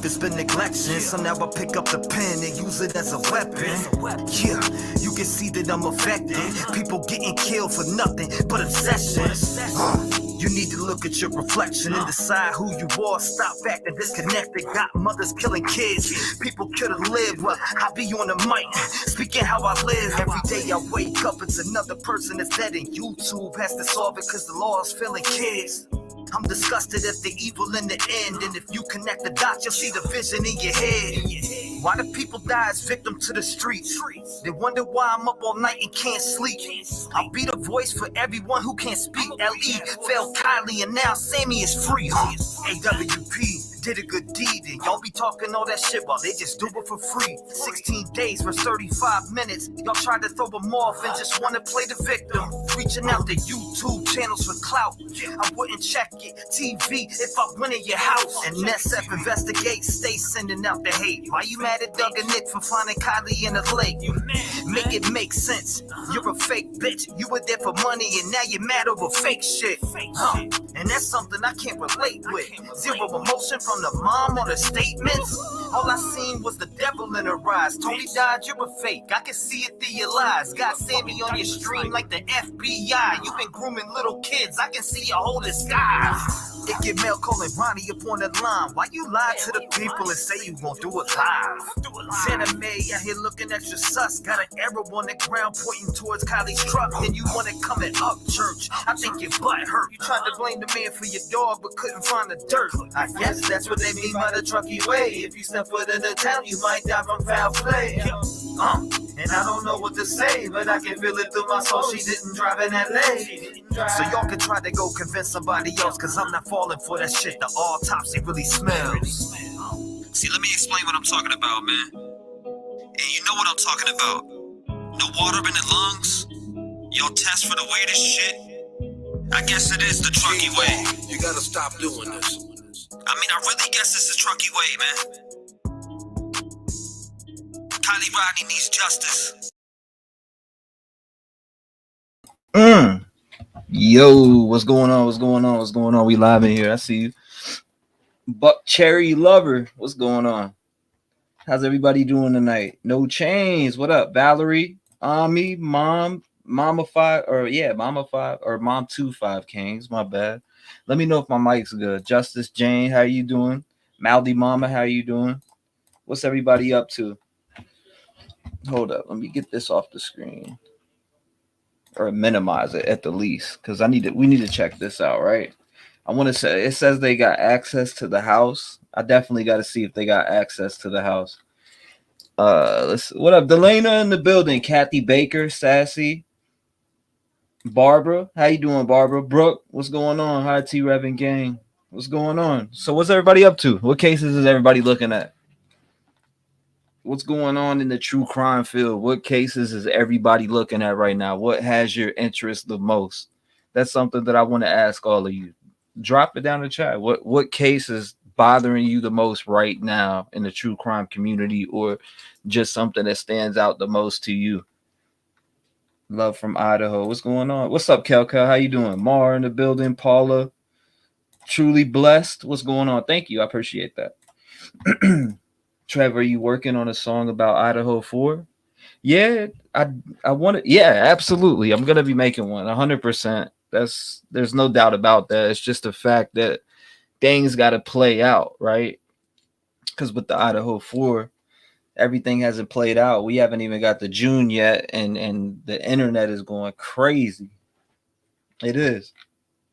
it's been neglection. So now I pick up the pen and use it as a weapon. Yeah, you can see that I'm affected. People getting killed for nothing but obsessions. You need to look at your reflection and decide who you are. Stop acting disconnected. Got mothers killing kids. People could've lived. Well, I be on the mic, speaking how I live. Every day I wake up, it's another person that's dead, and YouTube has to solve it because the law is filling kids. I'm disgusted at the evil in the end, and if you connect the dots, you'll see the vision in your head. Why do people die as victim to the streets? They wonder why I'm up all night and can't sleep. I'll be the voice for everyone who can't speak. L.E. failed Kylie, and now Sammy is free. AWP did a good deed, and y'all be talking all that shit while they just do it for free. 16 days for 35 minutes. Y'all tried to throw them off and just want to play the victim. Reaching out to YouTube channels for clout. I wouldn't check it. TV if I went in your house. And NSF investigate, stay sending out the hate. Why you mad at Doug and Nick for finding Kylie in the lake? Make it make sense. You're a fake bitch. You were there for money and now you're mad over fake shit. And that's something I can't relate with. Zero emotion from the mom or the statements. All I seen was the devil in her eyes. Tony died, you're a fake. I can see it through your lies. Got Sammy on your stream like the FBI. You've been grooming little kids. I can see your whole disguise. It get mail calling Ronnie up on the line. Why you lie to the people and say you gon' do it live? Santa May out here looking extra sus. Got an arrow on the ground pointing towards Kylie's truck. Then you wanna come and up church. I think your butt hurt. You tried to blame the man for your dog but couldn't find the dirt. I guess that's what they mean by the trucky way. If you step foot in the town, you might die from foul play. And I don't know what to say, but I can feel it through my soul. She didn't drive in LA. So y'all can try to go convince somebody else, cause I'm not falling for that shit. The autopsy really smells. See, let me explain what I'm talking about, man. And you know what I'm talking about. The water in the lungs. Y'all test for the weirdest shit. I guess it is the trucky way. You gotta stop doing this. I mean, I really guess it's the trucky way, man. Kylie Rodney needs justice. Yo, what's going on? What's going on? What's going on? We live in here. I see you. Buck Cherry Lover, what's going on? How's everybody doing tonight? No Chains, what up? Valerie, Ami, Mama 5, or Mama 5, or Mom 25 Kings, my bad. Let me know if my mic's good. Justice Jane, how you doing? Maldy Mama, how you doing? What's everybody up to? Hold up, let me get this off the screen. Or minimize it at the least, because we need to check this out, right? I want to say it says they got access to the house. I definitely got to see if they got access to the house. What up, Delana in the building? Kathy Baker, Sassy, Barbara, how you doing, Barbara? Brooke, what's going on? Hi, T-REV and gang, what's going on? So what's everybody up to? What cases is everybody looking at? What's going on in the true crime field? What cases is everybody looking at right now? What has your interest the most? That's something that I want to ask all of you. Drop it down in the chat. What case is bothering you the most right now in the true crime community, or just something that stands out the most to you? Love from Idaho. What's going on? What's up, Kelka? How you doing? Mar in the building. Paula, truly blessed. What's going on? Thank you. I appreciate that. Trevor, are you working on a song about Idaho 4? Yeah, I want to. Yeah, absolutely. I'm gonna be making one 100%. There's no doubt about that. It's just the fact that things got to play out, right? Because with the Idaho 4, everything hasn't played out. We haven't even got to June yet, and the internet is going crazy. It is.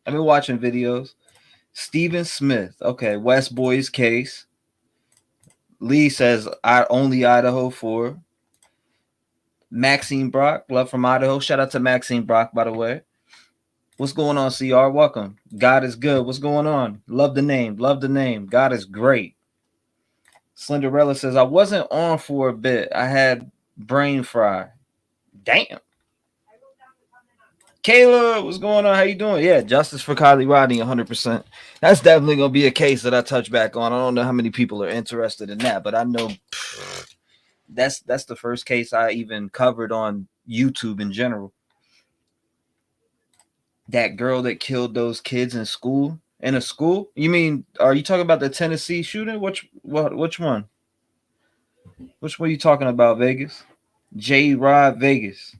I've been watching videos. Stephen Smith, okay, West Boys case. Lee says only Idaho 4. Maxine Brock, love from Idaho. Shout out to Maxine Brock, by the way. What's going on, CR? Welcome. God is good. What's going on? Love the name. Love the name. God is great. Slenderella says, I wasn't on for a bit. I had brain fry. Damn. Kayla, what's going on? How you doing? Yeah, justice for Kylie Rodney, 100%. That's definitely going to be a case that I touch back on. I don't know how many people are interested in that, but I know that's the first case I even covered on YouTube in general. That girl that killed those kids in school In a school? You mean, are you talking about the Tennessee shooting? Which one? Which one are you talking about, Vegas? J-Rod Vegas.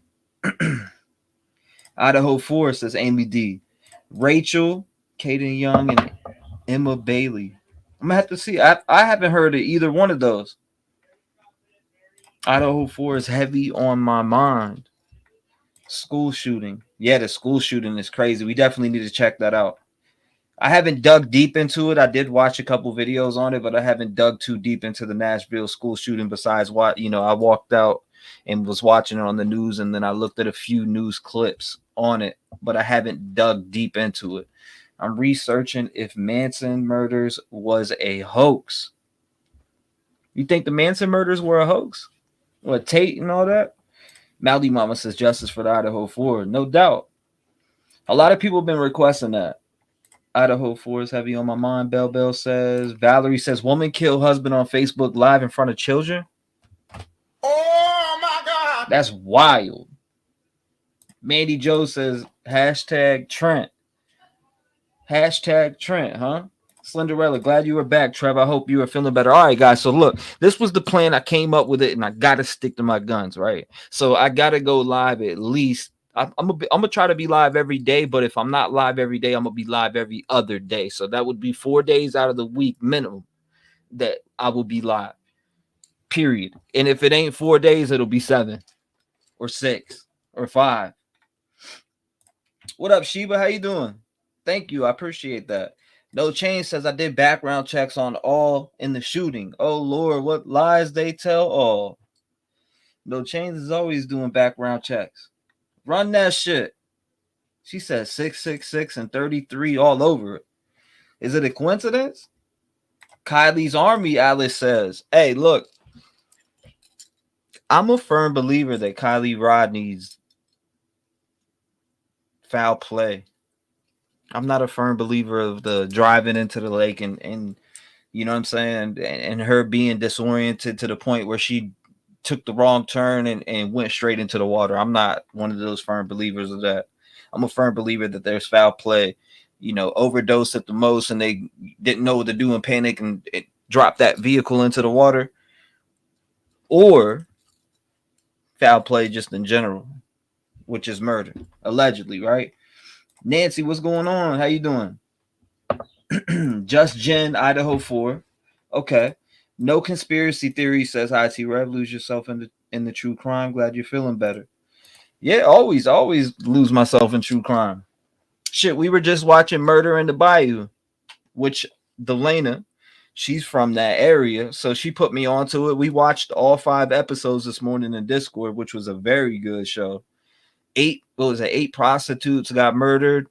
Idaho 4 says Amy D. Rachel, Kaden Young, and Emma Bailey. I'm gonna have to see. I haven't heard of either one of those. Idaho 4 is heavy on my mind. School shooting. Yeah, the school shooting is crazy. We definitely need to check that out. I haven't dug deep into it. I did watch a couple videos on it, but I haven't dug too deep into the Nashville school shooting besides what, I walked out and was watching it on the news, and then I looked at a few news clips on it, but I haven't dug deep into it. I'm researching if Manson murders was a hoax. You think the Manson murders were a hoax? What, Tate and all that? Maldy Mama says justice for the Idaho 4. No doubt. A lot of people have been requesting that. Idaho 4 is heavy on my mind. Bell says. Valerie says, woman kill husband on Facebook live in front of children. Oh my God. That's wild. Mandy Joe says, hashtag Trent. Hashtag Trent, huh? Slenderella, glad you were back, Trev. I hope you are feeling better. All right, guys. So look, this was the plan. I came up with it, and I got to stick to my guns, right? So I got to go live at least. I'm gonna try to be live every day, but if I'm not live every day, I'm gonna be live every other day. So that would be 4 days out of the week minimum that I will be live. Period. And if it ain't 4 days, it'll be 7 or 6 or 5. What up, Sheba? How you doing? Thank you. I appreciate that. No Change says I did background checks on all in the shooting. Oh Lord, what lies they tell all. No Change is always doing background checks. Run that shit. She says 666 and 33 all over it. Is it a coincidence? Kylie's Army, Alice says. Hey, look. I'm a firm believer that Kylie Rodney's foul play. I'm not a firm believer of the driving into the lake and you know what I'm saying, and her being disoriented to the point where she took the wrong turn and went straight into the water. I'm not one of those firm believers of that. I'm a firm believer that there's foul play, overdose at the most, and they didn't know what to do in panic and dropped that vehicle into the water, or foul play just in general, which is murder, allegedly, right? Nancy, what's going on? How you doing? Just Jen, Idaho 4. Okay. No conspiracy theory, says hi, T-REV. Lose yourself in the true crime. Glad you're feeling better. Yeah, always lose myself in true crime. Shit, we were just watching Murder in the Bayou, which Delana, she's from that area, so she put me onto it. We watched all 5 episodes this morning in Discord, which was a very good show. 8 prostitutes got murdered.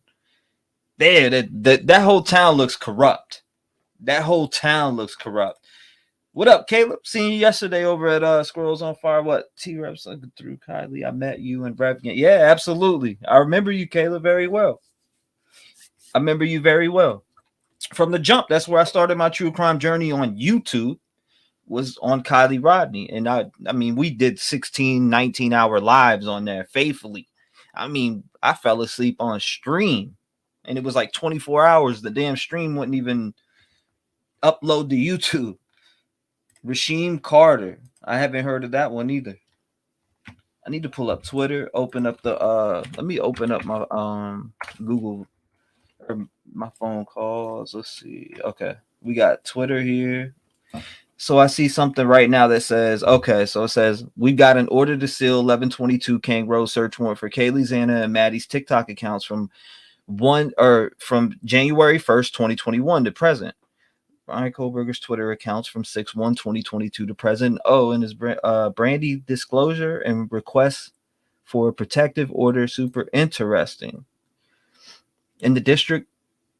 There, that whole town looks corrupt. That whole town looks corrupt. What up, Caleb? Seen you yesterday over at Squirrels on Fire. What? T-REV looking through Kylie. I met you in Rev. Yeah, absolutely. I remember you, Caleb, very well. I remember you very well. From the jump, that's where I started my true crime journey on YouTube, was on Kylie Rodney. And I mean, we did 16, 19-hour lives on there faithfully. I mean, I fell asleep on stream. And it was like 24 hours. The damn stream wouldn't even upload to YouTube. Rasheem Carter. I haven't heard of that one either. I need to pull up Twitter, open up the let me open up my Google or my phone calls. Let's see. Okay. We got Twitter here. So I see something right now that says, okay, so it says we got an order to seal 1122 Kang Road search warrant for Kaylee Xana and Maddie's TikTok accounts from January 1st, 2021 to present. Brian Kohberger's Twitter accounts from 6/1/2022 to present. Oh, and his Brandy disclosure and requests for a protective order. Super interesting. In the District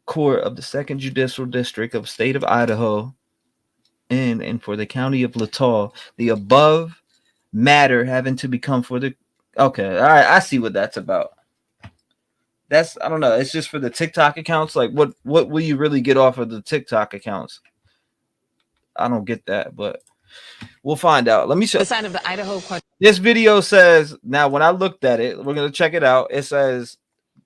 Court of the 2nd Judicial District of State of Idaho and for the County of Latah, the above matter having to become for the... Okay, all right, I see what that's about. That's, I don't know. It's just for the TikTok accounts. Like, what will you really get off of the TikTok accounts? I don't get that, but we'll find out. Let me show. The sign of the Idaho question. This video says, now when I looked at it, we're going to check it out. It says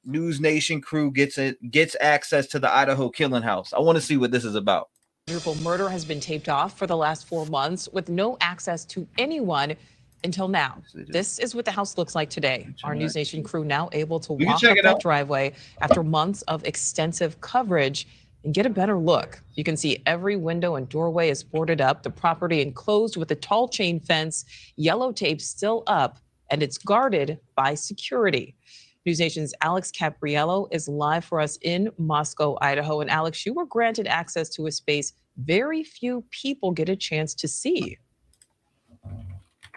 News Nation crew gets access to the Idaho killing house. I want to see what this is about. Quadruple murder has been taped off for the last 4 months with no access to anyone until now. This is what the house looks like today. Our News Nation crew now able to walk up that driveway after months of extensive coverage and get a better look. You can see every window and doorway is boarded up, the property enclosed with a tall chain fence, yellow tape still up, and it's guarded by security. News Nation's Alex Capriello is live for us in Moscow, Idaho. And Alex, you were granted access to a space very few people get a chance to see.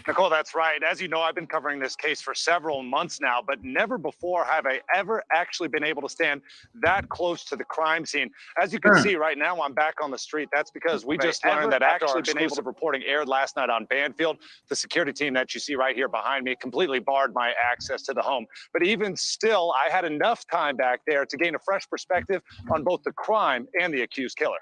Nicole, that's right. As you know, I've been covering this case for several months now, but never before have I ever actually been able to stand that close to the crime scene. As you can see right now, I'm back on the street. That's because we just learned that after our exclusive reporting aired last night on Banfield, the security team that you see right here behind me completely barred my access to the home. But even still, I had enough time back there to gain a fresh perspective on both the crime and the accused killer.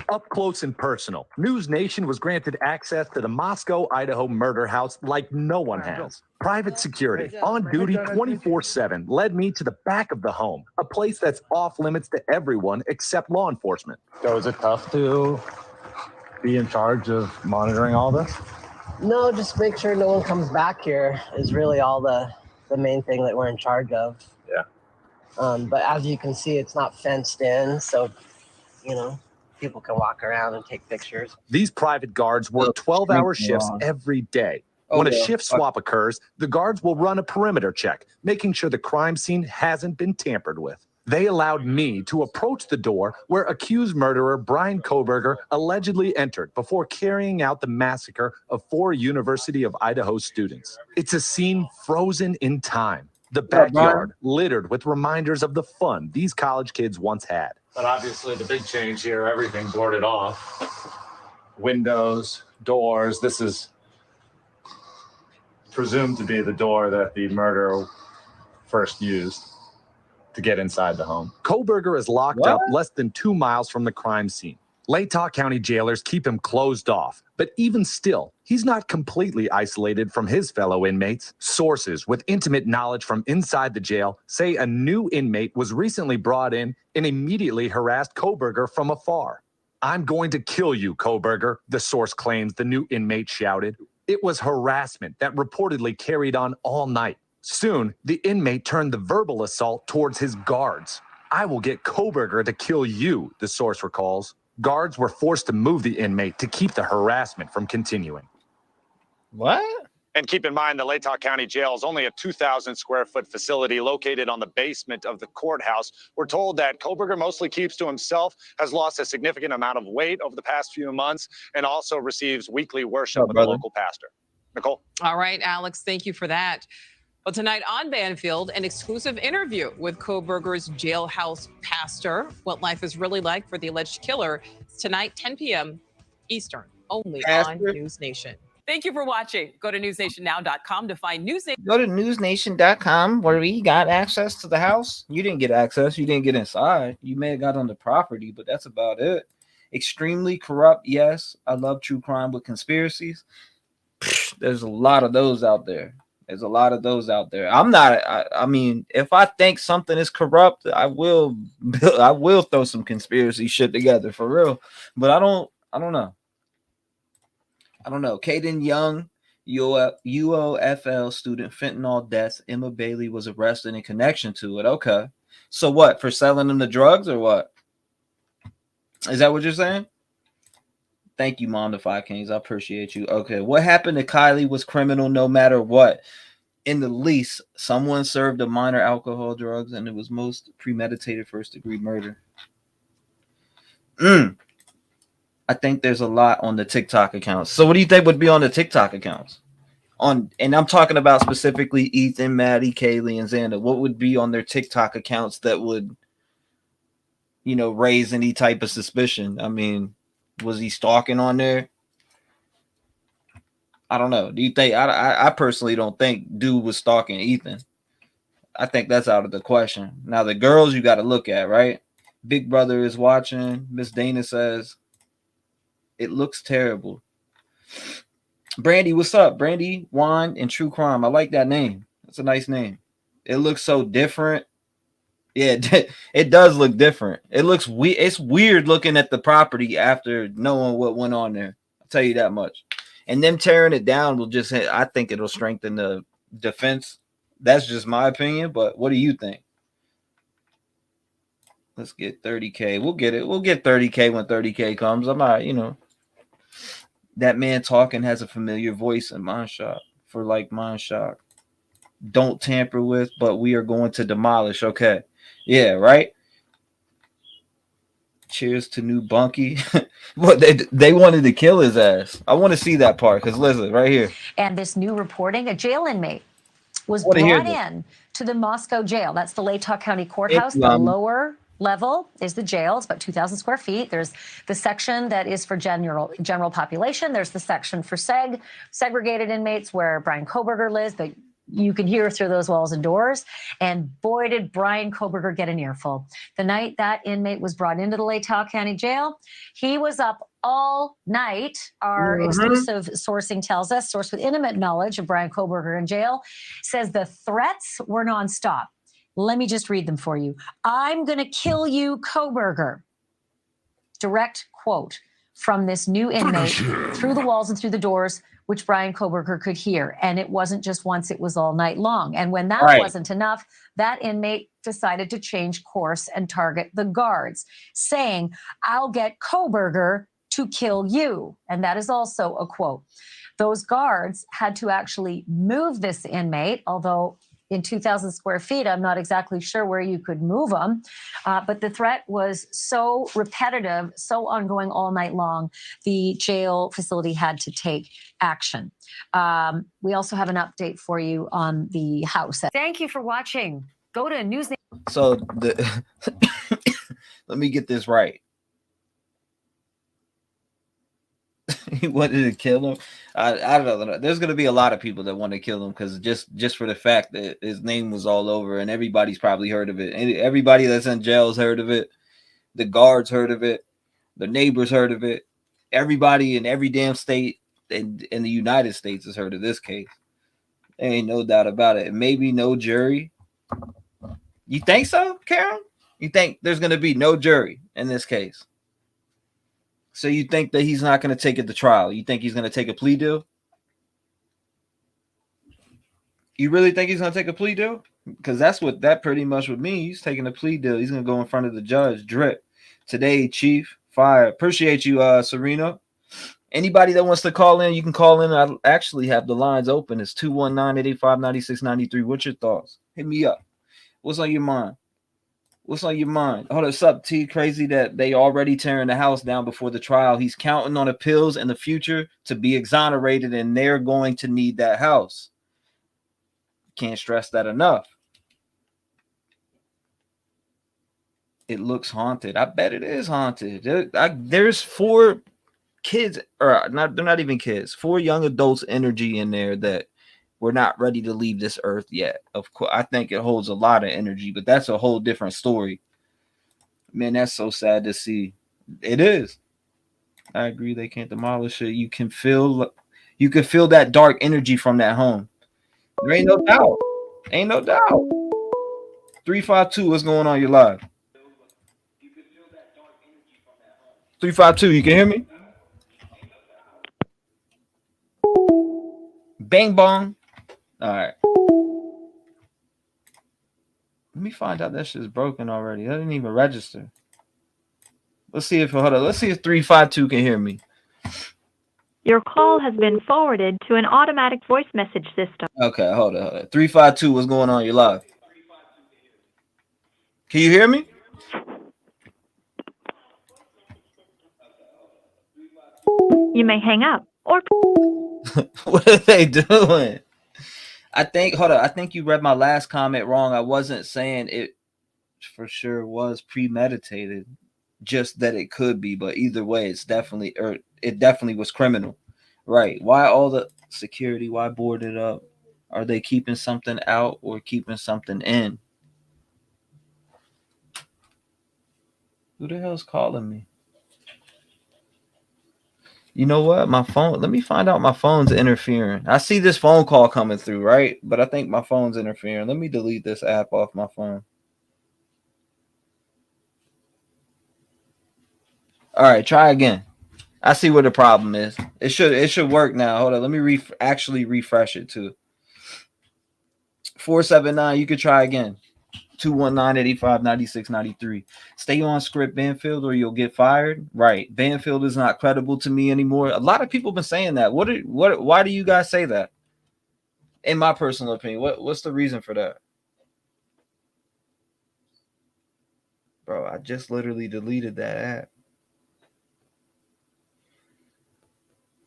Up close and personal, News Nation was granted access to the Moscow, Idaho murder house like no one has. Private security, on duty 24/7, led me to the back of the home, a place that's off limits to everyone except law enforcement. So is it tough to be in charge of monitoring all this? No, just make sure no one comes back here is really all the main thing that we're in charge of. Yeah. But as you can see, it's not fenced in, so, you know, people can walk around and take pictures. These private guards work 12-hour shifts every day. When a shift swap occurs, the guards will run a perimeter check, making sure the crime scene hasn't been tampered with. They allowed me to approach the door where accused murderer Brian Kohberger allegedly entered before carrying out the massacre of 4 University of Idaho students. It's a scene frozen in time. The backyard littered with reminders of the fun these college kids once had. But obviously the big change here, everything boarded off. Windows, doors. This is presumed to be the door that the murderer first used to get inside the home. Kohberger is locked up less than 2 miles from the crime scene. Latah County jailers keep him closed off, but even still, he's not completely isolated from his fellow inmates. Sources with intimate knowledge from inside the jail say a new inmate was recently brought in and immediately harassed Kohberger from afar. "I'm going to kill you, Kohberger," the source claims the new inmate shouted. It was harassment that reportedly carried on all night. Soon, the inmate turned the verbal assault towards his guards. "I will get Kohberger to kill you," the source recalls. Guards were forced to move the inmate to keep the harassment from continuing. What? And keep in mind, the Latah County Jail is only a 2,000 square foot facility located on the basement of the courthouse. We're told that Kohberger mostly keeps to himself, has lost a significant amount of weight over the past few months, and also receives weekly worship with a local pastor. Nicole? All right, Alex, thank you for that. Well, tonight on Banfield, an exclusive interview with Kohberger's jailhouse pastor. What life is really like for the alleged killer. It's tonight, 10 p.m. Eastern, only on News Nation. Thank you for watching. Go to newsnationnow.com to find News Nation. Go to newsnation.com where we got access to the house. You didn't get access. You didn't get inside. You may have got on the property, but that's about it. Extremely corrupt. Yes, I love true crime with conspiracies. There's a lot of those out there. There's a lot of those out there. I mean, if I think something is corrupt, I will throw some conspiracy shit together for real. But I don't know. Caden Young, UOFL student, fentanyl death. Emma Bailey was arrested in connection to it. Okay. So what? For selling them the drugs or what? Is that what you're saying? Thank you, Mom, the Five Kings. I appreciate you. Okay. What happened to Kylie was criminal no matter what. In the lease, someone served a minor alcohol, drugs, and it was most premeditated first-degree murder. I think there's a lot on the TikTok accounts. So what do you think would be on the TikTok accounts? And I'm talking about specifically Ethan, Maddie, Kaylee, and Xander. What would be on their TikTok accounts that would, raise any type of suspicion? I mean, was he stalking on there? I don't know. Do you think? I personally don't think dude was stalking Ethan. I think that's out of the question. Now the girls you got to look at, right? Big Brother is watching. Miss Dana says it looks terrible. Brandy, what's up? Brandy, Wine, and True Crime. I like that name. That's a nice name. It looks so different. Yeah, it does look different. It looks weird. It's weird looking at the property after knowing what went on there. I'll tell you that much. And them tearing it down will just, I think it'll strengthen the defense. That's just my opinion, but what do you think? Let's get 30K. We'll get it. We'll get 30K when 30K comes. I'm not, that man talking has a familiar voice in Mind Shock for like Mind Shock. Don't tamper with, but we are going to demolish. Okay. Yeah, right. Cheers to new Bunky. What they wanted to kill his ass. I want to see that part because listen, right here. And this new reporting, a jail inmate was brought in to the Moscow jail. That's the Latah County Courthouse. The lower level is the jail. It's about 2,000 square feet. There's the section that is for general population. There's the section for segregated inmates where Brian Kohberger lives, but you can hear through those walls and doors. And boy, did Brian Kohberger get an earful. The night that inmate was brought into the Latah County Jail, he was up all night. Our exclusive sourcing tells us, source with intimate knowledge of Brian Kohberger in jail, says the threats were nonstop. Let me just read them for you. I'm going to kill you, Kohberger. Direct quote from this new inmate through the walls and through the doors, which Brian Kohberger could hear. And it wasn't just once, it was all night long. And when that wasn't enough, that inmate decided to change course and target the guards, saying, I'll get Kohberger to kill you. And that is also a quote. Those guards had to actually move this inmate, although in 2,000 square feet, I'm not exactly sure where you could move them. But the threat was so repetitive, so ongoing all night long, the jail facility had to take action. We also have an update for you on the house. Thank you for watching. Go to News. So let me get this right. He wanted to kill him. I don't know. There's going to be a lot of people that want to kill him because just for the fact that his name was all over and everybody's probably heard of it. And everybody that's in jail's heard of it. The guards heard of it. The neighbors heard of it. Everybody in every damn state in the United States has heard of this case. There ain't no doubt about it. Maybe no jury. You think so, Karen? You think there's going to be no jury in this case? So you think that he's not going to take it to trial? You think he's going to take a plea deal? You really think he's going to take a plea deal? Because that's what that pretty much would mean. He's taking a plea deal. He's going to go in front of the judge. Drip. Today, Chief. Fire. Appreciate you, Serena. Anybody that wants to call in, you can call in. I actually have the lines open. It's 219-885-9693. What's your thoughts? Hit me up. What's on your mind? What's on your mind? Hold up, up, T. Crazy that they already tearing the house down before the trial. He's counting on appeals in the future to be exonerated, and they're going to need that house. Can't stress that enough. It looks haunted. I bet it is haunted. There's 4 kids, or not, they're not even kids, 4 young adults energy in there that we're not ready to leave this earth yet. Of course, I think it holds a lot of energy, but that's a whole different story. Man, that's so sad to see. It is. I agree. They can't demolish it. You can feel that dark energy from that home. There ain't no doubt. Ain't no doubt. 352, what's going on? You're live. 352, you can hear me? Bang bong. All right. Let me find out that shit's broken already. I didn't even register. Let's see if 352 can hear me. Your call has been forwarded to an automatic voice message system. Okay, hold on. 352, what's going on? You're live. Can you hear me? You may hang up or. What are they doing? I think you read my last comment wrong. I wasn't saying it for sure was premeditated, just that it could be, but either way, it definitely was criminal. Right. Why all the security? Why board it up? Are they keeping something out or keeping something in? Who the hell's calling me? You know what? My phone. Let me find out. My phone's interfering. I see this phone call coming through, right? But I think my phone's interfering. Let me delete this app off my phone. All right, try again. I see what the problem is. It should work now. Hold on. Let me actually refresh it too. 479. You could try again. 219-85-96-93. Stay on script, Banfield, or you'll get fired. Right. Banfield is not credible to me anymore. A lot of people have been saying that. Why do you guys say that? In my personal opinion, what's the reason for that? Bro, I just literally deleted that app.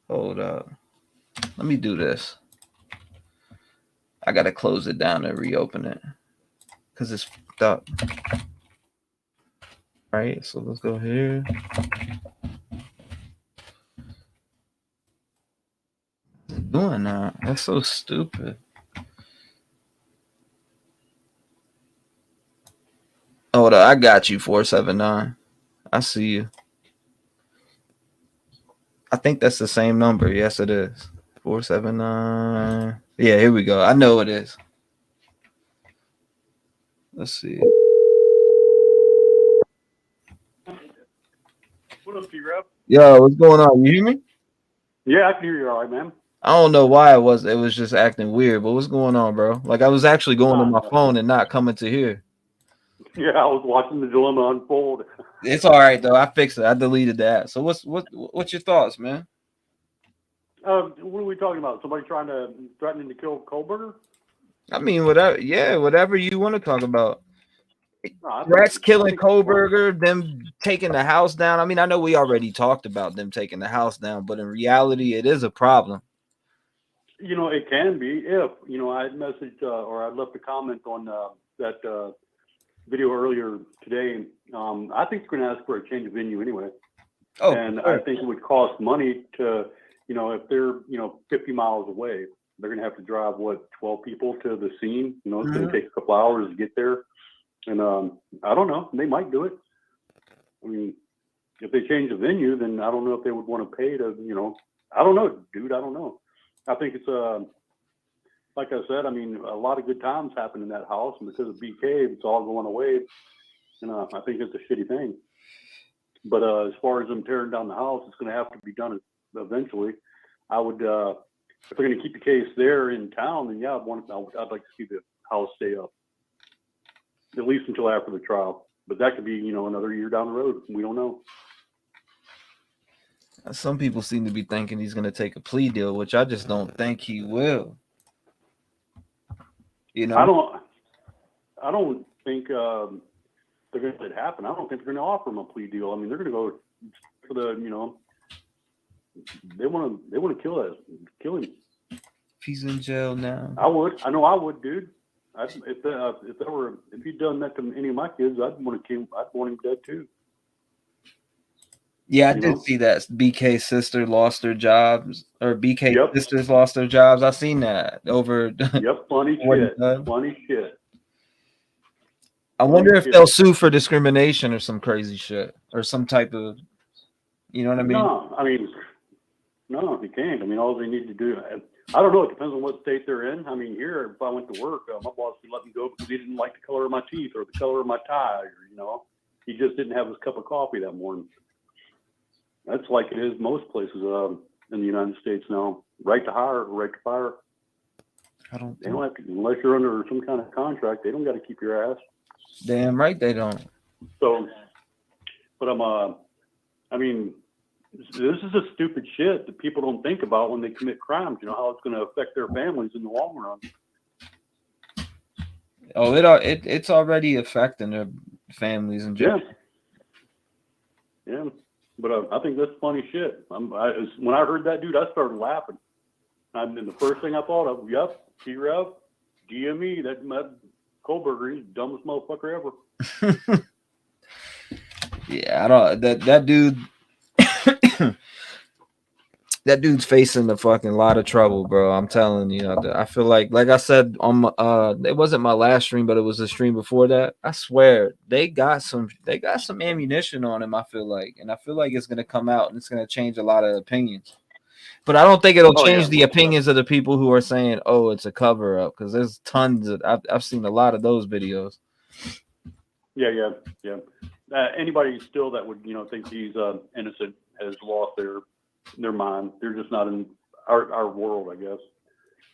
Hold up. Let me do this. I gotta close it down and reopen it because it's fucked up. All right, so let's go here. What's it doing now? That's so stupid. Hold up, I got you, 479. I see you. I think that's the same number. Yes, it is. 479. Yeah, here we go. I know it is. Let's see. What up, T-REV? Yo, what's going on? You hear me? Yeah, I can hear you all right, man. I don't know why it was just acting weird, but what's going on, bro? Like I was actually going to my phone and not coming to here. Yeah, I was watching the dilemma unfold. It's all right though. I fixed it. I deleted that. So what's your thoughts, man? What are we talking about? Somebody threatening to kill Kohberger? I mean, whatever. Yeah, whatever you want to talk about. Threats killing Kohberger, them taking the house down. I mean, I know we already talked about them taking the house down, but in reality, it is a problem. You know, it can be if, you know, I had messaged or I left a comment on that video earlier today. I think they're going to ask for a change of venue anyway. Oh, and I think it would cost money to, you know, if they're, you know, 50 miles away, they're going to have to drive, 12 people to the scene. You know, it's going to take a couple hours to get there. And I don't know. They might do it. I mean, if they change the venue, then I don't know if they would want to pay to, you know, I don't know, dude. I don't know. I think it's, like I said, I mean, a lot of good times happen in that house. And because of BK, it's all going away. And I think it's a shitty thing. But as far as them tearing down the house, it's going to have to be done eventually. I would, if they're going to keep the case there in town, then yeah, I'd like to see the house stay up. At least until after the trial. But that could be, you know, another year down the road. We don't know. Some people seem to be thinking he's going to take a plea deal, which I just don't think he will. You know, I don't think they're going to let it happen. I don't think they're going to offer him a plea deal. I mean, they're going to go for the, you know, they want to kill him. If he's in jail now, I would, dude. If he'd done that to any of my kids, I'd want him dead too. Yeah, I did see that. BK's sister lost her jobs, or BK's sisters lost their jobs. I seen that over. Yep, funny shit. Funny shit. I wonder if they'll sue for discrimination or some crazy shit, or some type of, you know what I mean? No, you can't. I mean, all they need to do. I don't know. It depends on what state they're in. I mean, here, if I went to work, my boss would let me go because he didn't like the color of my teeth or the color of my tie, or, you know, he just didn't have his cup of coffee that morning. That's like it is most places in the United States now. Right to hire, right to fire. They don't have to, unless you're under some kind of contract. They don't got to keep your ass. Damn right they don't. So, but I mean, this is a stupid shit that people don't think about when they commit crimes. You know how it's going to affect their families in the long run. Oh, it's already affecting their families and yeah. But I think that's funny shit. When I heard that, dude, I started laughing. And the first thing I thought of, T-REV, DME, that Kohberger, he's the dumbest motherfucker ever. Yeah, I don't. That dude. That dude's facing a fucking lot of trouble, bro. I'm telling you. I feel like I said on my, it wasn't my last stream, but it was a stream before that. I swear they got some ammunition on him. I feel like, and I feel like it's gonna come out and it's gonna change a lot of opinions. But I don't think it'll change the opinions of the people who are saying, "Oh, it's a cover up," because there's tons of I've seen a lot of those videos. Yeah. Anybody still that would think he's innocent has lost their mind. They're just not in our world, I guess.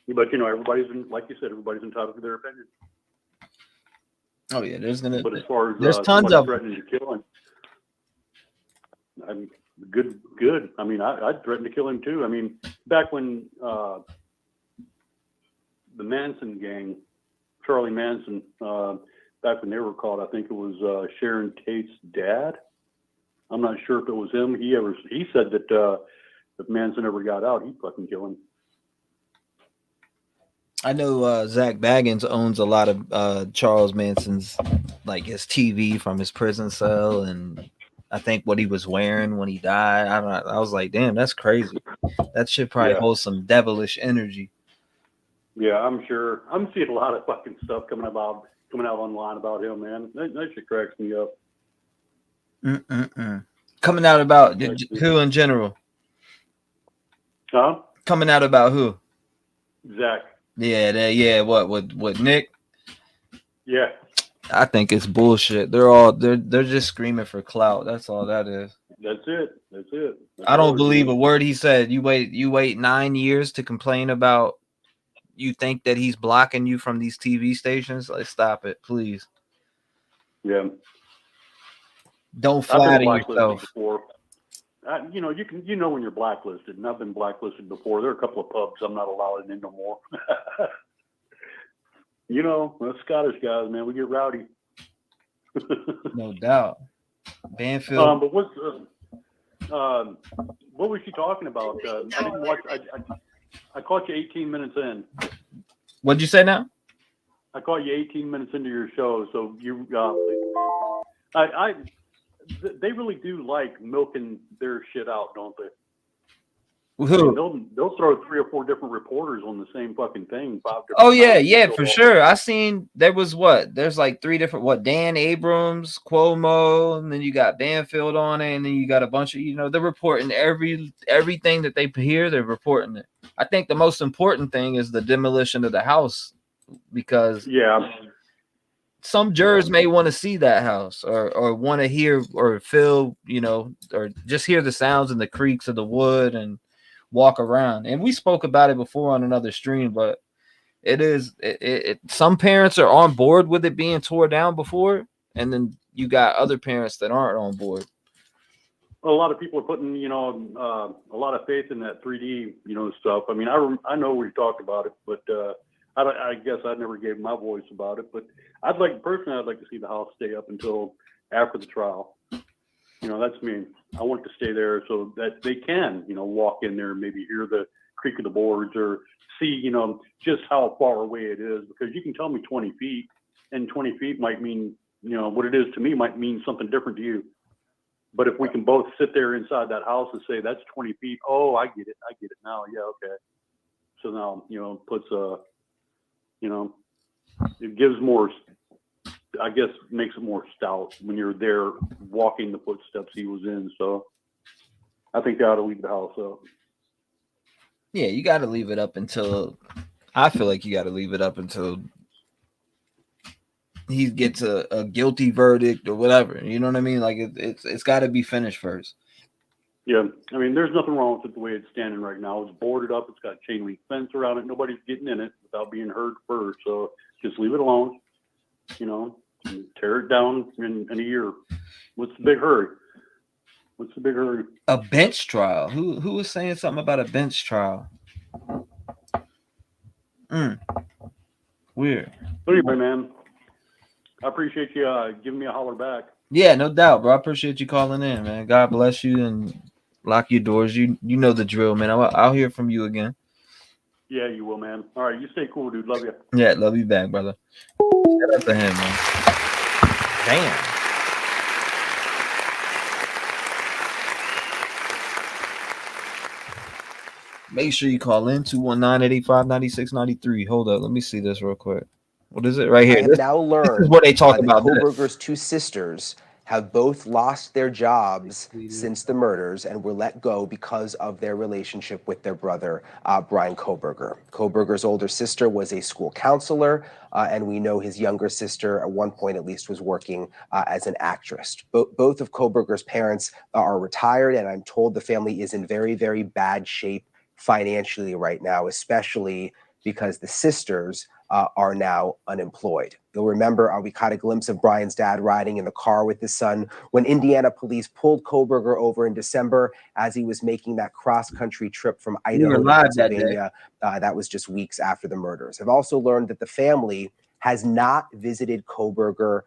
But everybody's like you said, everybody's entitled to their opinion. Oh yeah, but as far as there's tons of threatening to kill him, I'm good. I mean, I'd threaten to kill him too. I mean, back when the Manson gang, Charlie Manson, back when they were caught, I think it was Sharon Tate's dad. I'm not sure if it was him. He said that if Manson ever got out, he'd fucking kill him. I know Zach Baggins owns a lot of Charles Manson's, like his TV from his prison cell, and I think what he was wearing when he died. I was like, damn, that's crazy. That shit probably holds some devilish energy. Yeah, I'm sure. I'm seeing a lot of fucking stuff coming out online about him, man. That shit cracks me up. Coming out about who in general? Huh? Coming out about who? Zach. Yeah. What Nick? Yeah. I think it's bullshit. They're just screaming for clout. That's all that is. That's it. I don't believe a word he said. You wait 9 years to complain about. You think that he's blocking you from these TV stations? Like, stop it, please. Yeah. Don't flatter yourself. Before. You know when you're blacklisted, and I've been blacklisted before. There are a couple of pubs I'm not allowed in no more. The Scottish guys, man, we get rowdy. No doubt. Banfield. But what was she talking about? I didn't watch. I caught you 18 minutes in. What'd you say now? I caught you 18 minutes into your show, so you. They really do like milking their shit out, don't they? Who? They'll throw 3 or 4 different reporters on the same fucking thing. 5 different Oh yeah, for sure. I seen there's like 3 different Dan Abrams, Cuomo, and then you got Banfield on it, and then you got a bunch of they're reporting everything that they hear. They're reporting it. I think the most important thing is the demolition of the house, because some jurors may want to see that house or want to hear or feel, or just hear the sounds and the creaks of the wood and walk around. And we spoke about it before on another stream, but some parents are on board with it being tore down before, and then you got other parents that aren't on board. A lot of people are putting, a lot of faith in that 3D, stuff. I mean, I know we talked about it, but I guess I never gave my voice about it. But I'd like to see the house stay up until after the trial. That's me. I want it to stay there so that they can, walk in there and maybe hear the creak of the boards or see, just how far away it is. Because you can tell me 20 feet, and 20 feet might mean, what it is to me might mean something different to you. But if we can both sit there inside that house and say, that's 20 feet. Oh, I get it now. Yeah, okay. So now, it puts it gives more, I guess, makes it more stout when you're there walking the footsteps he was in. So I think they ought to leave the house up. Yeah, you got to leave it up until, I feel like you got to leave it up until he gets a guilty verdict or whatever. You know what I mean? Like it's got to be finished first. Yeah, I mean, there's nothing wrong with it the way it's standing right now. It's boarded up. It's got chain link fence around it. Nobody's getting in it without being heard first. So just leave it alone. And tear it down in a year. What's the big hurry? A bench trial. Who was saying something about a bench trial? Weird. Anyway, man, I appreciate you giving me a holler back. Yeah, no doubt, bro. I appreciate you calling in, man. God bless you and lock your doors. You know the drill, man. I'll hear from you again. Yeah, you will, man. All right, you stay cool, dude. Love you. Yeah, love you back, brother. Shout out to him, man. Damn. Make sure you call in 219-885-9693. Hold up, let me see this real quick. What is it right here? I have now This is learned what they talk that about. Kohberger's two sisters have both lost their jobs since the murders and were let go because of their relationship with their brother, Brian Kohberger. Kohberger's older sister was a school counselor, and we know his younger sister, at one point at least, was working as an actress. Both of Kohberger's parents are retired, and I'm told the family is in very, very bad shape financially right now, especially because the sisters are now unemployed. You'll remember we caught a glimpse of Brian's dad riding in the car with his son when Indiana police pulled Kohberger over in December as he was making that cross-country trip from Idaho to Pennsylvania. That was just weeks after the murders. I've also learned that the family has not visited Kohberger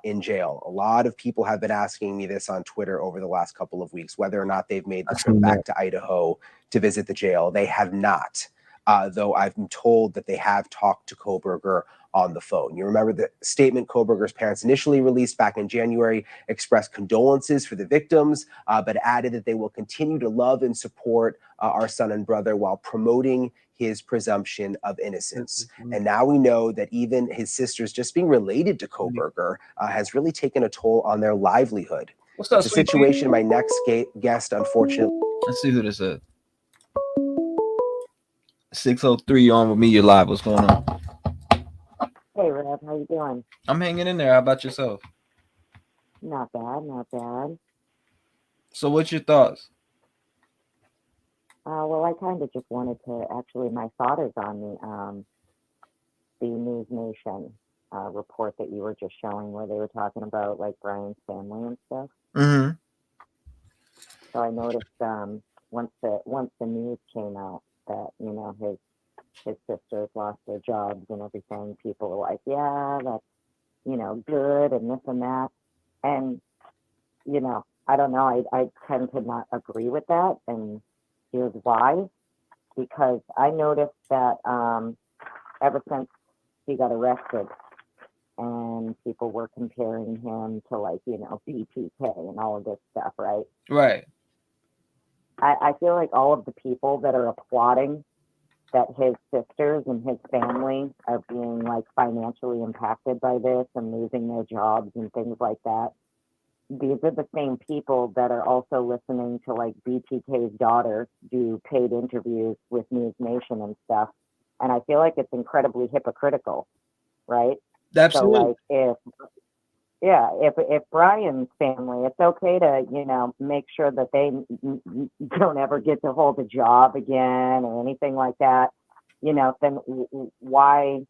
in jail. A lot of people have been asking me this on Twitter over the last couple of weeks, whether or not they've made the trip back to Idaho to visit the jail. They have not. Though I've been told that they have talked to Kohberger on the phone. You remember the statement Kohberger's parents initially released back in January expressed condolences for the victims, but added that they will continue to love and support our son and brother while promoting his presumption of innocence. And now we know that even his sisters just being related to Kohberger has really taken a toll on their livelihood. What's up, it's a situation my next guest, unfortunately. Let's see who this is. 603 on with me. You're live. What's going on? Hey, Rev, how you doing? I'm hanging in there. How about yourself? Not bad, not bad. So what's your thoughts? Well, I kind of just wanted to, actually, my thought is on the News Nation report that you were just showing where they were talking about, like, Brian's family and stuff. Mm-hmm. So I noticed once the news came out that, you know, his sisters lost their jobs and everything, people were like, yeah, that's, you know, good and this and that. And, you know, I don't know, I tend to not agree with that. And here's why. Because I noticed that ever since he got arrested and people were comparing him to, like, you know, BTK and all of this stuff, right? Right. I feel like all of the people that are applauding that his sisters and his family are being, like, financially impacted by this and losing their jobs and things like that, these are the same people that are also listening to, like, BTK's daughter do paid interviews with News Nation and stuff. And I feel like it's incredibly hypocritical, right? Absolutely. So, like, if Brian's family, it's okay to, you know, make sure that they don't ever get to hold a job again or anything like that, you know, then why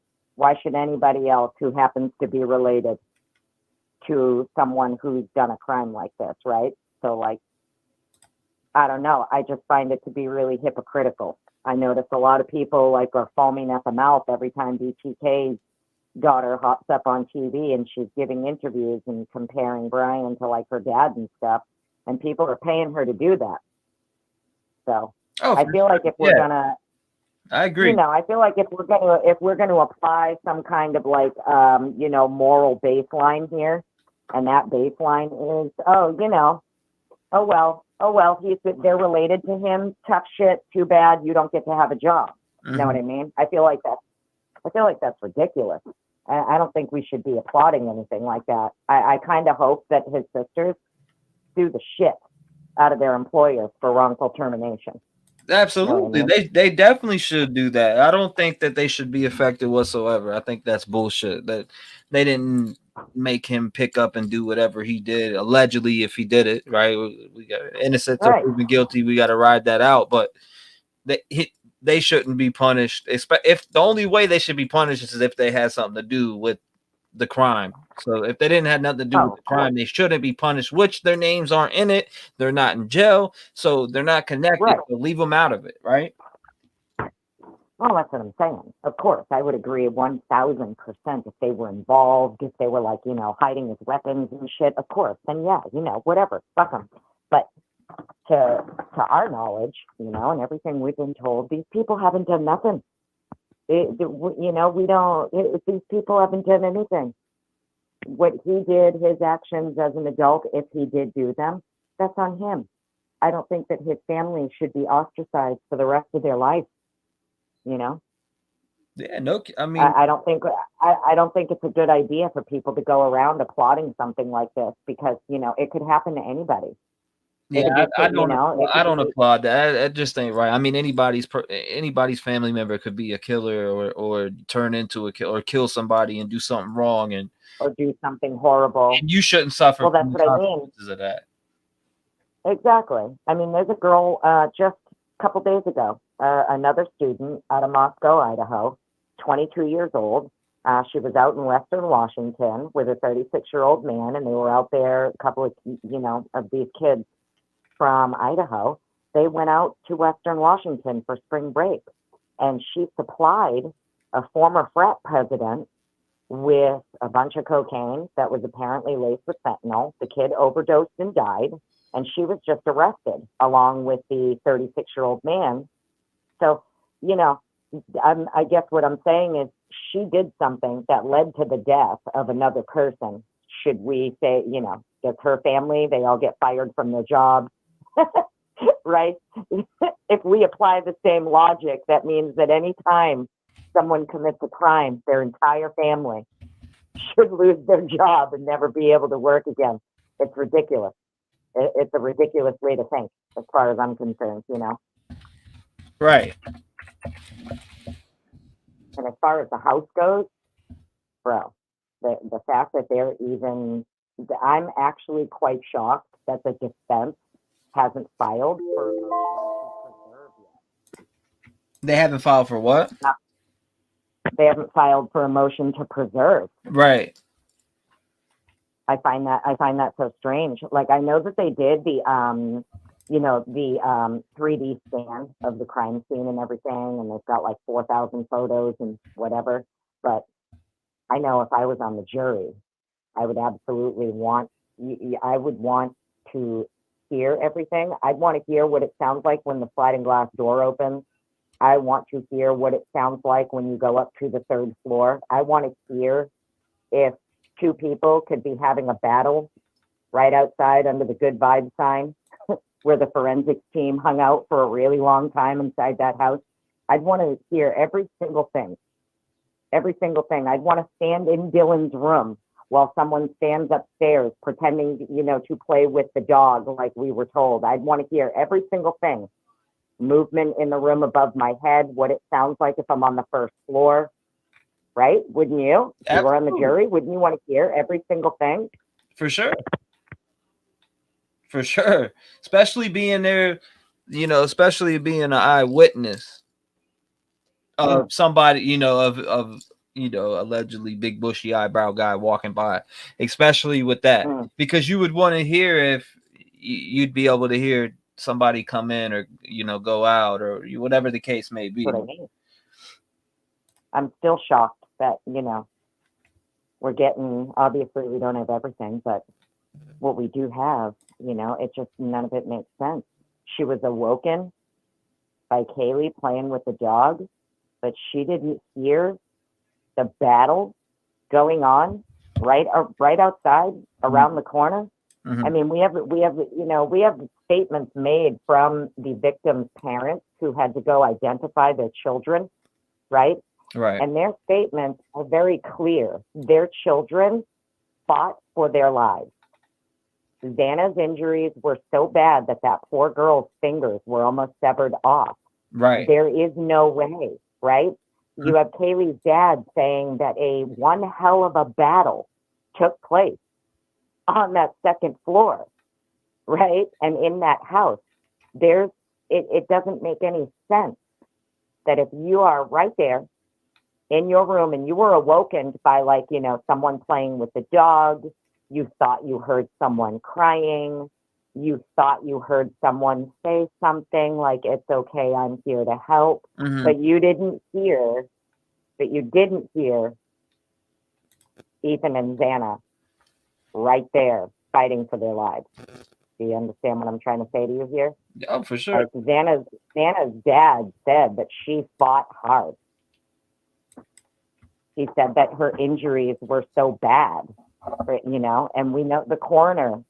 should anybody else who happens to be related to someone who's done a crime like this, right? So, like, I don't know. I just find it to be really hypocritical. I notice a lot of people, like, are foaming at the mouth every time BTK's daughter hops up on TV and she's giving interviews and comparing Brian to, like, her dad and stuff, and people are paying her to do that. So I feel like if we're gonna, I agree. You know, I feel like if we're gonna apply some kind of, like, you know, moral baseline here, and that baseline is, you know, oh well, they're related to him. Tough shit. Too bad you don't get to have a job. You know what I mean? I feel like that's ridiculous. I don't think we should be applauding anything like that. I kind of hope that his sisters sue the shit out of their employers for wrongful termination. Absolutely. You know what I mean? They definitely should do that. I don't think that they should be affected whatsoever. I think that's bullshit. That they didn't make him pick up and do whatever he did, allegedly, if he did it, right? We got innocent or proven guilty, we got to ride that out. But they shouldn't be punished. If the only way they should be punished is if they had something to do with the crime. So if they didn't have nothing to do with the crime, they shouldn't be punished, which their names aren't in it. They're not in jail, so they're not connected. So leave them out of it, right? Well, that's what I'm saying. Of course, I would agree 1,000% if they were involved, if they were, like, you know, hiding his weapons and shit. Of course, then yeah, you know, whatever, fuck them. But to our knowledge, you know, and everything we've been told, these people haven't done nothing. You know, these people haven't done anything. What he did, his actions as an adult, if he did do them, that's on him. I don't think that his family should be ostracized for the rest of their life. You know? Yeah, no, I mean, I don't think it's a good idea for people to go around applauding something like this because, you know, it could happen to anybody. yeah, I You know, I don't applaud that. That just ain't right. I mean, anybody's family member could be a killer or turn into a kill or kill somebody and do something wrong and or do something horrible. you shouldn't suffer Well, that's from the what I mean. consequences of that. Exactly. I mean, there's a girl just a couple days ago, another student out of Moscow, Idaho, 22 years old. She was out in Western Washington with a 36-year-old man, and they were out there, a couple of, you know, of these kids from Idaho. They went out to Western Washington for spring break, and she supplied a former frat president with a bunch of cocaine that was apparently laced with fentanyl. The kid overdosed and died, and she was just arrested along with the 36-year-old man. So, you know, I guess what I'm saying is she did something that led to the death of another person. Should we say, you know, does her family, they all get fired from their jobs? Right? If we apply the same logic, that means that any time someone commits a crime, their entire family should lose their job and never be able to work again. It's ridiculous. It's a ridiculous way to think, as far as I'm concerned, you know? Right. And as far as the House goes, bro, the fact that they're even, I'm actually quite shocked that the defense hasn't filed for a motion to preserve yet. They haven't filed for what? No, they haven't filed for a motion to preserve. Right. I find that so strange. Like, I know that they did the you know, the 3D scan of the crime scene and everything, and they've got like 4,000 photos and whatever. But I know if I was on the jury, I would absolutely want, I would want to hear everything. I'd want to hear what it sounds like when the sliding glass door opens. I want to hear what it sounds like when you go up to the third floor. I want to hear if two people could be having a battle right outside under the good vibe sign where the forensics team hung out for a really long time inside that house. I'd want to hear every single thing. Every single thing. I'd want to stand in Dylan's room while someone stands upstairs pretending, you know, to play with the dog like we were told. I'd want to hear every single thing. Movement in the room above my head, what it sounds like if I'm on the first floor, right? Wouldn't you? If you were on the jury, wouldn't you want to hear every single thing? For sure. For sure. Especially being there, you know, especially being an eyewitness of somebody, you know, of you know, allegedly big bushy eyebrow guy walking by, especially with that, because you would want to hear if you'd be able to hear somebody come in or, you know, go out or whatever the case may be. That's what I mean. I'm still shocked that, you know, we're getting, obviously we don't have everything, but what we do have, you know, it just, none of it makes sense. She was awoken by Kaylee playing with the dog, but she didn't hear the battle going on right outside around the corner. I mean, we have, you know, we have statements made from the victim's parents who had to go identify their children, right? Right. And their statements are very clear. Their children fought for their lives. Xana's injuries were so bad that poor girl's fingers were almost severed off. Right. There is no way, right? You have Kaylee's dad saying that a one hell of a battle took place on that second floor, right? And in that house, it doesn't make any sense that if you are right there in your room and you were awoken by, like, you know, someone playing with the dog, you thought you heard someone crying, you thought you heard someone say something like, it's okay, I'm here to help, but you didn't hear Ethan and Xana right there fighting for their lives. Do you understand what I'm trying to say to you here? Oh, for sure. Xana's dad said that she fought hard. He said that her injuries were so bad, you know, and we know the coroner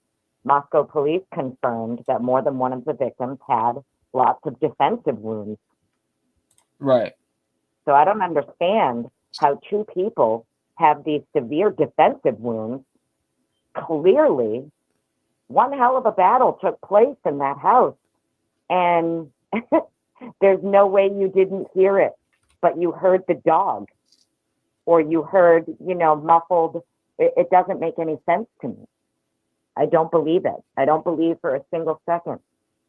Moscow police confirmed that more than one of the victims had lots of defensive wounds. Right. So I don't understand how two people have these severe defensive wounds. Clearly, one hell of a battle took place in that house, and there's no way you didn't hear it, but you heard the dog, or you heard, muffled. It doesn't make any sense to me. I don't believe it. I don't believe for a single second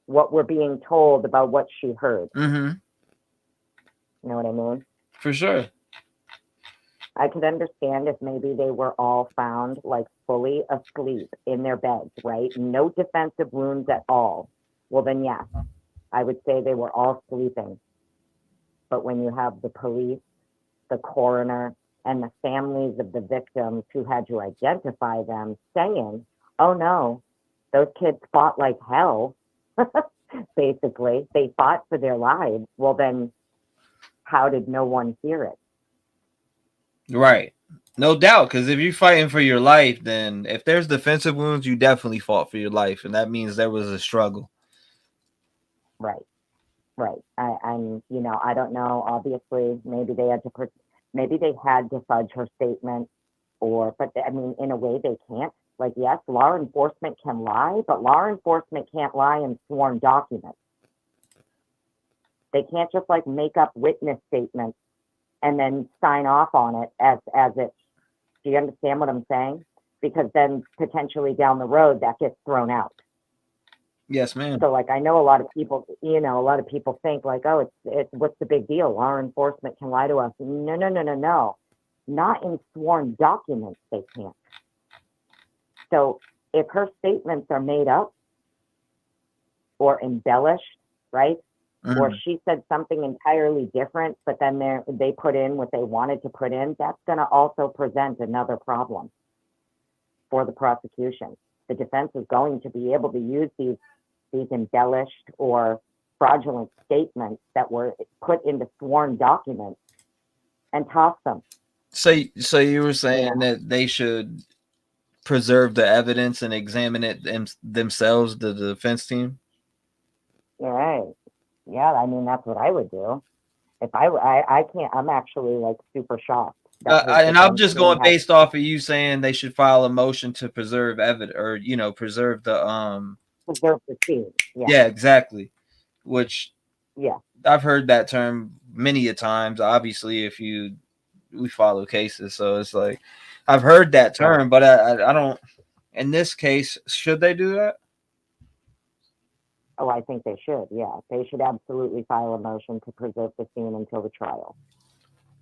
what we're being told about what she heard. Mm-hmm. You know what I mean? For sure. I could understand if maybe they were all found like fully asleep in their beds, right? No defensive wounds at all. Well, then, yes, I would say they were all sleeping. But when you have the police, the coroner, and the families of the victims who had to identify them saying, oh no, those kids fought like hell, basically, they fought for their lives. Well, then how did no one hear it? Right. No doubt, because if you're fighting for your life, then if there's defensive wounds, you definitely fought for your life, and that means there was a struggle. Right. And I don't know. Obviously, maybe they had to fudge her statement, but I mean, in a way, they can't. Like, yes, law enforcement can lie, but law enforcement can't lie in sworn documents. They can't just like make up witness statements and then sign off on it as it. Do you understand what I'm saying? Because then potentially down the road that gets thrown out. Yes, ma'am. So like I know a lot of people think like, oh, it's what's the big deal? Law enforcement can lie to us. No. Not in sworn documents they can't. So if her statements are made up or embellished, right? Mm-hmm. Or she said something entirely different, but then they put in what they wanted to put in, that's going to also present another problem for the prosecution. The defense is going to be able to use these embellished or fraudulent statements that were put into sworn documents and toss them. So you were saying that they should preserve the evidence and examine it themselves, the defense team? Right. Yeah, I mean, that's what I would do. If I can't, I'm actually like super shocked. And I'm just going based off of you saying they should file a motion to preserve evidence, or preserve the scene. Yeah, exactly. Which yeah, I've heard that term many a times. Obviously, we follow cases, so it's like I've heard that term, but I don't. In this case, should they do that? Oh, I think they should. Yeah, they should absolutely file a motion to preserve the scene until the trial.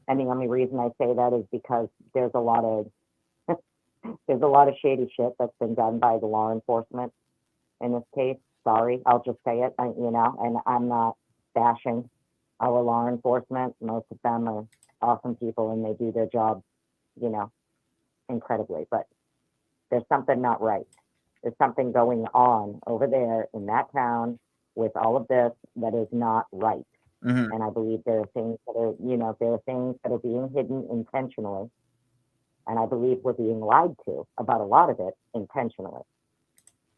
And the only reason I say that is because there's a lot of shady shit that's been done by the law enforcement in this case. Sorry, I'll just say it. And I'm not bashing our law enforcement. Most of them are awesome people and they do their job, incredibly. But there's something not right. There's something going on over there in that town with all of this that is not right. Mm-hmm. And I believe there are things that are being hidden intentionally. And I believe we're being lied to about a lot of it intentionally.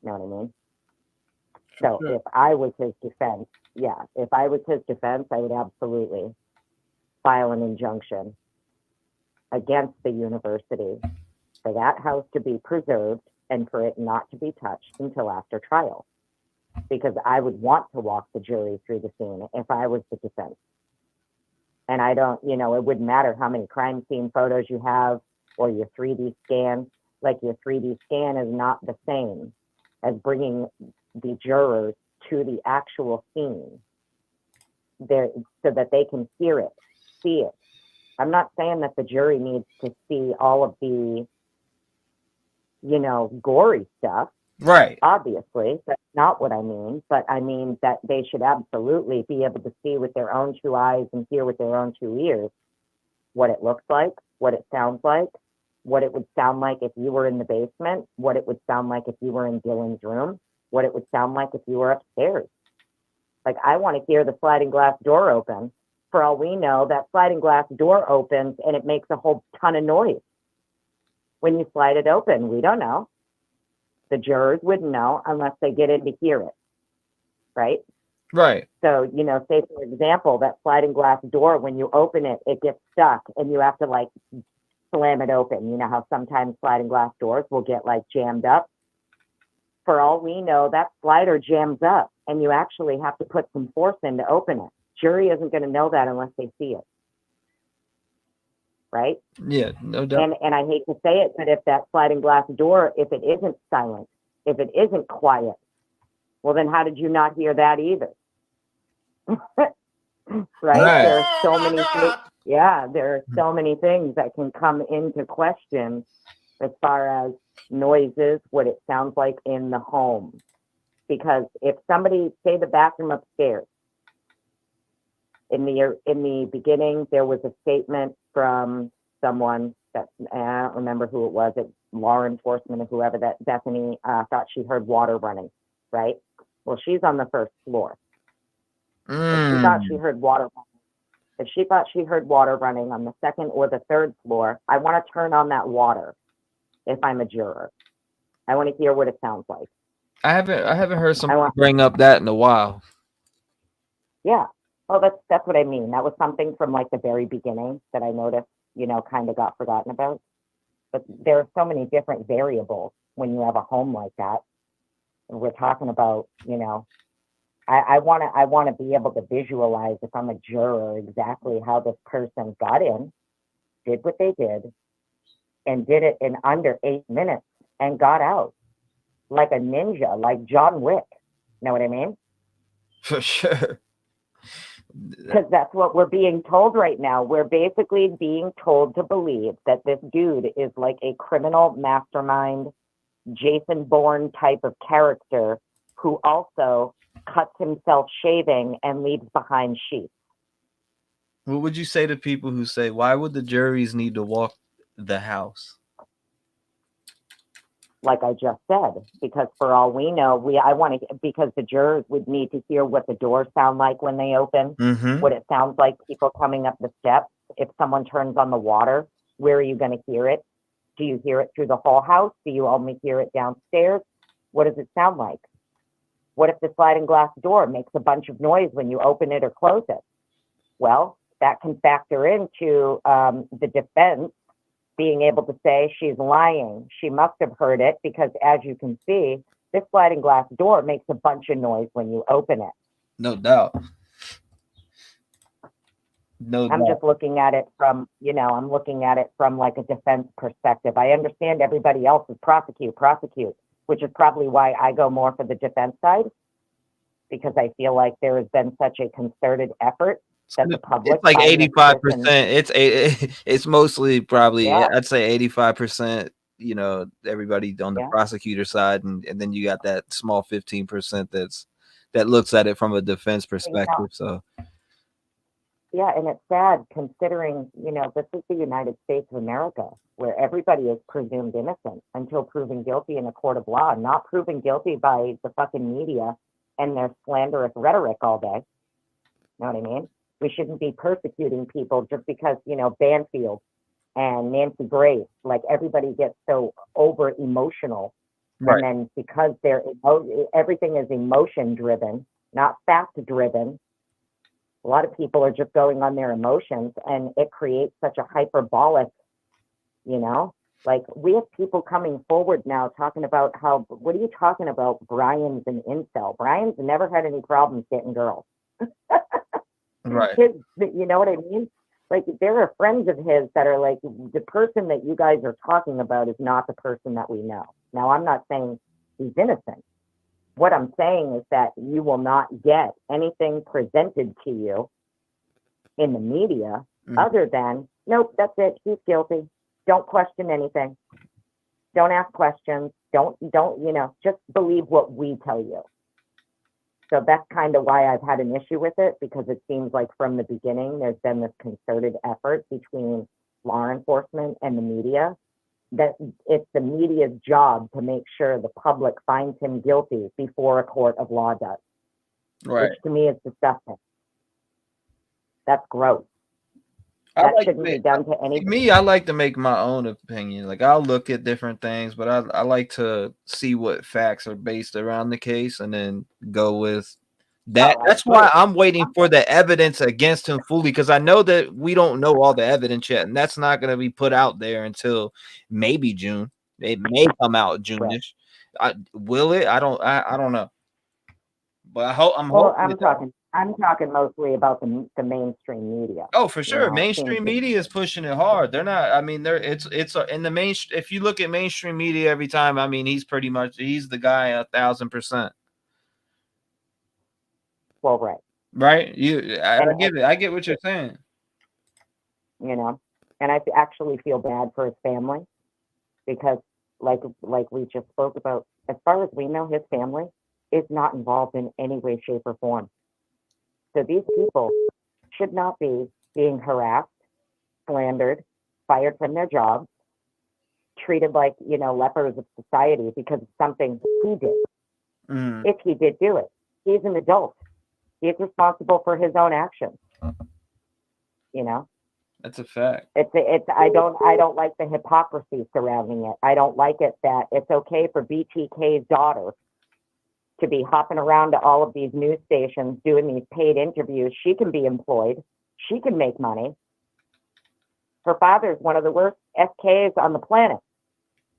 You know what I mean? So if I was his defense, I would absolutely file an injunction against the university for that house to be preserved and for it not to be touched until after trial. Because I would want to walk the jury through the scene if I was the defense. And I don't, it wouldn't matter how many crime scene photos you have or your 3D scan. Like your 3D scan is not the same as bringing the jurors to the actual scene there so that they can hear it, see it. I'm not saying that the jury needs to see all of the, gory stuff. Right. Obviously, that's not what I mean. But I mean that they should absolutely be able to see with their own two eyes and hear with their own two ears what it looks like, what it sounds like, what it would sound like if you were in the basement, what it would sound like if you were in Dylan's room, what it would sound like if you were upstairs. Like, I want to hear the sliding glass door open. For all we know, that sliding glass door opens and it makes a whole ton of noise. When you slide it open, we don't know. The jurors wouldn't know unless they get in to hear it, right? Right. So, you know, say for example, that sliding glass door, when you open it, it gets stuck and you have to like slam it open. You know how sometimes sliding glass doors will get like jammed up. For all we know, that slider jams up and you actually have to put some force in to open it. Jury isn't going to know that unless they see it. Right? Yeah, no doubt. And I hate to say it, but if that sliding glass door, if it isn't silent, if it isn't quiet, well, then how did you not hear that either? Right? There are so many things. Yeah, there are so many things that can come into question as far as noises, what it sounds like in the home. Because if somebody, say the bathroom upstairs, in the beginning, there was a statement from someone that, I don't remember who it was, law enforcement or whoever, that Bethany thought she heard water running, right? Well, she's on the first floor. If she thought she heard water running, if she thought she heard water running on the second or the third floor, I want to turn on that water if I'm a juror. I want to hear what it sounds like. I haven't heard someone bring up that in a while. Yeah. Oh, that's what I mean. That was something from like the very beginning that I noticed, you know, kind of got forgotten about. But there are so many different variables when you have a home like that. And we're talking about, you know, I want to be able to visualize, if I'm a juror, exactly how this person got in, did what they did, and did it in under 8 minutes and got out like a ninja, like John Wick. Know what I mean? For sure. Because that's what we're being told right now. We're basically being told to believe that this dude is like a criminal mastermind, Jason Bourne type of character who also cuts himself shaving and leaves behind sheep. What would you say to people who say, why would the juries need to walk the house? Like I just said, because for all we know, because the jurors would need to hear what the doors sound like when they open, what it sounds like people coming up the steps. If someone turns on the water, where are you going to hear it? Do you hear it through the whole house? Do you only hear it downstairs? What does it sound like? What if the sliding glass door makes a bunch of noise when you open it or close it? Well, that can factor into the defense being able to say she's lying. She must have heard it because, as you can see, this sliding glass door makes a bunch of noise when you open it. No doubt. I'm just looking at it from, I'm looking at it from like a defense perspective. I understand everybody else is prosecute, which is probably why I go more for the defense side, because I feel like there has been such a concerted effort that the public, it's like 85%. It's mostly probably, I'd say 85%, everybody on the prosecutor side, and then you got that small 15% that looks at it from a defense perspective. So yeah, and it's sad considering, this is the United States of America, where everybody is presumed innocent until proven guilty in a court of law, not proven guilty by the fucking media and their slanderous rhetoric all day. Know what I mean? We shouldn't be persecuting people just because, Banfield and Nancy Grace, like everybody gets so over emotional. Right. And then because everything is emotion driven, not fact driven, a lot of people are just going on their emotions, and it creates such a hyperbolic, like we have people coming forward now talking about how, what are you talking about? Brian's an incel. Brian's never had any problems getting girls. Right. You know what I mean? Like there are friends of his that are like, the person that you guys are talking about is not the person that we know. Now, I'm not saying he's innocent. What I'm saying is that you will not get anything presented to you in the media other than, nope, that's it. He's guilty. Don't question anything. Don't ask questions. Don't, just believe what we tell you. So that's kind of why I've had an issue with it, because it seems like from the beginning, there's been this concerted effort between law enforcement and the media, that it's the media's job to make sure the public finds him guilty before a court of law does. Right. Which to me is disgusting. That's gross. That shouldn't be done to any. Me, I like to make my own opinion. Like I'll look at different things, but I like to see what facts are based around the case and then go with that. That's why I'm waiting for the evidence against him fully, because I know that we don't know all the evidence yet, and that's not going to be put out there until maybe June. It may come out June-ish. Will it? I don't know. But I'm talking mostly about the mainstream media. Oh, for sure. Mainstream media is pushing it hard. They're not. I mean, it's in the main. If you look at mainstream media every time, I mean, he's the guy 1,000%. Well, right. Right. I get it. I get what you're saying. You know, and I actually feel bad for his family because, like we just spoke about, as far as we know, his family is not involved in any way, shape, or form. So these people should not be being harassed, slandered, fired from their jobs, treated like, lepers of society because of something he did. If he did do it, he's an adult. He's responsible for his own actions. That's a fact. I don't like the hypocrisy surrounding it. I don't like it that it's okay for BTK's daughter to be hopping around to all of these news stations doing these paid interviews. She can be employed. She can make money. Her father's one of the worst SKs on the planet,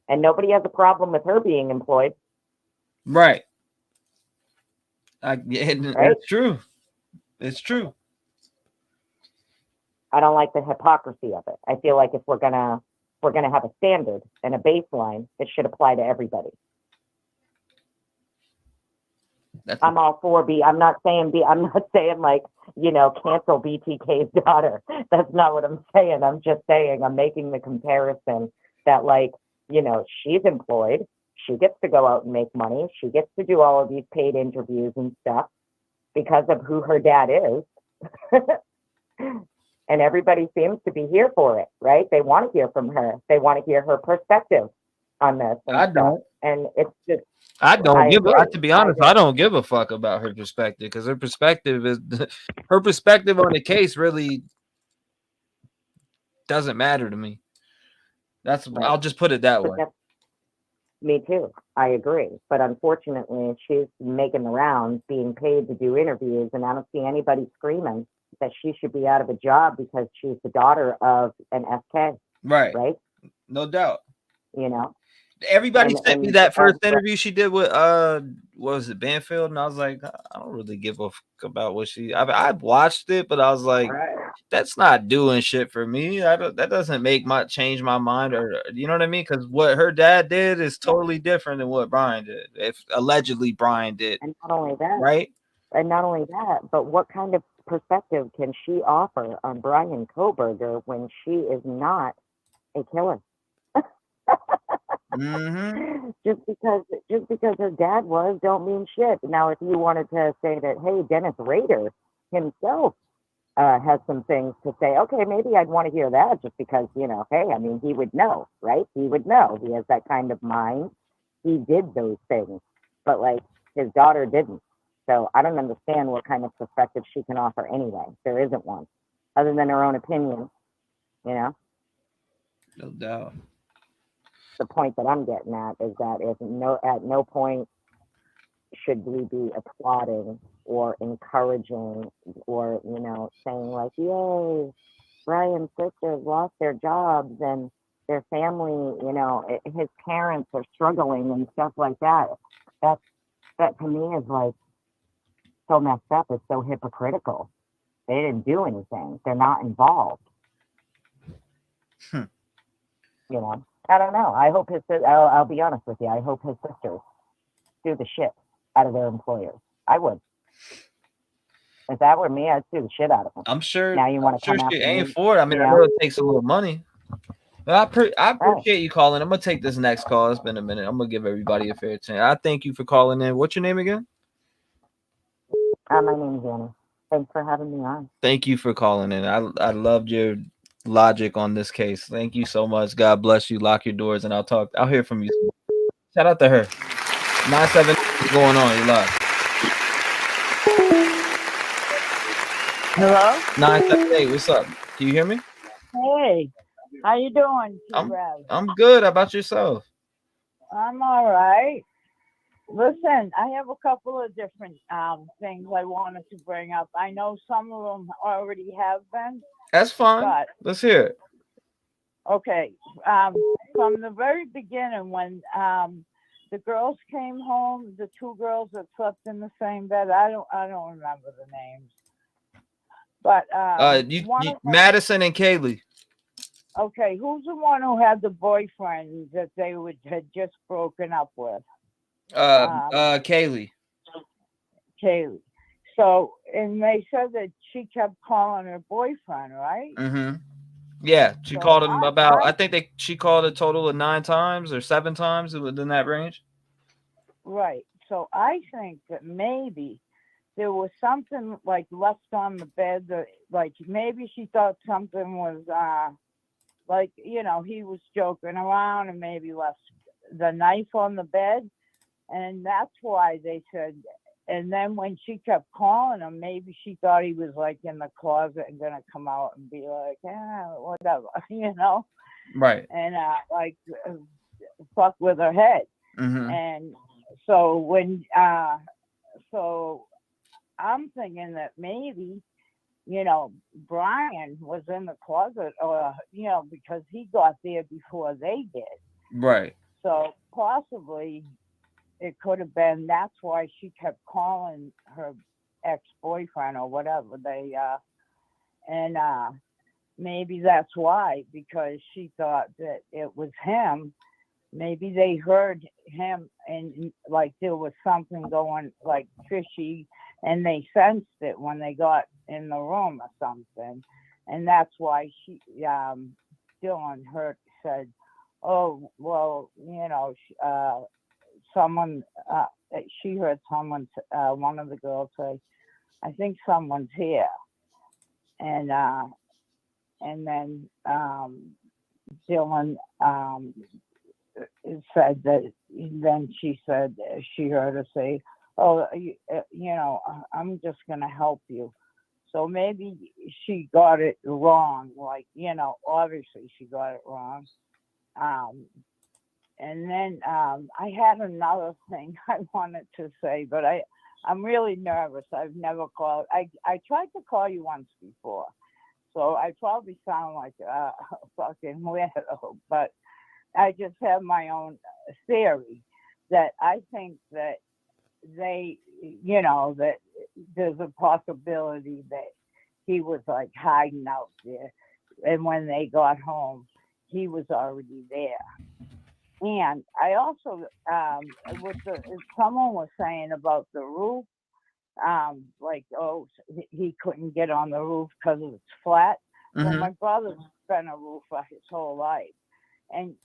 and nobody has a problem with her being employed. Right. It's true. It's true. I don't like the hypocrisy of it. I feel like if we're gonna have a standard and a baseline, it should apply to everybody. I'm all for I'm not saying like, cancel BTK's daughter. That's not what I'm saying. I'm just saying I'm making the comparison that, like, she's employed. She gets to go out and make money. She gets to do all of these paid interviews and stuff because of who her dad is. And everybody seems to be here for it, right? They want to hear from her. They want to hear her perspective on this. I don't. And it's just, to be honest, I don't give a fuck about her perspective, because her perspective on the case really doesn't matter to me. I'll just put it that way. Me too. I agree. But unfortunately, she's making the rounds, being paid to do interviews, and I don't see anybody screaming that she should be out of a job because she's the daughter of an SK. Right. Right. No doubt. Everybody sent me that first interview she did with what was it, Banfield, and I was like, I don't really give a fuck about what I watched it, but I was like, that's not doing shit for me. That doesn't change my mind, or you know what I mean? Because what her dad did is totally different than what Brian did. If allegedly Brian did. And not only that, right? And not only that, but what kind of perspective can she offer on Brian Kohberger when she is not a killer? Just because her dad was, don't mean shit. Now, if you wanted to say that, hey, Dennis Rader himself has some things to say, okay, maybe I'd want to hear that, just because, hey, I mean, he would know, right? He would know. He has that kind of mind. He did those things, but like his daughter didn't. So I don't understand what kind of perspective she can offer anyway. There isn't one, other than her own opinion, No doubt. The point that I'm getting at is that at no point should we be applauding or encouraging or, saying like, yay, Brian's sisters lost their jobs and their family, his parents are struggling and stuff like that. That to me is like so messed up. It's so hypocritical. They didn't do anything. They're not involved. I don't know. I hope I'll be honest with you. I hope his sisters sue the shit out of their employers. I would. If that were me, I'd sue the shit out of them. I'm sure. Now you want to come after she ain't me? for it. I mean, I know it takes a little money. But I appreciate you calling. I'm gonna take this next call. It's been a minute. I'm gonna give everybody a fair chance. I thank you for calling in. What's your name again? My name's Annie. Thanks for having me on. Thank you for calling in. I loved your logic on this case. Thank you so much. God bless you. Lock your doors, and I'll hear from you soon. Shout out to her. 97. What's going on? You live. Hello? 978. What's up? Can you hear me? Hey, how you doing, T-REV? I'm good. How about yourself? I'm all right. Listen, I have a couple of different things I wanted to bring up. I know some of them already have been. That's fine. But, let's hear it. Okay. From the very beginning, when the girls came home, the two girls that slept in the same bed, I don't remember the names. But Madison and Kaylee. Okay, who's the one who had the boyfriend that they had just broken up with? Kaylee. Kaylee. So, and they said that she kept calling her boyfriend, right? Mm-hmm. Yeah, she called him about. I think she called a total of 9 times or 7 times within that range. Right. So I think that maybe there was something like left on the bed that, like, maybe she thought something was like, you know, he was joking around and maybe left the knife on the bed. And that's why they said, and then when she kept calling him, maybe she thought he was like in the closet and gonna come out and be like, yeah, whatever, you know? Right. And like fuck with her head. Mm-hmm. And so when so I'm thinking that maybe, you know, Brian was in the closet, or, you know, because he got there before they did. Right. So possibly it could have been, that's why she kept calling her ex-boyfriend or whatever they, and maybe that's why, because she thought that it was him. Maybe they heard him and like there was something going like fishy, and they sensed it when they got in the room or something. And that's why she, Dylan said, oh, well, you know, someone, she heard someone, one of the girls say, I think someone's here. And then Dylan said that, then she said, she heard her say, oh, you know, I'm just going to help you. So maybe she got it wrong. Like, you know, obviously she got it wrong. And then I had another thing I wanted to say, but I'm really nervous. I've never called. I tried to call you once before, so I probably sound like a fucking weirdo, but I just have my own theory that I think that they, you know, that there's a possibility that he was like hiding out there, and when they got home, he was already there. And I also, someone was saying about the roof, like, oh, he couldn't get on the roof because it's flat. Mm-hmm. Well, my brother's been a roofer his whole life. And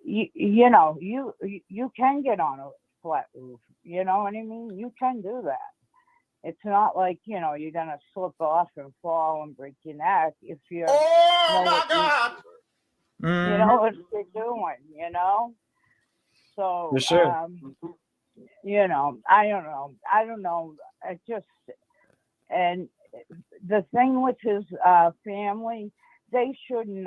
you know, you can get on a flat roof, you know what I mean? You can do that. It's not like, you know, you're going to slip off and fall and break your neck if you're, Oh my God. You know what you're doing, you know? So, for sure. You know, I don't know. It just, and the thing with his family, they shouldn't,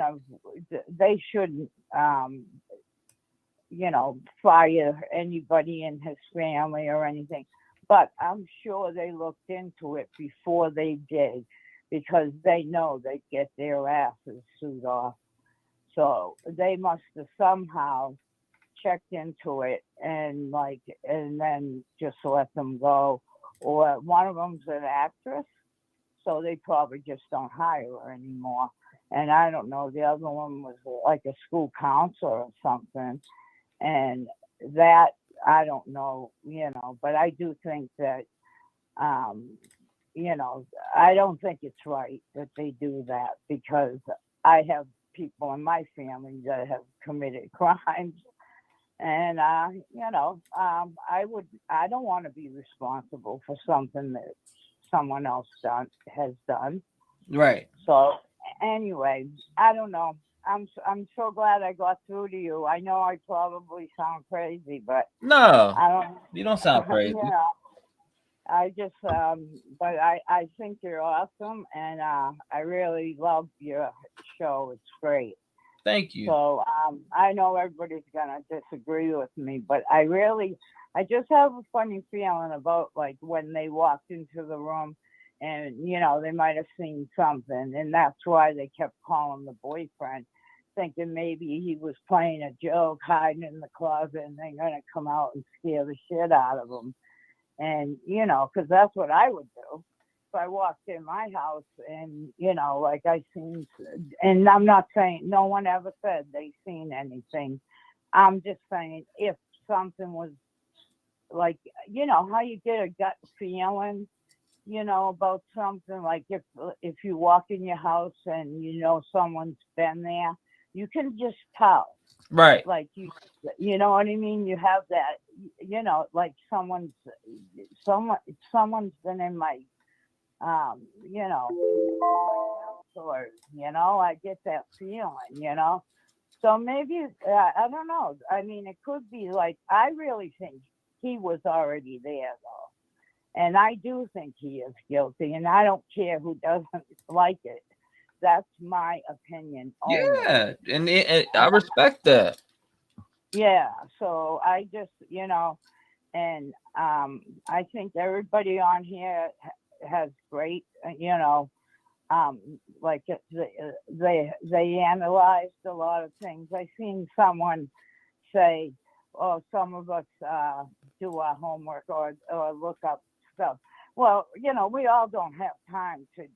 you know, fire anybody in his family or anything. But I'm sure they looked into it before they did, because they know they get their asses sued off. So they must have somehow checked into it and then just let them go. Or one of them's an actress, so they probably just don't hire her anymore. And I don't know, the other one was like a school counselor or something. And that, I don't know, you know, but I do think that, you know, I don't think it's right that they do that, because I have people in my family that have committed crimes. And, you know, I don't want to be responsible for something that someone else has done. Right. So anyway, I don't know. I'm so glad I got through to you. I know I probably sound crazy, but no, you don't sound crazy. You know, I just, but I think you're awesome, and I really love your show. It's great. Thank you. So I know everybody's gonna disagree with me, but I just have a funny feeling about like when they walked into the room, and they might have seen something, and that's why they kept calling the boyfriend, thinking maybe he was playing a joke, hiding in the closet, and they're gonna come out and scare the shit out of him. And, because that's what I would do. If I walked in my house and, like I seen, and I'm not saying, no one ever said they seen anything. I'm just saying if something was like, how you get a gut feeling, about something, like if you walk in your house and someone's been there, you can just tell. Right. Like you know what I mean? You have that, like someone's been in my, or, I get that feeling, So maybe, I don't know. I mean, it could be like, I really think he was already there though. And I do think he is guilty, and I don't care who doesn't like it. That's my opinion only. Yeah, and I respect that. Yeah, so I just, and I think everybody on here has great, like they analyzed a lot of things. I seen someone say, "Oh, some of us do our homework or look up stuff." Well, we all don't have time to,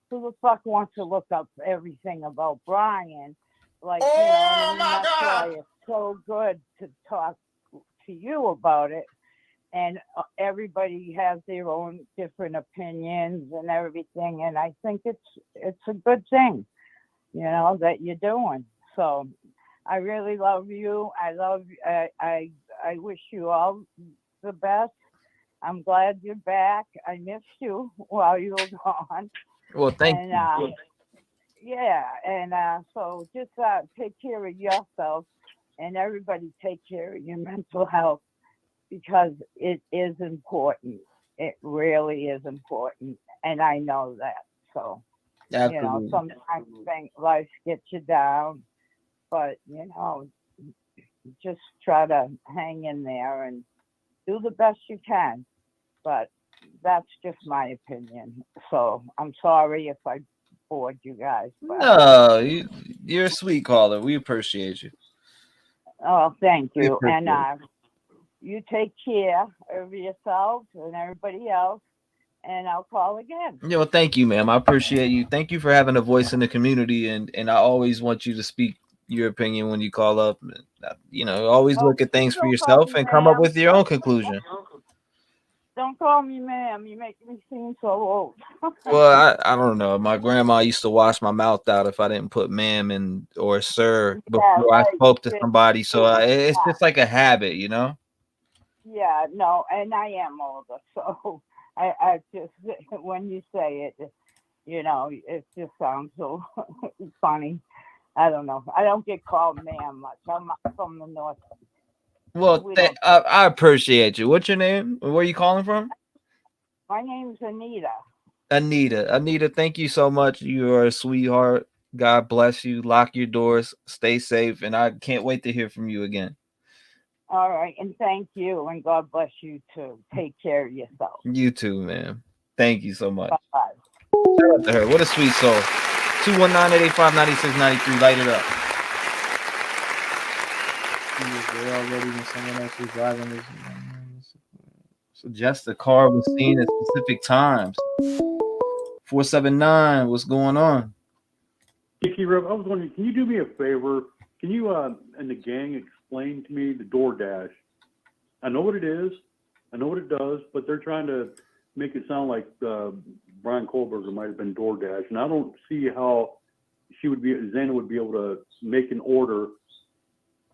who the fuck wants to look up everything about Brian? Like, that's why it's so good to talk to you about it. And everybody has their own different opinions and everything. And I think it's a good thing, that you're doing. So I really love you. I wish you all the best. I'm glad you're back. I missed you while you were gone. Well, thank you. Yeah, and so just take care of yourself, and everybody take care of your mental health, because it is important. It really is important, and I know that. So, Absolutely. Sometimes life gets you down, but just try to hang in there and do the best you can. But that's just my opinion. So I'm sorry if I bored you guys. But... No, you're a sweet caller. We appreciate you. Oh, thank you. And you take care of yourself and everybody else. And I'll call again. Well, thank you, ma'am. I appreciate you. Thank you for having a voice in the community. And I always want you to speak your opinion when you call up. Always look at things for yourself and come up with your own conclusion. Don't call me ma'am. You make me seem so old. Well, I don't know. My grandma used to wash my mouth out if I didn't put ma'am or sir before I spoke to somebody. So it's just like a habit, Yeah, no, and I am older. So I just, when you say it, it just sounds so funny. I don't know. I don't get called ma'am much. I'm from the north. Well, I appreciate you. What's your name? Where are you calling from? My name's Anita. Anita, thank you so much. You are a sweetheart. God bless you. Lock your doors. Stay safe. And I can't wait to hear from you again. All right. And thank you. And God bless you too. Take care of yourself. You too, man. Thank you so much. Bye-bye. Shout out to her. What a sweet soul. 219-885-9693. Light it up. Already when someone else was driving this. Suggest the car was seen at specific times. 479, what's going on? T-REV, I was wondering, can you do me a favor? Can you and the gang explain to me the DoorDash? I know what it is, I know what it does, but they're trying to make it sound like Brian Kohberger might have been DoorDash, and I don't see how Xana would be able to make an order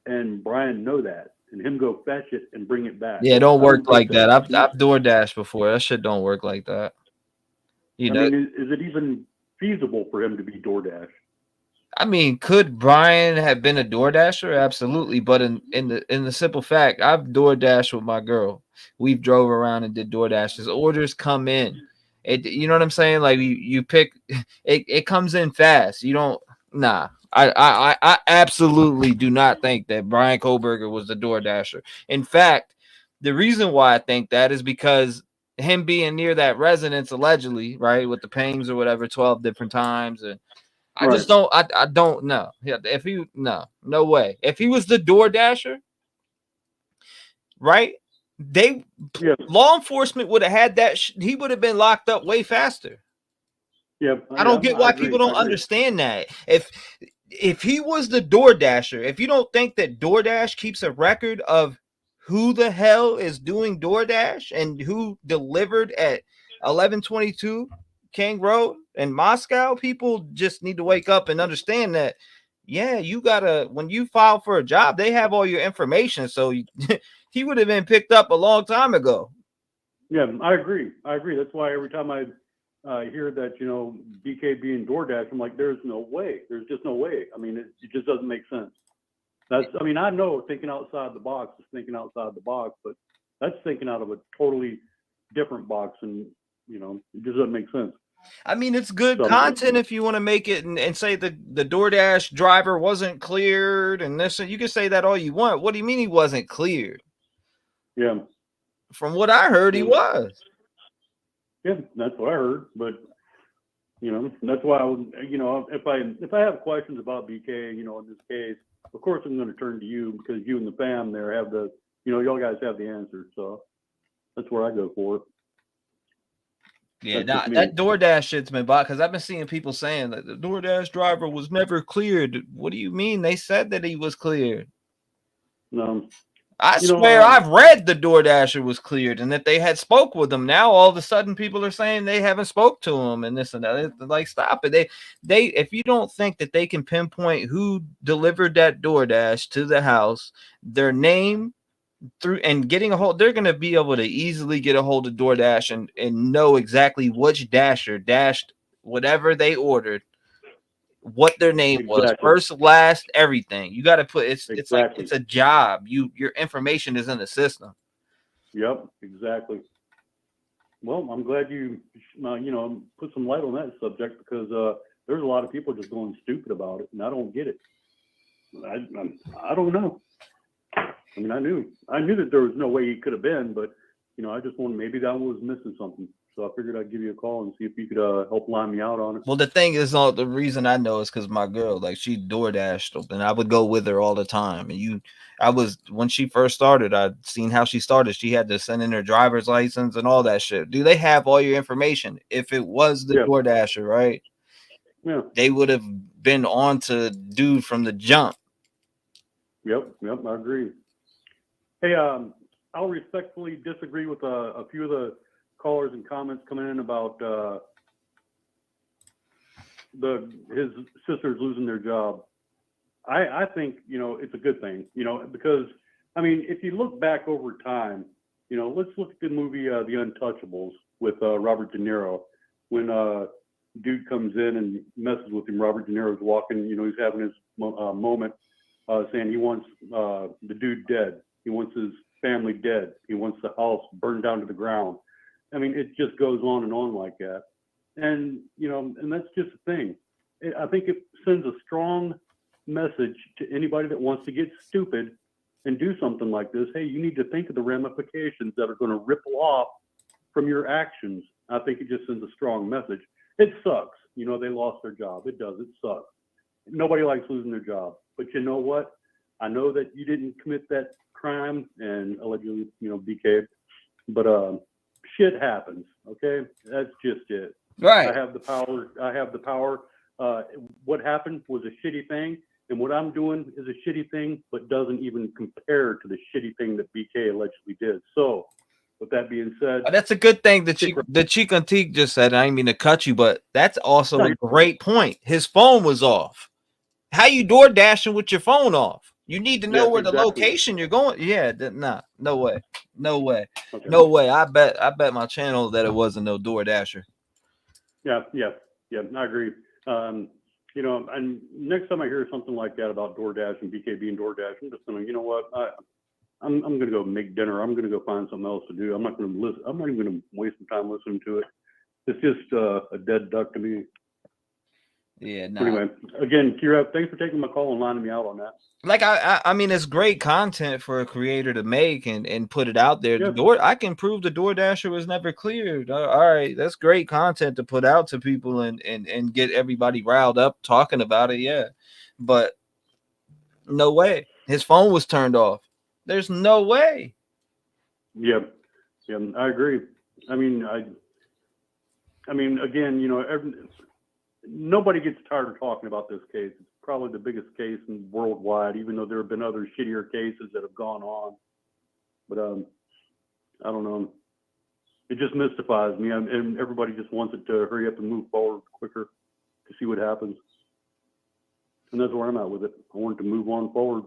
and Brian know that, and him go fetch it and bring it back. Yeah, it don't work like that. I've DoorDash before. That shit don't work like that. I mean, is it even feasible for him to be DoorDash? I mean, could Brian have been a DoorDasher? Absolutely. But in the simple fact, I've DoorDashed with my girl. We've drove around and did DoorDashes. Orders come in. You know what I'm saying? Like you pick it comes in fast. You don't I absolutely do not think that Brian Kohberger was the DoorDasher. In fact, the reason why I think that is because him being near that residence allegedly, right, with the pangs or whatever, 12 different times, and I just don't. I don't know. Yeah, if he no way. If he was the DoorDasher, right? Law enforcement would have had that. He would have been locked up way faster. I don't get why people don't understand that. If he was the DoorDasher, if you don't think that DoorDash keeps a record of who the hell is doing DoorDash and who delivered at 1122 King Road in Moscow, people just need to wake up and understand that. Yeah, you gotta, when you file for a job, they have all your information. So he would have been picked up a long time ago. Yeah, I agree. That's why every time I hear that, BK being DoorDash, I'm like, there's no way. There's just no way. I mean, it just doesn't make sense. I know thinking outside the box is thinking outside the box, but that's thinking out of a totally different box, and it just doesn't make sense. I mean, it's good content if you want to make it and say the DoorDash driver wasn't cleared and this, you can say that all you want. What do you mean he wasn't cleared? Yeah. From what I heard, he was. Yeah, that's what I heard. But that's why I would, if I have questions about BK, in this case, of course I'm going to turn to you, because you and the fam there have the, y'all guys have the answers. So that's where I go for it. Yeah, that DoorDash shit's been bought, because I've been seeing people saying that the DoorDash driver was never cleared. What do you mean? They said that he was cleared. No. I swear I've read the DoorDasher was cleared and that they had spoke with him. Now all of a sudden people are saying they haven't spoke to him and this and that. It's like, stop it. They if you don't think that they can pinpoint who delivered that DoorDash to the house, their name through and getting a hold, they're going to be able to easily get a hold of DoorDash and know exactly which dasher dashed whatever they ordered, what their name was, first, last, everything. You got to put it's like it's a job. Your information is in the system. Yep, exactly. Well, I'm glad you put some light on that subject, because there's a lot of people just going stupid about it, and I don't get it. I don't know. I mean, I knew that there was no way he could have been, but I just wanted, maybe that one was missing something. So I figured I'd give you a call and see if you could help line me out on it. Well, the thing is, the reason I know is because my girl, like, she DoorDashed, and I would go with her all the time. And when she first started, I'd seen how she started. She had to send in her driver's license and all that shit. Do they have all your information? If it was the DoorDasher, right? Yeah. They would have been on to dude from the jump. Yep, I agree. Hey, I'll respectfully disagree with a few of the callers and comments coming in about his sisters losing their job. I think it's a good thing, because I mean, if you look back over time, let's look at the movie The Untouchables with Robert De Niro. When dude comes in and messes with him, Robert De Niro's walking, he's having his moment, saying he wants the dude dead, he wants his family dead, he wants the house burned down to the ground. I mean, it just goes on and on like that. And, and that's just the thing. I think it sends a strong message to anybody that wants to get stupid and do something like this. Hey, you need to think of the ramifications that are going to ripple off from your actions. I think it just sends a strong message. It sucks. They lost their job. It does. It sucks. Nobody likes losing their job. But you know what? I know that you didn't commit that crime, and allegedly, BK, but shit happens. Okay, that's just it. Right. I have the power. What happened was a shitty thing, and what I'm doing is a shitty thing, but doesn't even compare to the shitty thing that BK allegedly did. So, with that being said, that's a good thing that Chico Antique just said. I didn't mean to cut you, but that's also a great point. His phone was off. How you door dashing with your phone off? You need to know where the location you're going. Yeah, no way. Okay. No way. I bet my channel that it wasn't no DoorDasher. Yeah, I agree. you know, and next time I hear something like that about DoorDash and BKB and DoorDash, I'm just going to, you know what, I'm going to go make dinner. I'm going to go find something else to do. I'm not going to listen. I'm not even going to waste some time listening to it. It's just a dead duck to me. Yeah. Nah. Anyway, again, T-REV, thanks for taking my call and lining me out on that. Like I mean, it's great content for a creator to make and put it out there. Yeah. I can prove the DoorDasher was never cleared. All right, that's great content to put out to people and get everybody riled up talking about it. Yeah, but no way. His phone was turned off. There's no way. Yeah, I agree. I mean, again, you know, nobody gets tired of talking about this case. It's probably the biggest case worldwide, even though there have been other shittier cases that have gone on. But I don't know. It just mystifies me, and everybody just wants it to hurry up and move forward quicker to see what happens. And that's where I'm at with it. I want it to move on forward.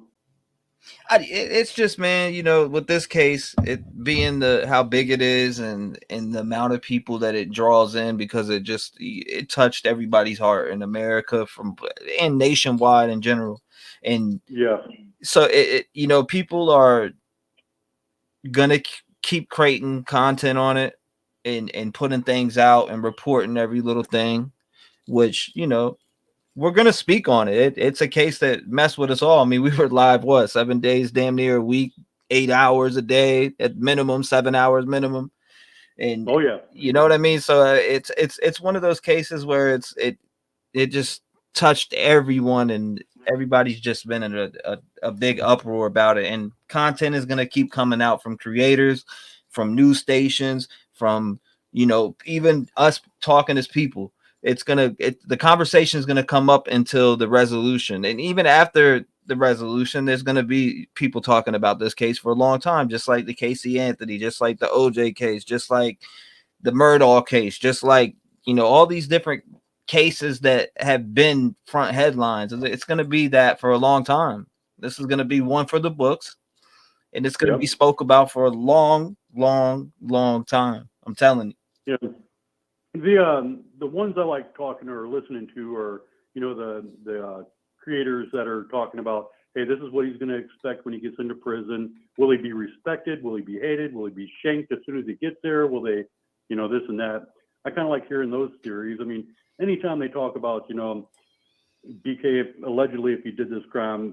It's just, man, you know, with this case, it being how big it is and the amount of people that it draws in, because it touched everybody's heart in America and nationwide in general. And yeah, so you know, people are gonna keep creating content on it and putting things out and reporting every little thing, which, you know, we're going to speak on it. It's a case that messed with us all. I mean, we were live, 7 days, damn near a week, 8 hours a day at minimum, 7 hours minimum. And oh yeah, you know what I mean? So it's one of those cases where it just touched everyone, and everybody's just been in a big uproar about it. And content is going to keep coming out from creators, from news stations, from, you know, even us talking as people. The conversation is going to come up until the resolution. And even after the resolution, there's going to be people talking about this case for a long time, just like the Casey Anthony, just like the OJ case, just like the Murdaugh case, just like, you know, all these different cases that have been front headlines. It's going to be that for a long time. This is going to be one for the books, and it's going to be spoke about for a long, long, long time. I'm telling you. Yeah. The ones I like talking or listening to are, you know, the creators that are talking about, hey, this is what he's going to expect when he gets into prison. Will he be respected? Will he be hated? Will he be shanked as soon as he gets there? Will they, you know, this and that? I kind of like hearing those theories. I mean, anytime they talk about, you know, BK allegedly, if he did this crime,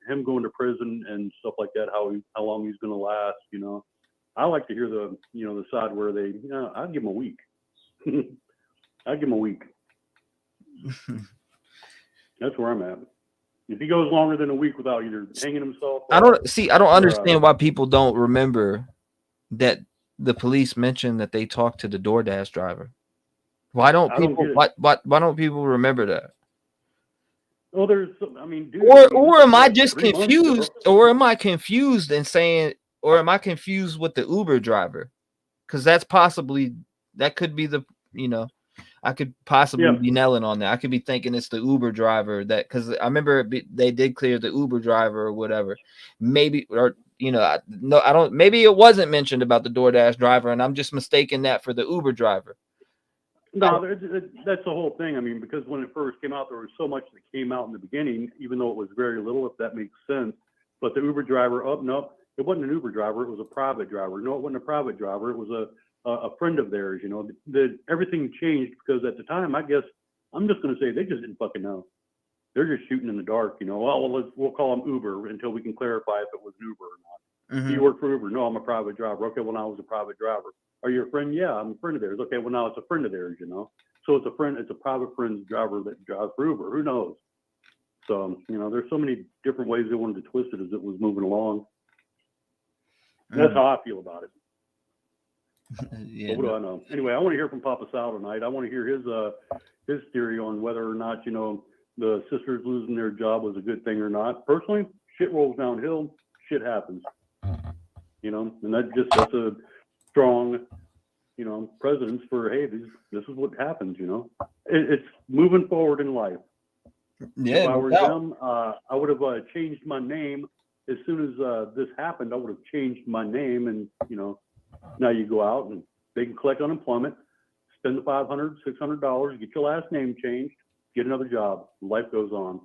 him going to prison and stuff like that, how long he's going to last, you know, I like to hear the, you know, the side where they, you know, I'd give him a week. I'd give him a week. That's where I'm at. If he goes longer than a week without either hanging himself, I don't understand why people don't remember that the police mentioned that they talked to the DoorDash driver. Why don't people remember that? Well, I mean, dude, or am I just confused? Or am I confused and saying, or am I confused with the Uber driver? Because that could be the, you know, I could possibly be nailing on that. I could be thinking it's the Uber driver because I remember they did clear the Uber driver or whatever. Maybe, or, you know, I don't, maybe it wasn't mentioned about the DoorDash driver and I'm just mistaking that for the Uber driver. No, that's the whole thing. I mean, because when it first came out, there was so much that came out in the beginning, even though it was very little, if that makes sense. But the Uber driver, no, it wasn't an Uber driver. It was a private driver. No, it wasn't a private driver. It was a friend of theirs. You know, everything changed because at the time, I guess, I'm just going to say they just didn't fucking know. They're just shooting in the dark. You know, we'll call them Uber until we can clarify if it was Uber or not. Mm-hmm. Do you work for Uber? No, I'm a private driver. Okay, well, now I was a private driver. Are you a friend? Yeah, I'm a friend of theirs. Okay, well, now it's a friend of theirs, you know. So it's a friend, it's a private friend's driver that drives for Uber. Who knows? So, you know, there's so many different ways they wanted to twist it as it was moving along. That's how I feel about it. But what do I know? Anyway, I want to hear from Papa Sal tonight. I want to hear his theory on whether or not, you know, the sisters losing their job was a good thing or not. Personally, shit rolls downhill, shit happens. You know, and that's a strong, you know, precedence for, hey, this is what happens, you know. It's moving forward in life. Yeah, if I were them, I would have changed my name as soon as this happened. I would have changed my name, and, you know, now you go out and they can collect unemployment, spend the $500, $600, get your last name changed, get another job. Life goes on.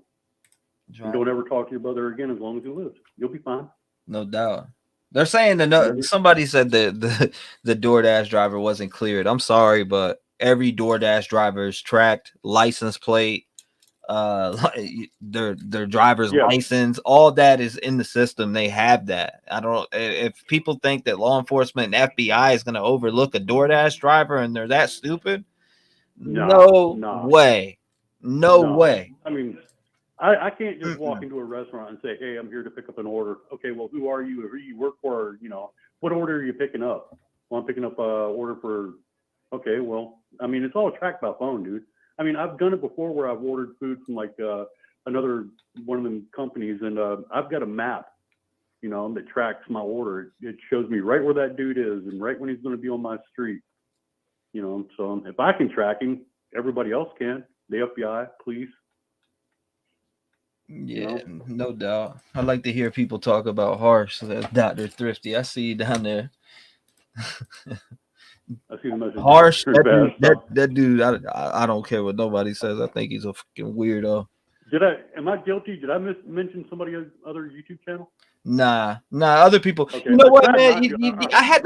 And don't ever talk to your brother again as long as he lives. You'll be fine. No doubt. They're saying that somebody said that the DoorDash driver wasn't cleared. I'm sorry, but every DoorDash driver is tracked, license plate, their driver's license, all that is in the system. They have that. I don't. If people think that law enforcement and FBI is going to overlook a DoorDash driver and they're that stupid, no way. No way. I mean, I can't just walk into a restaurant and say, hey, I'm here to pick up an order. Okay, well, who are you? Who do you work for? You know, what order are you picking up? Well, I'm picking up an order for, okay, well, I mean, it's all tracked by phone, dude. I mean, I've done it before where I've ordered food from like another one of them companies, and I've got a map, you know, that tracks my order. It shows me right where that dude is and right when he's going to be on my street. You know, so if I can track him, everybody else can. The FBI, police. Yeah, no doubt. I like to hear people talk about Harsh. Dr. Thrifty, I see you down there. I see the message. Harsh, that dude. I don't care what nobody says. I think he's a fucking weirdo. Am I guilty? Did I mention somebody other YouTube channel? Nah. Other people. Okay, you know what, man? I had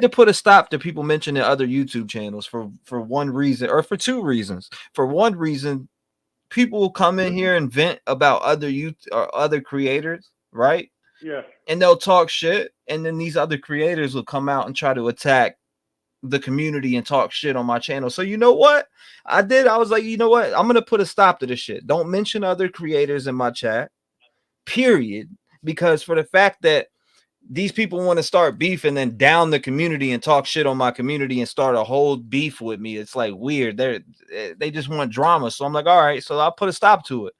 to put a stop to people mentioning other YouTube channels for one reason or for two reasons. For one reason, people will come in here and vent about other other creators, right? Yeah. And they'll talk shit, and then these other creators will come out and try to attack the community and talk shit on my channel. So you know what I did? I was like, you know what? I'm gonna put a stop to this shit. Don't mention other creators in my chat, period. Because for the fact that these people want to start beef and then down the community and talk shit on my community and start a whole beef with me, it's like weird. They just want drama. So I'm like, all right, so I'll put a stop to it.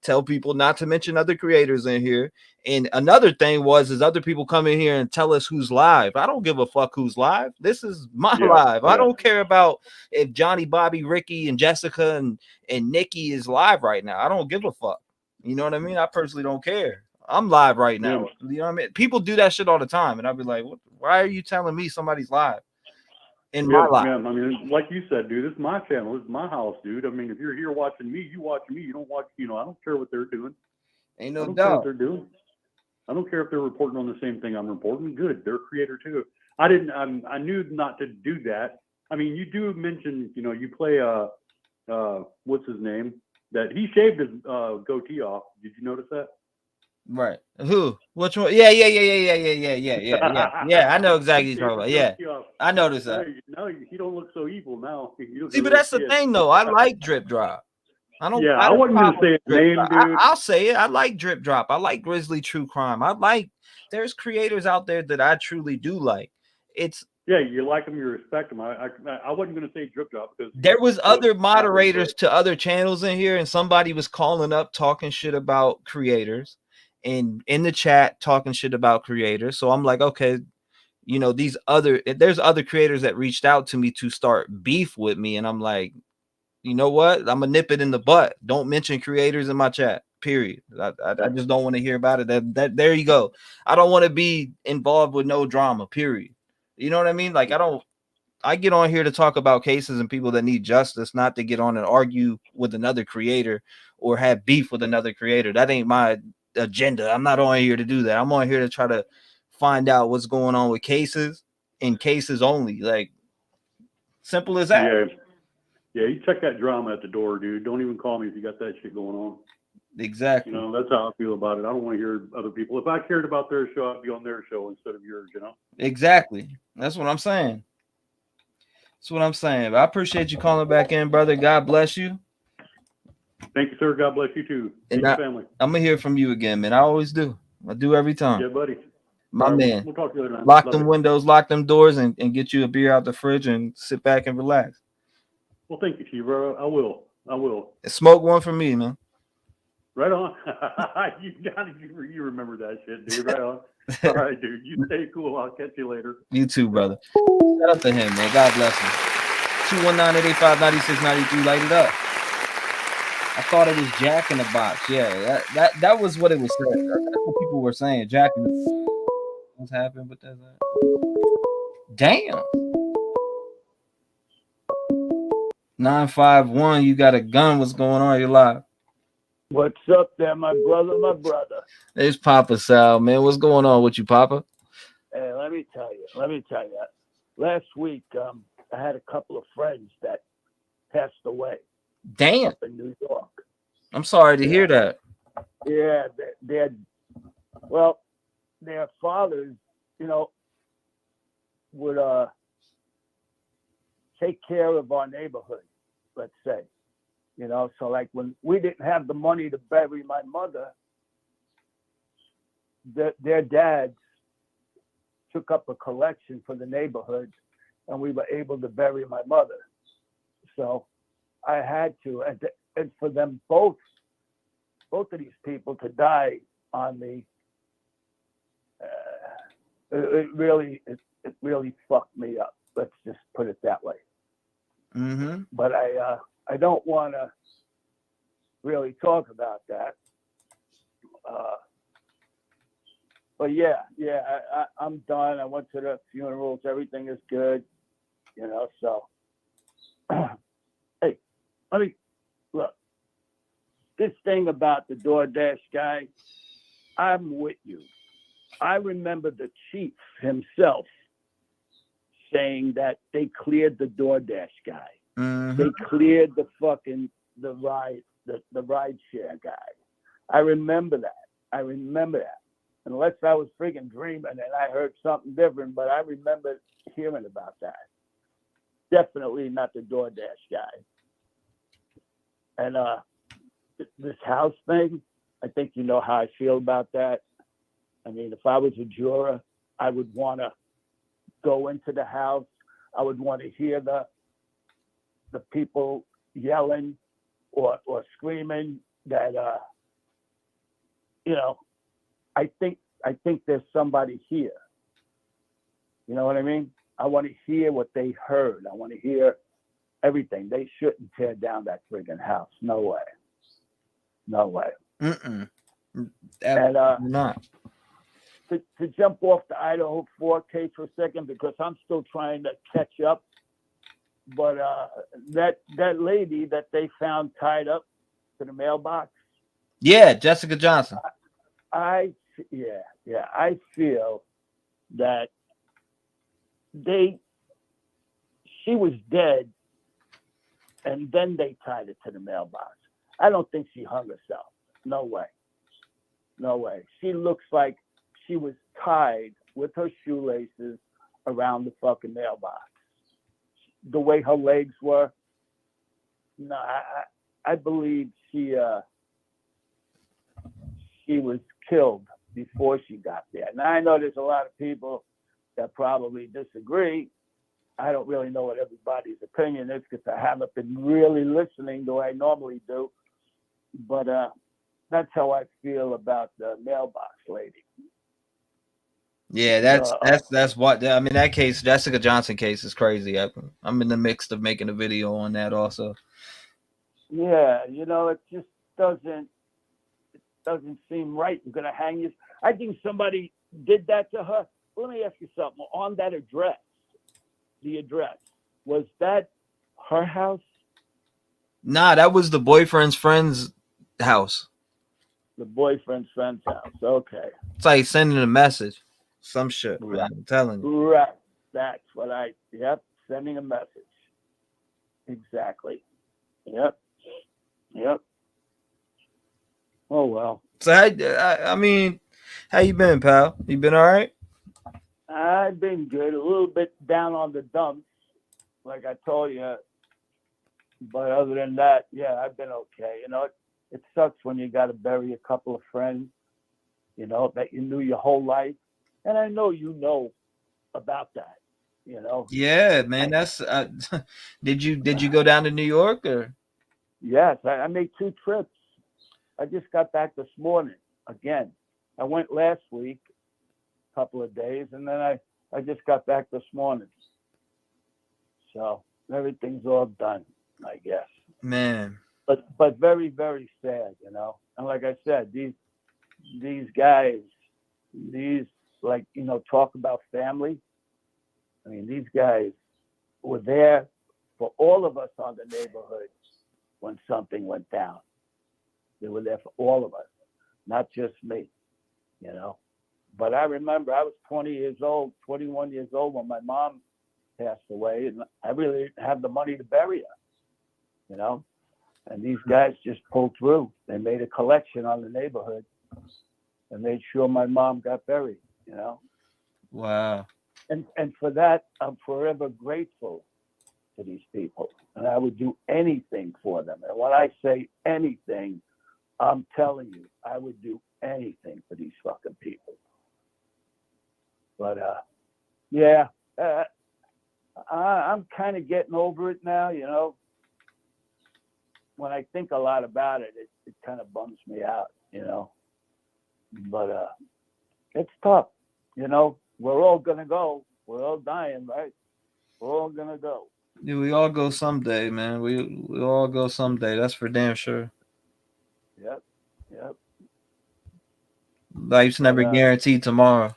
Tell people not to mention other creators in here. And another thing is other people come in here and tell us who's live. I don't give a fuck who's live. This is my live. I don't care about if Johnny, Bobby, Ricky, and Jessica and Nikki is live right now. I don't give a fuck. You know what I mean? I personally don't care. I'm live right now. You know what I mean? People do that shit all the time, and I'll be like, why are you telling me somebody's live in my life? Yeah, I mean, like you said, dude, it's my channel. It's my house, dude. I mean, if you're here watching me, you watch me. You don't watch, you know, I don't care what they're doing. Ain't no I don't doubt. care what they're doing. I don't care if they're reporting on the same thing I'm reporting. Good. They're a creator too. I knew not to do that. I mean, you do mention, you know, you play, what's his name? That he shaved his goatee off. Did you notice that? Right. Who? Which one? Yeah. I know exactly what you're talking about. Yeah. I noticed that. No, he don't look so evil now. See, but that's the thing though. I like Drip Drop. I don't. Yeah, I wasn't gonna say his name, dude. I'll say it. I like Drip Drop. I like Grizzly True Crime. There's creators out there that I truly do like. Yeah, you like them, you respect them. I wasn't going to say Drip Drop because there was other moderators to other channels in here, and somebody was calling up talking shit about creators, and in the chat talking shit about creators. So I'm like, okay, you know, there's other creators that reached out to me to start beef with me, and I'm like, you know what? I'm gonna nip it in the butt. Don't mention creators in my chat. Period. I just don't want to hear about it. That there you go. I don't want to be involved with no drama. Period. You know what I mean? Like I get on here to talk about cases and people that need justice, not to get on and argue with another creator or have beef with another creator. That ain't my agenda. I'm not on here to do that. I'm on here to try to find out what's going on with cases and cases only. Like simple as that. Yeah, you check that drama at the door, dude. Don't even call me if you got that shit going on. Exactly. You know, that's how I feel about it. I don't want to hear other people. If I cared about their show, I'd be on their show instead of yours, you know? Exactly. That's what I'm saying. But I appreciate you calling back in, brother. God bless you. Thank you, sir. God bless you too. And family. I'm going to hear from you again, man. I always do. I do every time. Yeah, buddy. My man. We'll talk to you later, man. Lock them windows, lock them doors, and get you a beer out the fridge and sit back and relax. Well, thank you, Chief. I will. Smoke one for me, man. Right on. You got it. You remember that shit, dude. Right on. All right, dude. You stay cool. I'll catch you later. You too, brother. Shout out to him, man. God bless him. 219-885-9693. Light it up. I thought it was Jack in the Box. Yeah, that was what it was saying. That's what people were saying. Jack in the Box. What's happened with that? Damn. 951, you got a gun. What's going on? You're live. What's up there, my brother, my brother? It's Papa Sal, man. What's going on with you, Papa? Hey, let me tell you. Last week, I had a couple of friends that passed away. Damn. Up in New York. I'm sorry to hear that. Yeah, their fathers, would take care of our neighborhood, let's say. So like when we didn't have the money to bury my mother, their dads took up a collection for the neighborhood, and we were able to bury my mother. So I had to, and for them both of these people to die on me, it really fucked me up. Let's just put it that way. Mm-hmm. But I don't want to really talk about that. But yeah, I'm done. I went to the funerals. Everything is good, so. Hey, let me, look, this thing about the DoorDash guy, I'm with you. I remember the chief himself saying that they cleared the DoorDash guy. Mm-hmm. They cleared the ride share guy. I remember that. Unless I was freaking dreaming and I heard something different, but I remember hearing about that. Definitely not the DoorDash guy. And this house thing, I think you know how I feel about that. I mean, if I was a juror, I would want to go into the house. I would want to hear the people yelling or screaming that, I think there's somebody here. You know what I mean? I want to hear what they heard. I want to hear everything. They shouldn't tear down that friggin' house. No way. No way. Mm-mm. And not. To jump off the Idaho 4 case for a second, because I'm still trying to catch up. But that lady that they found tied up to the mailbox. Yeah, Jessica Johnson. I feel that she was dead, and then they tied it to the mailbox. I don't think she hung herself. No way. She looks like she was tied with her shoelaces around the fucking mailbox. The way her legs were. No, I believe she was killed before she got there. Now I know there's a lot of people that probably disagree. I don't really know what everybody's opinion is because I haven't been really listening the way I normally do. But that's how I feel about the mailbox lady. Yeah, that's what I mean. That case, Jessica Johnson case, is crazy. I'm in the mix of making a video on that also. Yeah, it just doesn't seem right. You're gonna hang you. I think somebody did that to her. Let me ask you something. On that address, the address, was that her house? Nah, that was the boyfriend's friend's house. The boyfriend's friend's house. Okay. It's like sending a message. Some shit, Right. man. I'm telling you. Right. That's what sending a message. Exactly. Yep. Oh, well. So, I mean, how you been, pal? You been all right? I've been good. A little bit down on the dumps, like I told you. But other than that, yeah, I've been okay. It sucks when you got to bury a couple of friends, that you knew your whole life. And I know you know about that, Yeah, man. That's did you go down to New York or? Yes, I made 2 trips. I just got back this morning again. I went last week, a couple of days, and then I just got back this morning. So everything's all done, I guess. Man. But very, very sad, And like I said, these guys, talk about family. I mean, these guys were there for all of us on the neighborhood when something went down. They were there for all of us, not just me, you know. But I remember I was 21 years old when my mom passed away, and I really didn't have the money to bury her, you know. And these guys just pulled through. They made a collection on the neighborhood and made sure my mom got buried, you know. Wow. And for that, I'm forever grateful to these people. And I would do anything for them. And when I say anything, I'm telling you, I would do anything for these fucking people. But yeah, I'm kind of getting over it now, you know. When I think a lot about it, it kind of bums me out, you know. But it's tough, you know. We're all gonna go. We're all dying, right? We're all gonna go. Yeah, we all go someday, man. We all go someday. That's for damn sure. Yep. Life's never guaranteed tomorrow.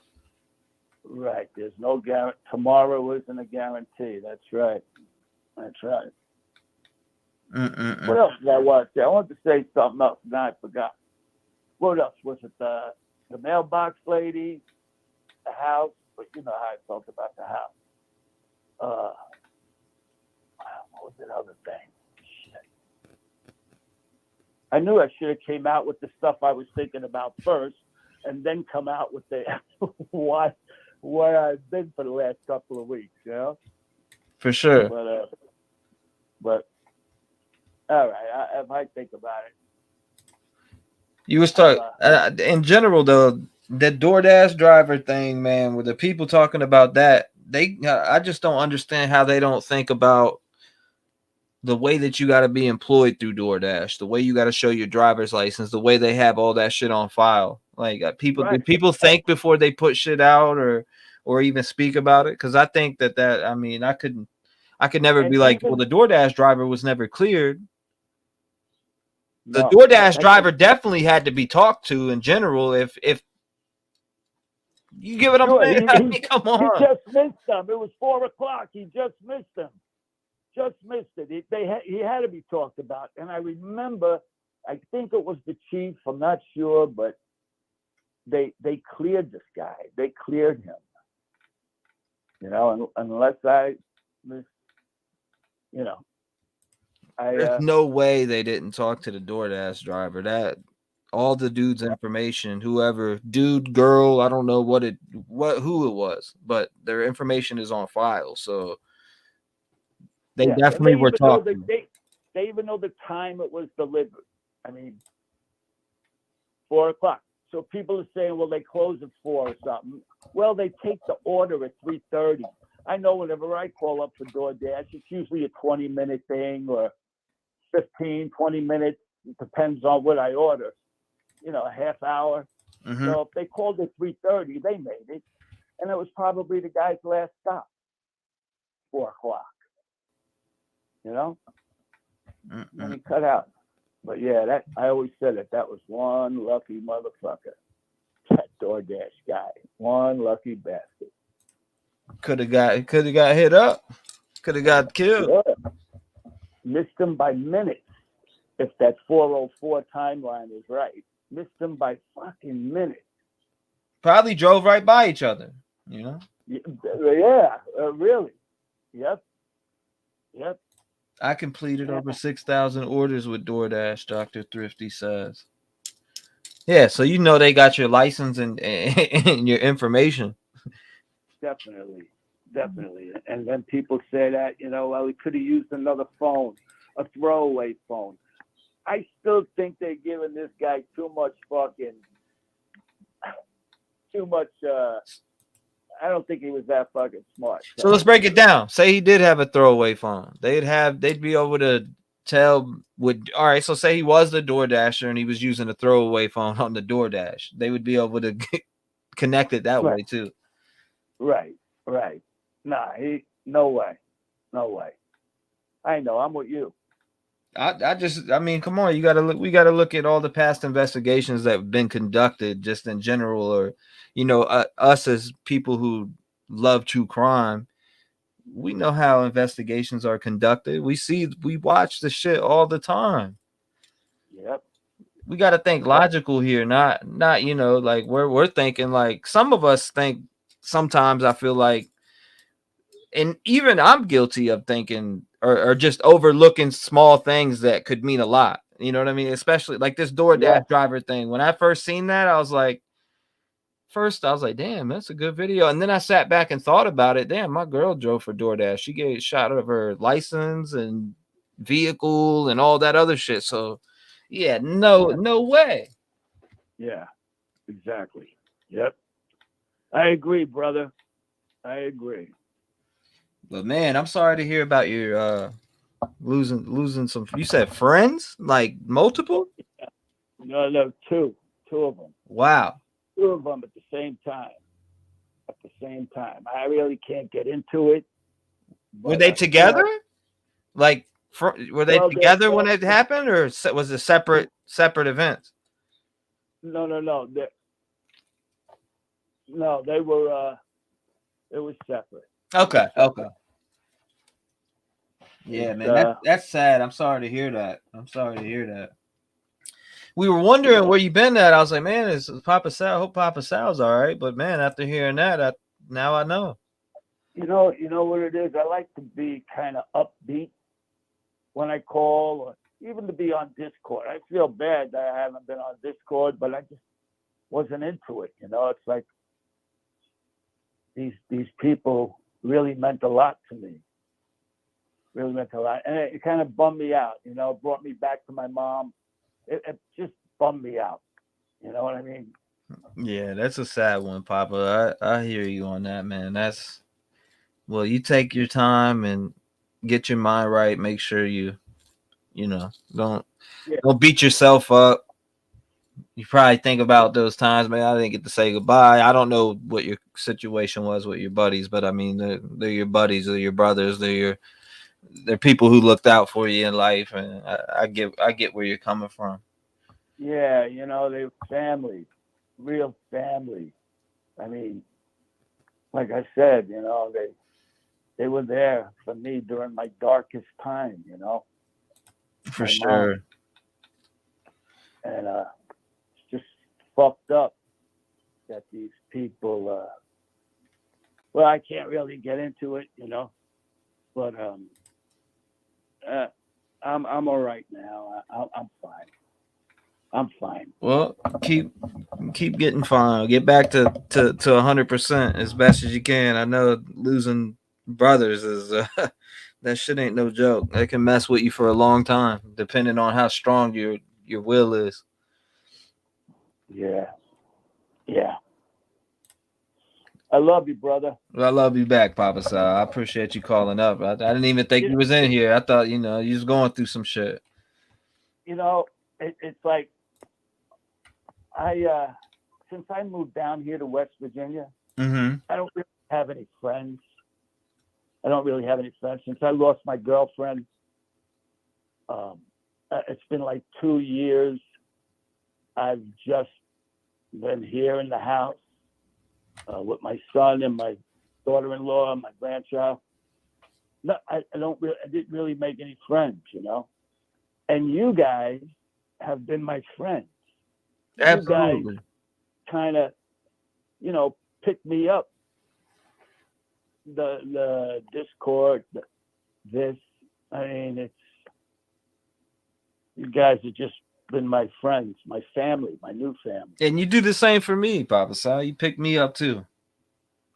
Right. There's no guarantee. Tomorrow isn't a guarantee. That's right. What else did I want to say? I wanted to say something else. Now I forgot. What else? Was it the mailbox lady, the house? But you know how I felt about the house. What was that other thing? Shit. I knew I should have came out with the stuff I was thinking about first, and then come out with the why I've been for the last couple of weeks. You know. For sure. But all right, I might think about it. You was talking in general though. The DoorDash driver thing, man, with the people talking about that, I just don't understand how they don't think about the way that you got to be employed through DoorDash, the way you got to show your driver's license, the way they have all that shit on file. Like people, do people think before they put shit out or even speak about it? Because I think that I mean, I could never be like, well, the DoorDash driver was never cleared. The DoorDash driver definitely had to be talked to in general. If you give it up, come on. He just missed them. It was 4:00. He just missed them. Just missed it. He had to be talked about. And I remember, I think it was the chief. I'm not sure, but they cleared this guy. They cleared him. You know, unless I miss, you know. There's no way they didn't talk to the DoorDash driver. That all the dude's information, whoever, dude, girl, I don't know who it was, but their information is on file. So they definitely were talking. They even know the time it was delivered. I mean, 4:00. So people are saying, well, they close at 4 or something. Well, they take the order at 3:30. I know whenever I call up for DoorDash, it's usually a 20-minute thing or 15, 20 minutes. It depends on what I order. You know, a half hour. Mm-hmm. So if they called at 3:30, they made it. And it was probably the guy's last stop. 4:00. You know? And he cut out. But yeah, I always said that was one lucky motherfucker. That DoorDash guy. One lucky bastard. Could have got hit up. Could have got killed. Yeah. Missed him by minutes. If that 4:04 timeline is right. Missed him by fucking minutes. Probably drove right by each other, you know? Yeah, really. Yep. I completed over 6,000 orders with DoorDash, Dr. Thrifty says. Yeah, so you know they got your license and your information. Definitely. And then people say that, you know, well, he could have used another phone, a throwaway phone. I still think they're giving this guy too much. I don't think he was that fucking smart. So let's break it down. Say he did have a throwaway phone. They'd be able to tell all right, so say he was the DoorDasher and he was using a throwaway phone on the DoorDash. They would be able to connect it that way too. Right. Nah, no way. I know, I'm with you. I mean, come on, we gotta look at all the past investigations that have been conducted just in general, or, you know, us as people who love true crime. we know how investigations are conducted. We watch the shit all the time. Yep. We got to think logical here, not like we're thinking like some of us think sometimes. I feel like, and even I'm guilty of thinking or just overlooking small things that could mean a lot. You know what I mean? Especially like this DoorDash driver thing. When I first seen that, I was like, damn, that's a good video. And then I sat back and thought about it. Damn, my girl drove for DoorDash. She gave a shot of her license and vehicle and all that other shit. So yeah, no way. Yeah, exactly. Yep. I agree, brother. I agree. But man, I'm sorry to hear about your losing some. You said friends, like multiple? No, two of them. Wow. Two of them at the same time. I really can't get into it. Were they together? Like, were they together when it happened, or was it separate events? No. They were. It was separate. Okay. Yeah, man, that's sad. I'm sorry to hear that. We were wondering where you been at. I was like, man, is Papa Sal? I hope Papa Sal's all right. But man, after hearing that, now I know. You know what it is? I like to be kind of upbeat when I call, or even to be on Discord. I feel bad that I haven't been on Discord, but I just wasn't into it. It's like these people really meant a lot to me. Really meant a lot. And it kind of bummed me out, brought me back to my mom. It just bummed me out. You know what I mean? Yeah, that's a sad one, Papa. I hear you on that, man. Well, you take your time and get your mind right. Make sure you don't beat yourself up. You probably think about those times, man. I didn't get to say goodbye. I don't know what your situation was with your buddies, but I mean, they're your buddies, they're your brothers, they're people who looked out for you in life, and I get where you're coming from. Yeah, they were family, real family. I mean, like I said, they were there for me during my darkest time, For sure. Mom. And it's just fucked up that these people. Well, I can't really get into it, but I'm all right now. I'm fine. I'm fine. Well, keep getting fine. Get back to 100% as best as you can. I know losing brothers is that shit ain't no joke. They can mess with you for a long time, depending on how strong your will is. Yeah. I love you, brother. Well, I love you back, Papa Sal. I appreciate you calling up. I didn't even think you was in here. I thought you was going through some shit. It's like since I moved down here to West Virginia, I don't really have any friends. Since I lost my girlfriend. It's been like 2 years. I've just been here in the house with my son and my daughter-in-law and my grandchild. No, I didn't really make any friends, And you guys have been my friends. Absolutely. You guys kind of, pick me up. The Discord, this. I mean, you guys have just been my friends, my family, my new family. And you do the same for me, Papa Sal. You pick me up too.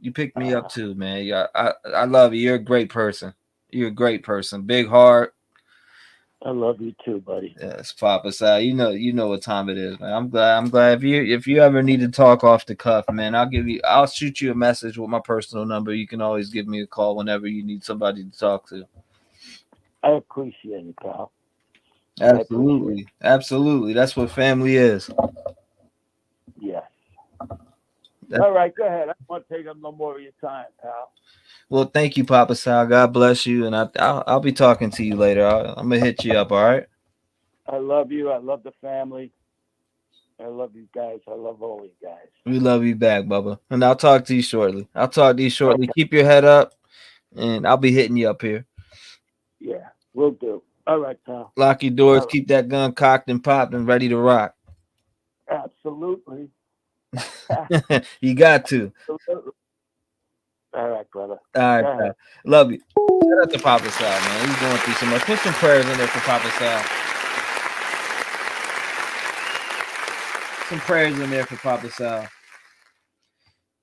Man. I love you. You're a great person. Big heart. I love you too, buddy. Yes, Papa Sal. You know what time it is, man. I'm glad if you ever need to talk off the cuff, man, I'll shoot you a message with my personal number. You can always give me a call whenever you need somebody to talk to. I appreciate it, pal. Absolutely. That's what family is. Yes. All right, go ahead. I don't want to take up no more of your time, pal. Well, thank you, Papa Sal. God bless you, and I'll be talking to you later. I'm gonna hit you up. All right. I love you. I love the family. I love you guys. I love all you guys. We love you back, Bubba, and I'll talk to you shortly. Okay. Keep your head up. And I'll be hitting you up here. Yeah, we'll do. All right, pal. Lock your doors, All right. keep that gun cocked and popped and ready to rock. Absolutely. You got to. All right, brother. All right, pal. Love you. Shout out to Papa Sal, man. He's going through so much. Put some prayers in there for Papa Sal. Some prayers in there for Papa Sal.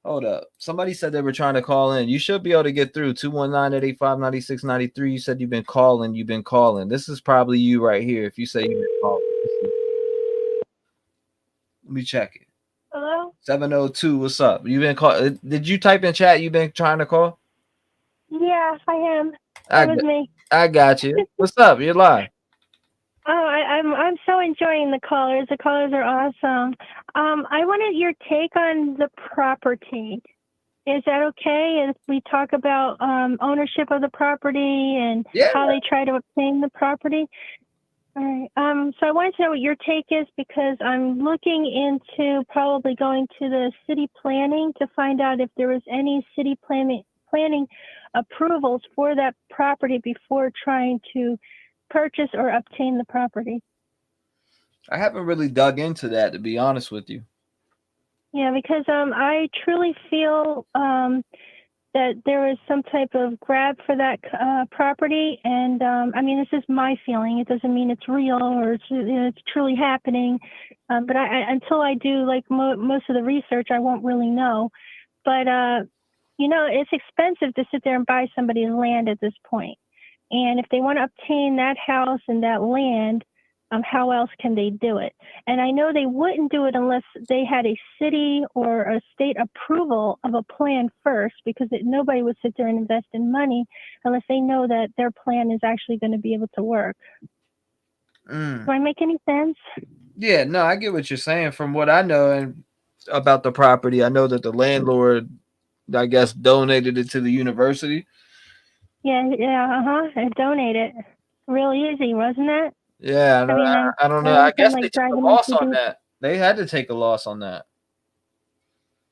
Hold up. Somebody said they were trying to call in. You should be able to get through. 219-885-9693. You said you've been calling. This is probably you right here if you say you've been calling. Let me check it. Hello? 702. What's up? You been call? Did you type in chat you've been trying to call? Yeah, I am. That was me. I got you. What's up? You're live. Oh, I'm so enjoying the callers. The callers are awesome. I wanted your take on the property. Is that okay if we talk about ownership of the property and how they try to obtain the property? All right. So I wanted to know what your take is because I'm looking into probably going to the city planning to find out if there was any city planning approvals for that property before trying to purchase or obtain the property. I haven't really dug into that, to be honest with you. Yeah, because I truly feel that there was some type of grab for that property, and I mean, this is my feeling. It doesn't mean it's real or it's truly happening, but I until I do like most of the research, I won't really know. But it's expensive to sit there and buy somebody's land at this point. And if they want to obtain that house and that land, how else can they do it? And I know they wouldn't do it unless they had a city or a state approval of a plan first, because nobody would sit there and invest in money unless they know that their plan is actually going to be able to work. Do I make any sense? Yeah, no, I get what you're saying. From what I know and about the property, I know that the landlord, I guess, donated it to the university. Yeah, I donated. Real easy, wasn't it? Yeah, I don't know. I guess they took a loss on that. They had to take a loss on that.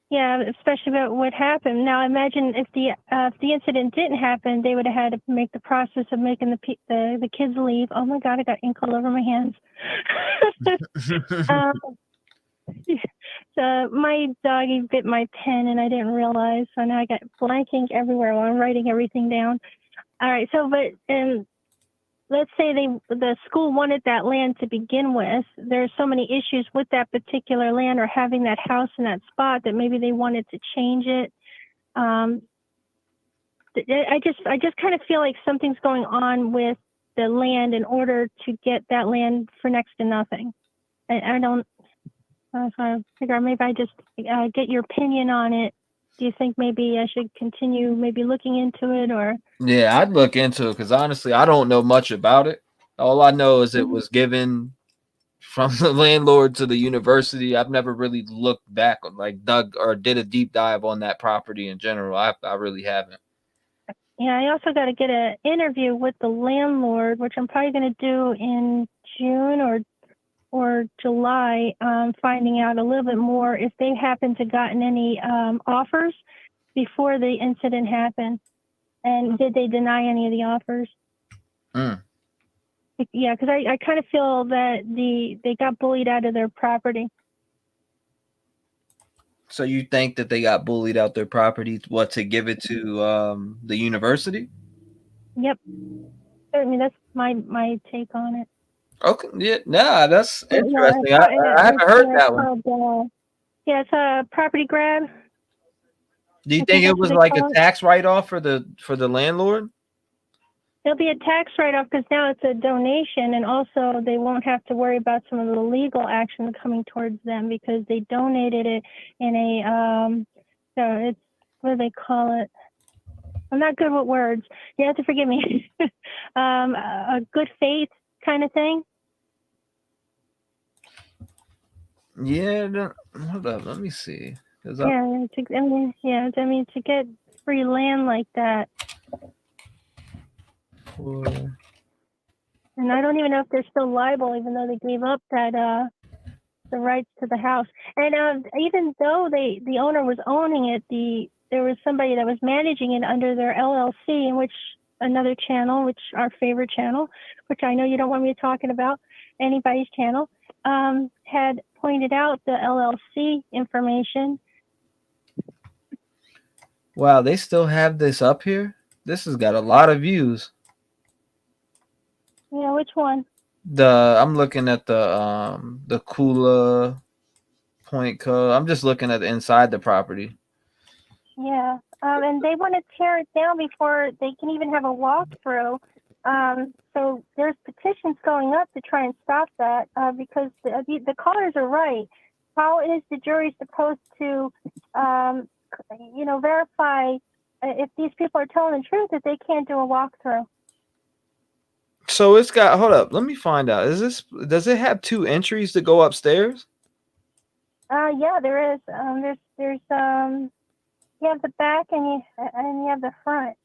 Yeah, especially about what happened. Now, imagine if the incident didn't happen, they would have had to make the process of making the kids leave. Oh my God, I got ink all over my hands. So my doggy bit my pen and I didn't realize. So now I got blank ink everywhere while I'm writing everything down. All right. So, but let's say the school wanted that land to begin with. There's so many issues with that particular land or having that house in that spot that maybe they wanted to change it. I just kind of feel like something's going on with the land in order to get that land for next to nothing. I don't. So I figure maybe I just get your opinion on it. Do you think maybe I should continue maybe looking into it or? Yeah, I'd look into it because honestly, I don't know much about it. All I know is it was given from the landlord to the university. I've never really looked back, like dug or did a deep dive on that property in general. I really haven't. Yeah, I also got to get an interview with the landlord, which I'm probably going to do in June or July, finding out a little bit more if they happen to gotten any offers before the incident happened, and did they deny any of the offers? Yeah, because I kind of feel that they got bullied out of their property. So you think that they got bullied out their property? What, to give it to the university? Yep, certainly that's my take on it. Okay, yeah, nah, that's interesting. I haven't heard that one. Yeah, it's a property grab. Do you think it was like a tax write-off for the landlord? There'll be a tax write-off because now it's a donation, and also they won't have to worry about some of the legal action coming towards them because they donated it in a so it's, what do they call it? I'm not good with words. You have to forgive me. A good faith kind of thing. Yeah, hold up, let me see. I mean, to get free land like that. And I don't even know if they're still liable, even though they gave up that the rights to the house. And even though the owner was owning it, there was somebody that was managing it under their LLC, in which another channel, which our favorite channel, which I know you don't want me talking about anybody's channel, had pointed out the LLC information. Wow, they still have this up here? This has got a lot of views. Yeah, which one? I'm looking at the Kula Point code. I'm just looking at the inside the property. Yeah, and they want to tear it down before they can even have a walkthrough. So there's petitions going up to try and stop that because the callers are right. How is the jury supposed to, verify if these people are telling the truth that they can't do a walkthrough? So it's got, hold up, let me find out. Does it have 2 entries to go upstairs? Yeah, there is. There's you have the back and you have the front.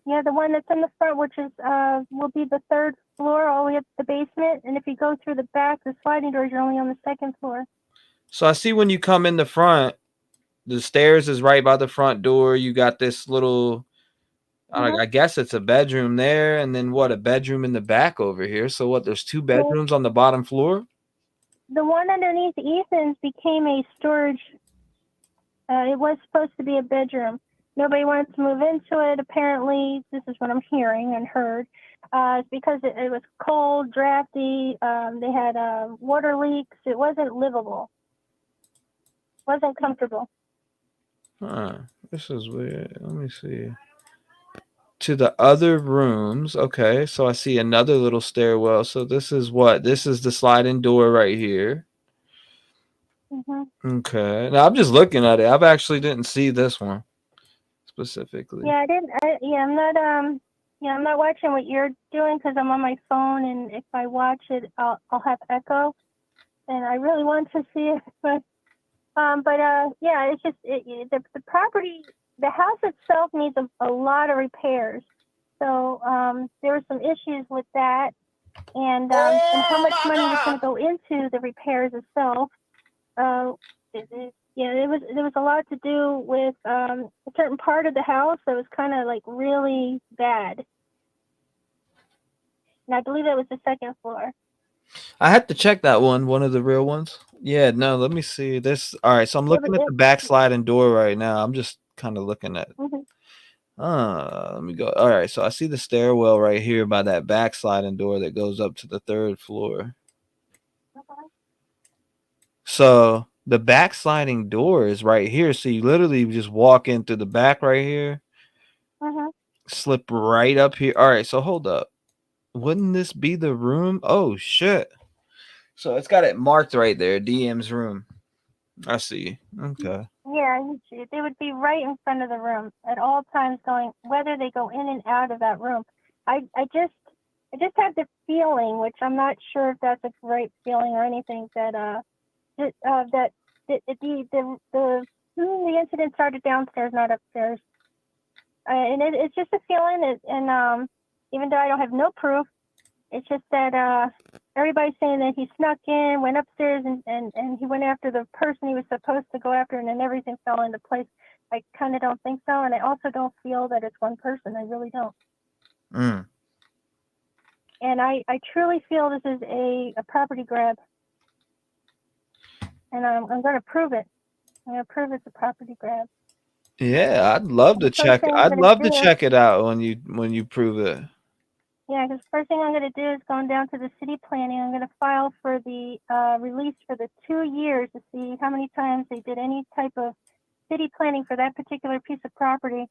Yeah, the one that's in the front, which is will be the 3rd floor, all the way up to the basement. And if you go through the back, the sliding doors, you're only on the 2nd floor. So I see when you come in the front, the stairs is right by the front door. You got this little, I guess it's a bedroom there, and then a bedroom in the back over here. So what? There's 2 bedrooms on the bottom floor. The one underneath Ethan's became a storage. It was supposed to be a bedroom. Nobody wanted to move into it. Apparently, this is what I'm hearing and heard. It's because it was cold, drafty. They had water leaks. It wasn't livable. Wasn't comfortable. Huh. This is weird. Let me see. To the other rooms. Okay, so I see another little stairwell. So this is what? This is the sliding door right here. Okay. Now I'm just looking at it. I've actually didn't see this one specifically. Yeah, I didn't. I'm not watching what you're doing because I'm on my phone, and if I watch it, I'll have echo, and I really want to see it, but yeah, it's just the property, the house itself needs a lot of repairs. So there were some issues with that, and how much money was going to go into the repairs itself. There was a lot to do with a certain part of the house that was kind of like really bad, and I believe it was the 2nd floor. I had to check that one of the real ones. Yeah, no, let me see this. All right, so I'm looking at the backsliding door right now. I'm just kind of looking at. Let me go. All right, so I see the stairwell right here by that backsliding door that goes up to the 3rd floor. So the backsliding door is right here. So you literally just walk in through the back right here, slip right up here. All right, so hold up. Wouldn't this be the room? Oh, shit. So it's got it marked right there, DM's room. I see. Okay. Yeah, they would be right in front of the room at all times, whether they go in and out of that room. I just had the feeling, which I'm not sure if that's a right feeling or anything, that the incident started downstairs, not upstairs. And it's just a feeling, and even though I don't have no proof, it's just that everybody's saying that he snuck in, went upstairs, and he went after the person he was supposed to go after, and then everything fell into place. I kind of don't think so, and I also don't feel that it's one person. I really don't. And I truly feel this is a property grab. And I'm going to prove it. I'm going to prove it's a property grab. Yeah, I'd love to check. I'd love to check it out when you prove it. Yeah, because first thing I'm going to do is going down to the city planning. I'm going to file for the release for the 2 years to see how many times they did any type of city planning for that particular piece of property.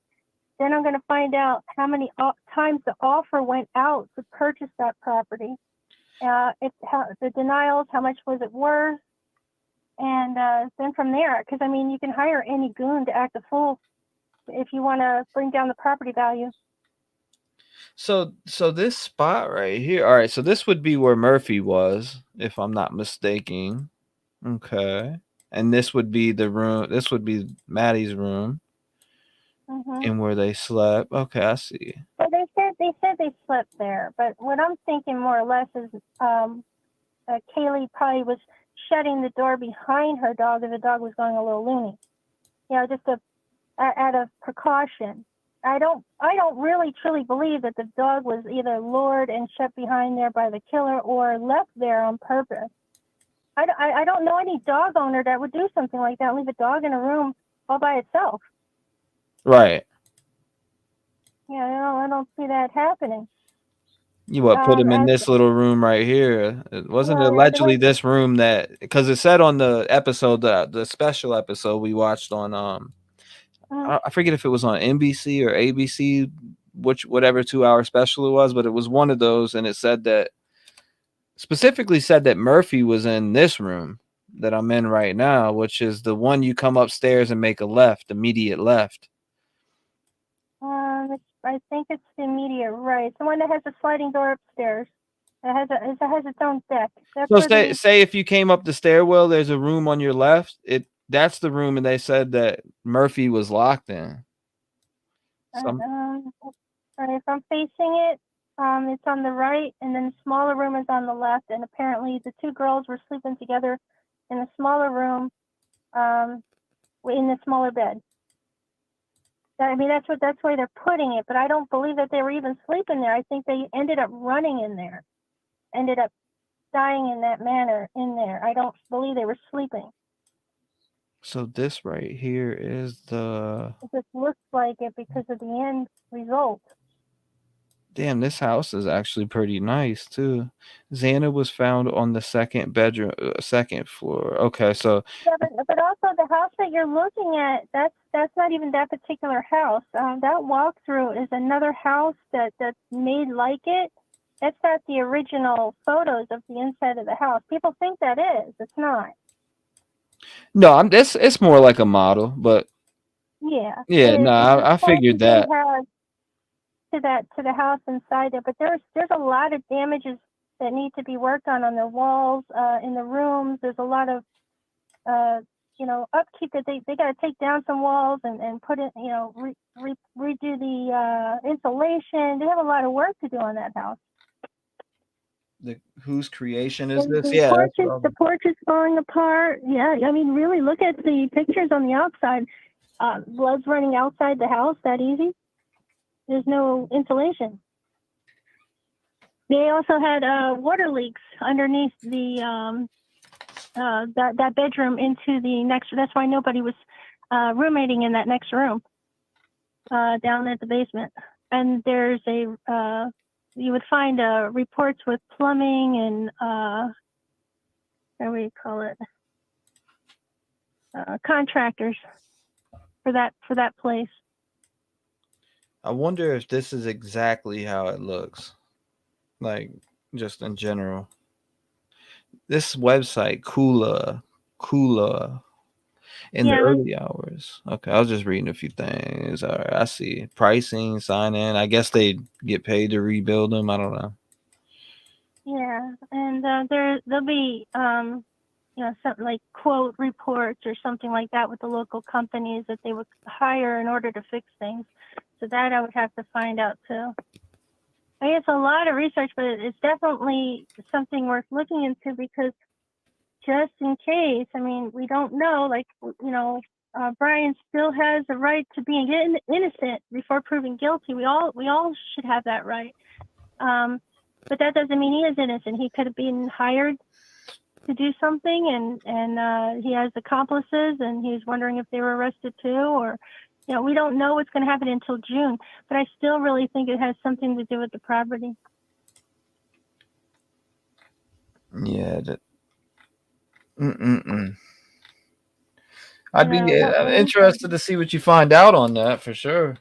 Then I'm going to find out how many times the offer went out to purchase that property. The denials, how much was it worth? And then from there, because I mean, you can hire any goon to act a fool if you want to bring down the property value. So this spot right here. All right, so this would be where Murphy was, if I'm not mistaken. Okay. And this would be the room. This would be Maddie's room. And where they slept. Okay, I see. Well, they said they slept there, but what I'm thinking more or less is Kaylee probably was shutting the door behind her dog if the dog was going a little loony. You know, just out of precaution. I don't really truly believe that the dog was either lured and shut behind there by the killer or left there on purpose. I don't know any dog owner that would do something like that, leave a dog in a room all by itself. Right. Yeah, I don't see that happening. You put him in this little room right here? It wasn't allegedly this room that, because it said on the episode, the special episode we watched on I forget if it was on NBC or ABC, whatever 2-hour special it was, but it was one of those, and it said that specifically said that Murphy was in this room that I'm in right now, which is the one you come upstairs and make a left, immediate left. I think it's the immediate right. It's the one that has a sliding door upstairs. It has its own deck. So say if you came up the stairwell, there's a room on your left. That's the room, and they said that Murphy was locked in. If I'm facing it, it's on the right, and then the smaller room is on the left. And apparently, the two girls were sleeping together in the smaller room, in the smaller bed. I mean, that's where they're putting it, but I don't believe that they were even sleeping there. I think they ended up running in there, ended up dying in that manner in there. I don't believe they were sleeping. So this right here is the... It just looks like it because of the end result. Damn, this house is actually pretty nice too. Xana was found on the second floor. Okay, so yeah, but also the house that you're looking at, that's not even that particular house. That walkthrough is another house that's made like it. That's not the original photos of the inside of the house. People think that is. It's not. No, it's more like a model, but yeah, no, I figured that. To the house inside there, but there's a lot of damages that need to be worked on the walls, in the rooms. There's a lot of upkeep that they got to take down some walls and put it, redo the insulation. They have a lot of work to do on that house. Whose creation is this? The porch is falling apart. Yeah, I mean, really look at the pictures on the outside. Blood's running outside the house that easy. There's no insulation. They also had water leaks underneath the that bedroom into the next. That's why nobody was roommating in that next room down at the basement. And there's you would find reports with plumbing and what do you call it? Contractors for that place. I wonder if this is exactly how it looks, like just in general. This website, Kula, in the early hours. Okay, I was just reading a few things. All right, I see pricing, sign in. I guess they get paid to rebuild them. I don't know. Yeah, and there'll be something like quote reports or something like that with the local companies that they would hire in order to fix things. So that I would have to find out too. I mean, it's a lot of research, but it's definitely something worth looking into because just in case, I mean, we don't know, Brian still has the right to be innocent before proven guilty. We all should have that right. But that doesn't mean he is innocent. He could have been hired to do something and he has accomplices and he's wondering if they were arrested too, or we don't know what's going to happen until June, but I still really think it has something to do with the property. Yeah. I'd be interested to see what you find out on that for sure.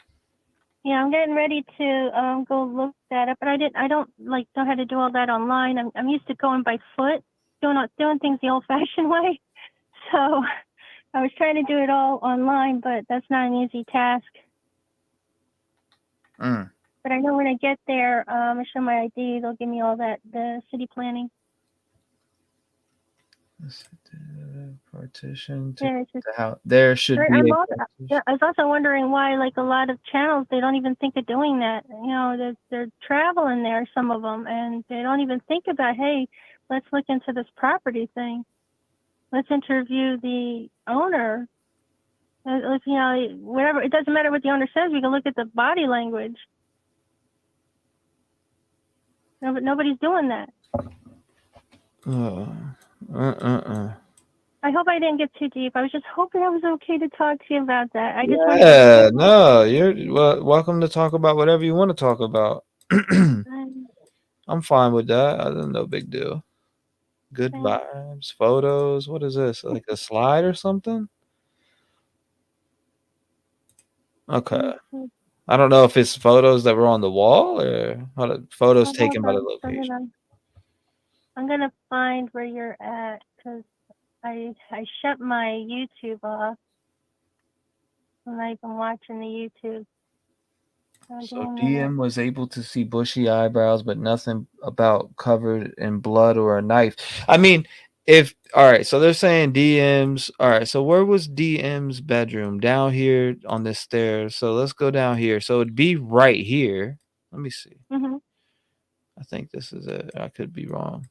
Yeah, I'm getting ready to go look that up, but I don't know how to do all that online. I'm used to going by foot, doing things the old-fashioned way. So I was trying to do it all online, but that's not an easy task. But I know when I get there, I show my ID, they'll give me all that, the city planning. Partition to the house. There should be. I was also wondering why, a lot of channels, they don't even think of doing that. They're traveling there, some of them, and they don't even think about, hey, let's look into this property thing. let's interview the owner. Let's, you know, whatever. It doesn't matter what the owner says. We can look at the body language. No, but nobody's doing that. I hope I didn't get too deep. I was just hoping I was okay to talk to you about that. I just Yeah, no, you're welcome to talk about whatever you want to talk about. I'm fine with that. No big deal. Good vibes, photos. What is this? Like a slide or something? Okay. I don't know if it's photos that were on the wall or photos taken by the location. I'm gonna find where you're at because I shut my YouTube off when I've been watching the YouTube. So DM was able to see bushy eyebrows, but nothing about covered in blood or a knife. I mean, all right, so they're saying DM's. All right, so where was DM's bedroom? Down here on this stairs. So let's go down here. So it'd be right here. Let me see. I think this is it. I could be wrong.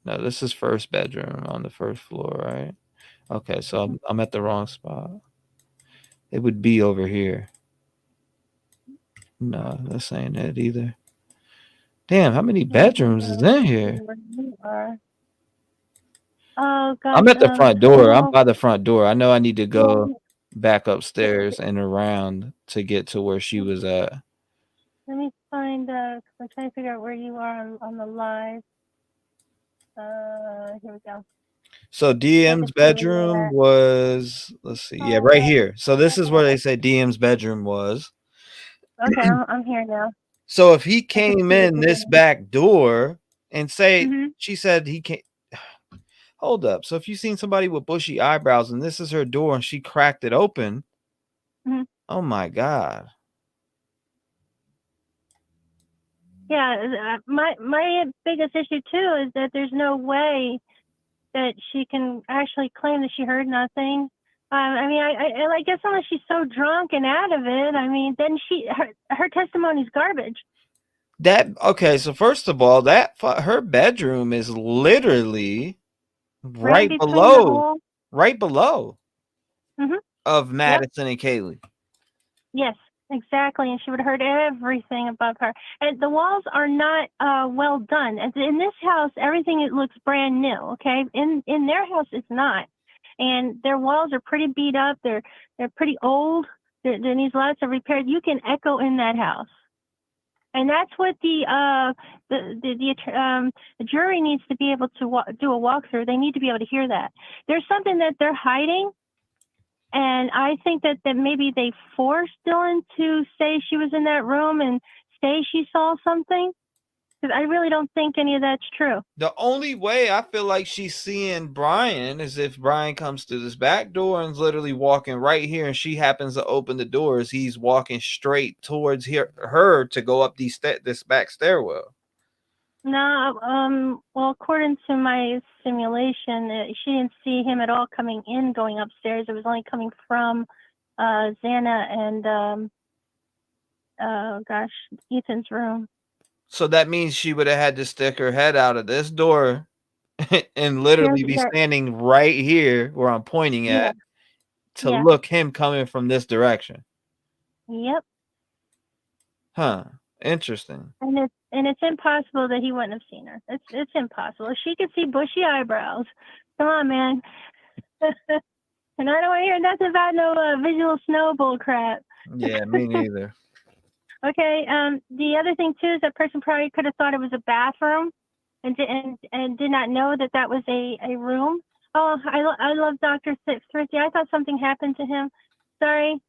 No, this is first bedroom on the first floor, right? Okay, so I'm at the wrong spot. It would be over here. No, this ain't it either. Damn, how many bedrooms is in here? Oh God! I'm at the front door. I'm by the front door. I know I need to go back upstairs and around to get to where she was at. Let me find. I'm trying to figure out where you are on the live. Here we go. So DM's bedroom was, let's see, yeah, right here. So this is where they say DM's bedroom was. Okay, I'm here now. So if he came in this back door and say, she said he can't. Hold up. So if you seen somebody with bushy eyebrows and this is her door and she cracked it open, oh my God. Yeah, my biggest issue too is that there's no way that she can actually claim that she heard nothing. I mean, I guess unless she's so drunk and out of it, I mean, then her testimony's garbage. Okay, so first of all, her bedroom is literally right below of Madison and Kaylee. Yes, exactly. And she would have heard everything above her. And the walls are not well done. And in this house, everything it looks brand new. Okay, in their house, it's not. And their walls are pretty beat up. They're pretty old. There needs lots of repair. You can echo in that house. And that's what the jury needs to be able to do a walkthrough. They need to be able to hear that. There's something that they're hiding, and I think that maybe they forced Dylan to say she was in that room and say she saw something. Because I really don't think any of that's true. The only way I feel like she's seeing Brian is if Brian comes to this back door and is literally walking right here and she happens to open the door as he's walking straight towards her to go up this back stairwell. No, well, according to my simulation, she didn't see him at all coming in, going upstairs. It was only coming from Xana and, Ethan's room. So that means she would have had to stick her head out of this door and literally be standing right here where I'm pointing at to look him coming from this direction. Yep. Huh. Interesting. And it's impossible that he wouldn't have seen her. It's impossible. She could see bushy eyebrows. Come on, man. And I don't want to hear nothing about no visual snowball crap. Yeah, me neither. Okay. The other thing too is that person probably could have thought it was a bathroom, and did not know that was a room. Oh, I love Dr. Thrifty. I thought something happened to him. Sorry.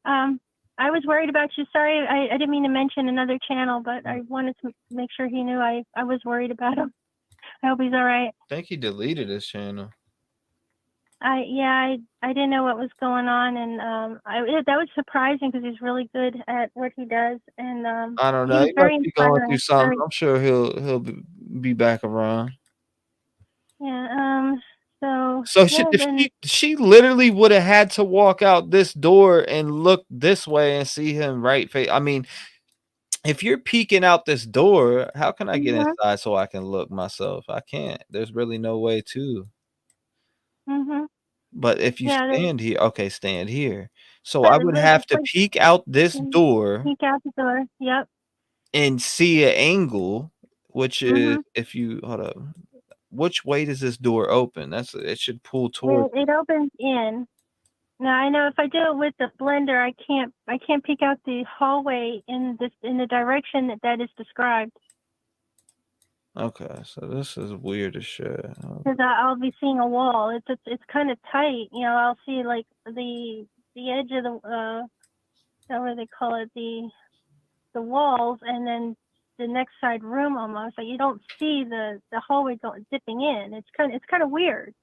I was worried about you. Sorry, I didn't mean to mention another channel, but I wanted to make sure he knew I was worried about him. I hope he's all right. I think he deleted his channel. I didn't know what was going on, and that was surprising because he's really good at what he does, and I don't know. He must be going through something. I'm sure he'll be back around. Yeah. So she literally would have had to walk out this door and look this way and see him right face. I mean, if you're peeking out this door, how can I get inside so I can look myself? I can't. There's really no way to. Mhm. But if you Yeah, stand here, okay, stand here. So I but would but have to but peek out this door peek out the door. Yep. and see an angle, which is Mhm. if you hold up, which way does this door open? It should pull toward. It opens in. Now I know if I do it with the blender, I can't peek out the hallway in the direction that is described. Okay, so this is weird as shit. Because I'll be seeing a wall. It's kind of tight. You know, I'll see like the edge of the what do they call it, the walls, and then the next side room almost. Like you don't see the hallway dipping in. It's kind of weird.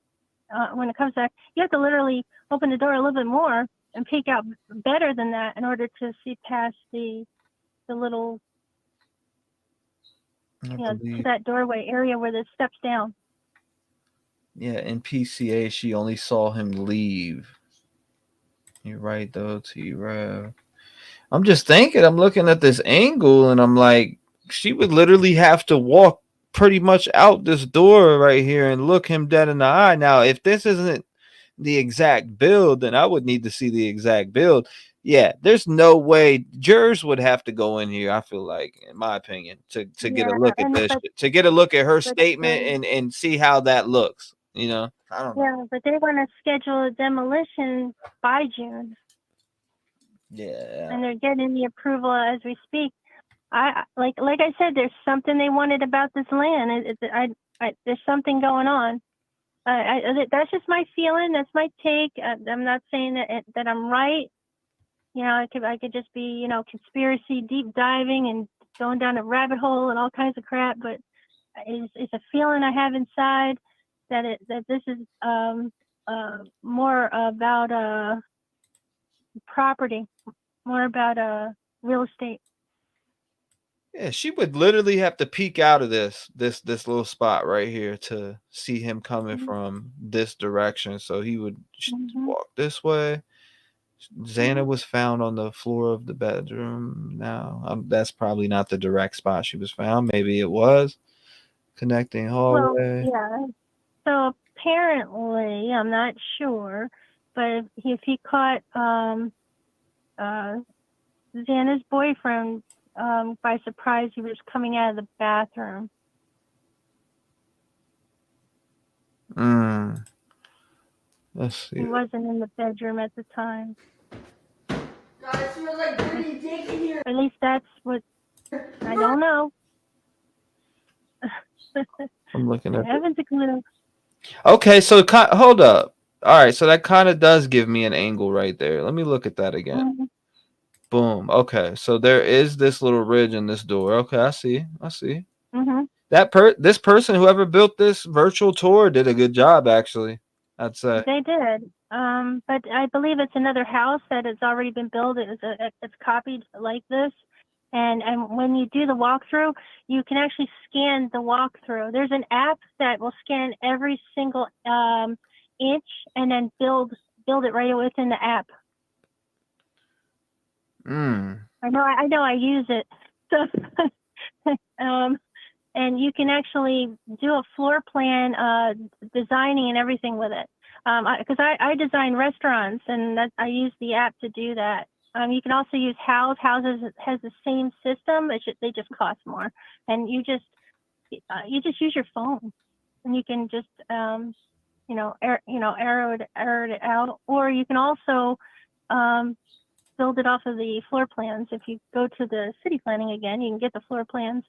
When it comes to, you have to literally open the door a little bit more and peek out better than that in order to see past the little, to that doorway area where the steps down. Yeah, in PCA, she only saw him leave. You're right, though, T-REV. I'm just thinking, I'm looking at this angle, and I'm like, she would literally have to walk pretty much out this door right here and look him dead in the eye. Now, if this isn't the exact build, then I would need to see the exact build. Yeah, there's no way jurors would have to go in here, I feel like, in my opinion, to get a look at this, to get a look at her statement and see how that looks. You know, I don't know. Yeah, but they want to schedule a demolition by June. Yeah. And they're getting the approval as we speak. Like I said, there's something they wanted about this land. There's something going on. That's just my feeling. That's my take. I'm not saying that I'm right. You know, I could just be, you know, conspiracy deep diving and going down a rabbit hole and all kinds of crap. But it's a feeling I have inside that this is more about property, more about real estate. Yeah, she would literally have to peek out of this little spot right here to see him coming from this direction. So he would walk this way. Xana was found on the floor of the bedroom. Now, that's probably not the direct spot she was found. Maybe it was connecting hallway. Well, yeah. So apparently, I'm not sure, but if he caught Xana's boyfriend by surprise, he was coming out of the bathroom. Let's see. He wasn't in the bedroom at the time. God, it smells like dirty dick in here. At least that's what I don't know. I'm looking at Heaven's a clue. Okay, so hold up. All right, so that kind of does give me an angle right there. Let me look at that again. Boom. Okay, so there is this little ridge in this door. Okay, I see. This person, whoever built this virtual tour, did a good job, actually. I'd say They did. But I believe it's another house that has already been built. It's copied like this. And when you do the walkthrough, you can actually scan the walkthrough. There's an app that will scan every single inch and then build it right within the app. I know I use it. So, and you can actually do a floor plan designing and everything with it. Because I design restaurants, and I use the app to do that. You can also use Houses has the same system. They just cost more, and you just use your phone, and you can just arrow it out, or you can also build it off of the floor plans. If you go to the city planning again, you can get the floor plans.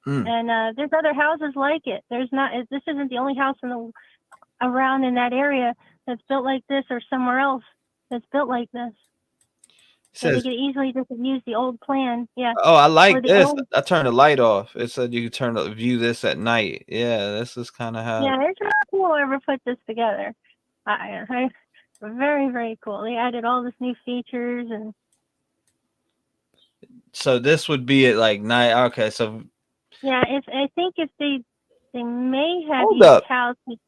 And there's other houses like it. This isn't the only house around in that area that's built like this, or somewhere else that's built like this. So they could easily just use the old plan. Yeah. Oh, I like this. I turned the light off. It said you could view this at night. Yeah, this is kind of how. Yeah, it's really cool whoever put this together. Very, very cool. They added all this new features and. So this would be at like night. Okay, so. Yeah, I think if they may have. Hold up.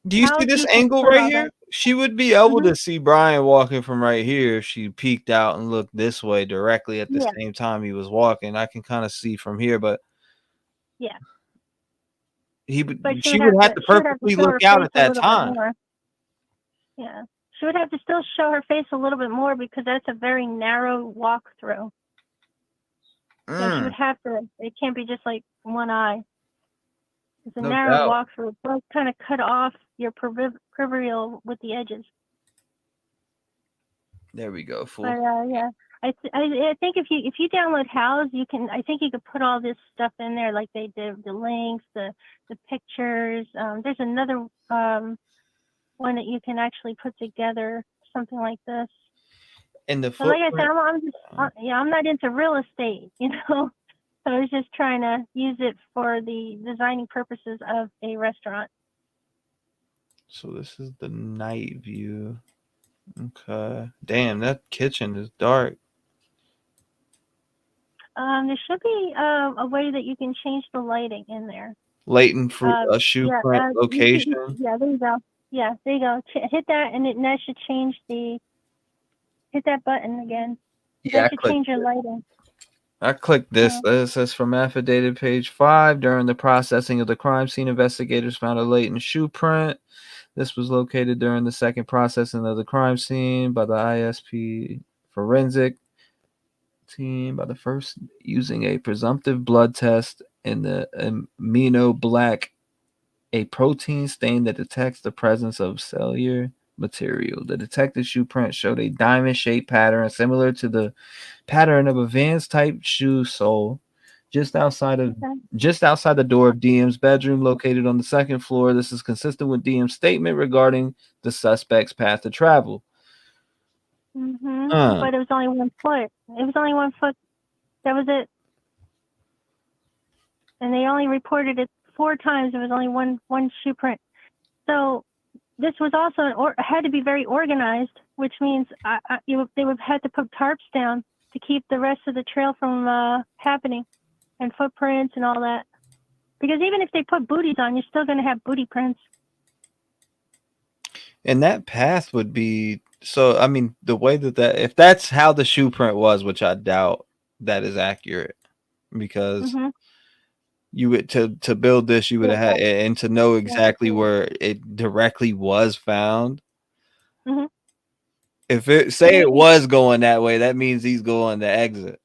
Do you see this angle right here? She would be able to see Brian walking from right here if she peeked out and looked this way directly at the same time he was walking. I can kind of see from here, but yeah. she would have to purposely look out at that time. Yeah, she would have to still show her face a little bit more because that's a very narrow walkthrough. So she would have to. It can't be just like one eye. It's a narrow walkthrough. It does kind of cut off your peripheral with the edges. There we go. Fool. But yeah, I think if you download House, you can. I think you could put all this stuff in there, like they did, the links, the pictures. There's another one that you can actually put together, something like this. And the like I said, I'm not into real estate, you know. So I was just trying to use it for the designing purposes of a restaurant. So this is the night view. Okay. Damn, that kitchen is dark. There should be a way that you can change the lighting in there. Latent shoe print location. Yeah, there you go. Yeah, there you go. Hit that, and that should change hit that button again. Yeah, that should change your lighting. I clicked this. It says from affidavit page 5. During the processing of the crime scene, investigators found a latent shoe print. This was located during the second processing of the crime scene by the ISP forensic team. By the first, using a presumptive blood test in the amino black, a protein stain that detects the presence of cellular material. The detected shoe print showed a diamond-shaped pattern similar to the pattern of a Vans type shoe sole just outside the door of DM's bedroom located on the second floor. This is consistent with DM's statement regarding the suspect's path to travel. But it was only 1 foot. It was only 1 foot. That was it. And they only reported it 4 times. It was only one shoe print. So this was also had to be very organized, which means they would have had to put tarps down to keep the rest of the trail from happening, and footprints and all that. Because even if they put booties on, you're still going to have booty prints. And that path would be so. I mean, the way that if that's how the shoe print was, which I doubt that is accurate, because you would to build this, you would have had and to know exactly where it directly was found. If it was going that way, that means he's going to exit.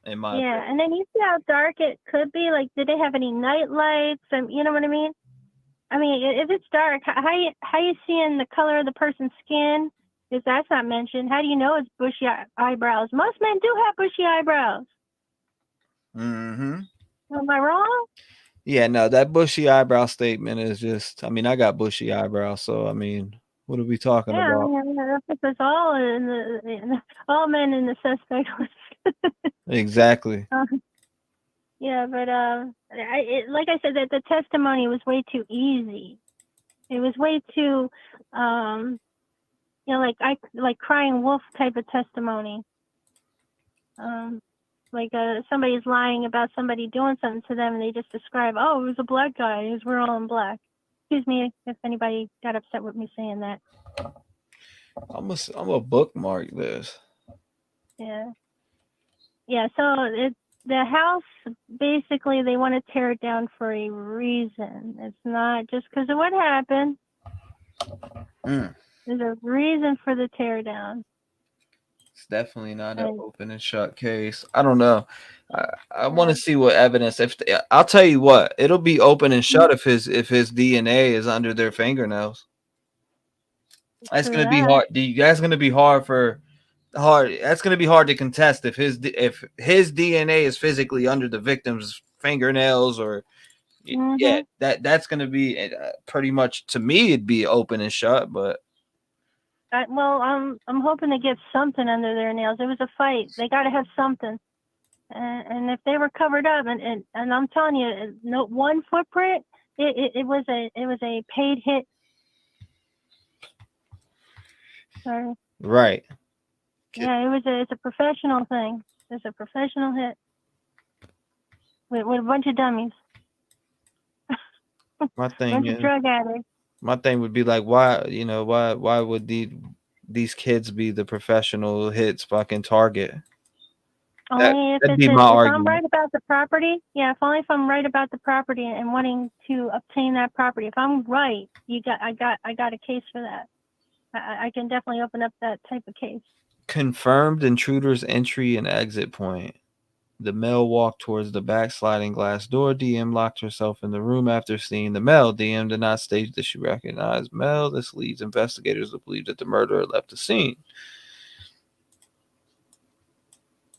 In my opinion. And then you see how dark it could be. Like, did they have any night lights? And you know what I mean? I mean, if it's dark, how you seeing the color of the person's skin? If that's not mentioned, how do you know it's bushy eyebrows? Most men do have bushy eyebrows. Am I wrong? Yeah, no, that bushy eyebrow statement is just. I mean, I got bushy eyebrows, so I mean, what are we talking about? I mean, that puts us all all men in the suspect list. Exactly. Yeah, but like I said, that the testimony was way too easy. It was way too, like crying wolf type of testimony. Like somebody's lying about somebody doing something to them, and they just describe, oh, it was a black guy. We're all in black. Excuse me if anybody got upset with me saying that. I'm a bookmark this. Yeah. Yeah. So the house, basically, they want to tear it down for a reason. It's not just because of what happened. There's a reason for the tear down. It's definitely not an open and shut case. I don't know. I want to see what evidence. I'll tell you what, it'll be open and shut if his DNA is under their fingernails. That's gonna be hard. That's gonna be hard. That's gonna be hard to contest if his DNA is physically under the victim's fingernails, or that's gonna be pretty much, to me, it'd be open and shut. But well, I'm hoping to get something under their nails. It was a fight. They got to have something. And if they were covered up, and I'm telling you, no one footprint, it was a paid hit. Sorry. Right. Yeah, it's a professional thing. It's a professional hit with a bunch of dummies. My thing bunch of drug addicts. My thing would be like, why would these kids be the professional hits fucking target? Only if That'd it's be my if I'm argument. right about the property. Yeah, if only if I'm right about the property and wanting to obtain that property. If I'm right, I got a case for that. I can definitely open up that type of case. Confirmed intruder's entry and exit point. The male walked towards the back sliding glass door. DM locked herself in the room after seeing the male. DM did not state that she recognized male. This leads investigators to believe that the murderer left the scene.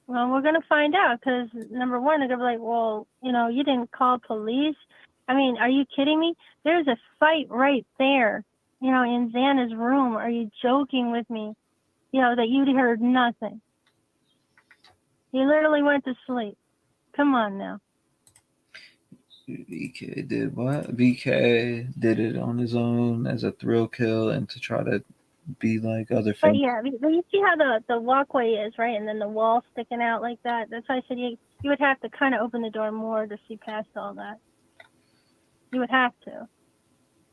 Well, we're gonna find out because number one, they're gonna be like, well, you didn't call police. I mean, are you kidding me? There's a fight right there, in Xana's room. Are you joking with me? That you heard nothing. He literally went to sleep. Come on now. VK did what? VK did it on his own as a thrill kill and to try to be like other But films. yeah, but you see how the walkway is, right? And then the wall sticking out like that. That's why I said you would have to kind of open the door more to see past all that. You would have to.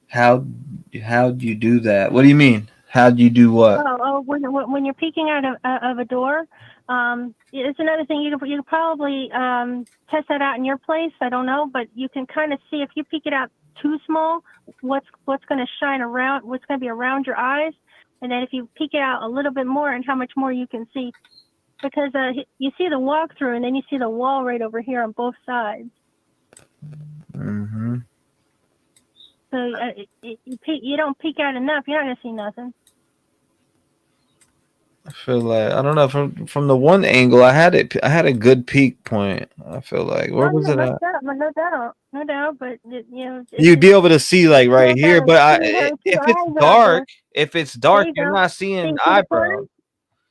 How'd you do that? What do you mean? How'd you do what? When you're peeking out of a door, it's another thing. You could probably test that out in your place. I don't know, but you can kind of see if you peek it out too small, what's going to shine around, what's going to be around your eyes, and then if you peek it out a little bit more, and how much more you can see, because you see the walkthrough, and then you see the wall right over here on both sides. Mm-hmm. So you don't peek out enough, you're not going to see nothing. I feel like I don't know from the one angle I had a good peak point. I feel like where was it at? No doubt, but You'd be able to see like right here, but if it's dark, you're not seeing eyebrows.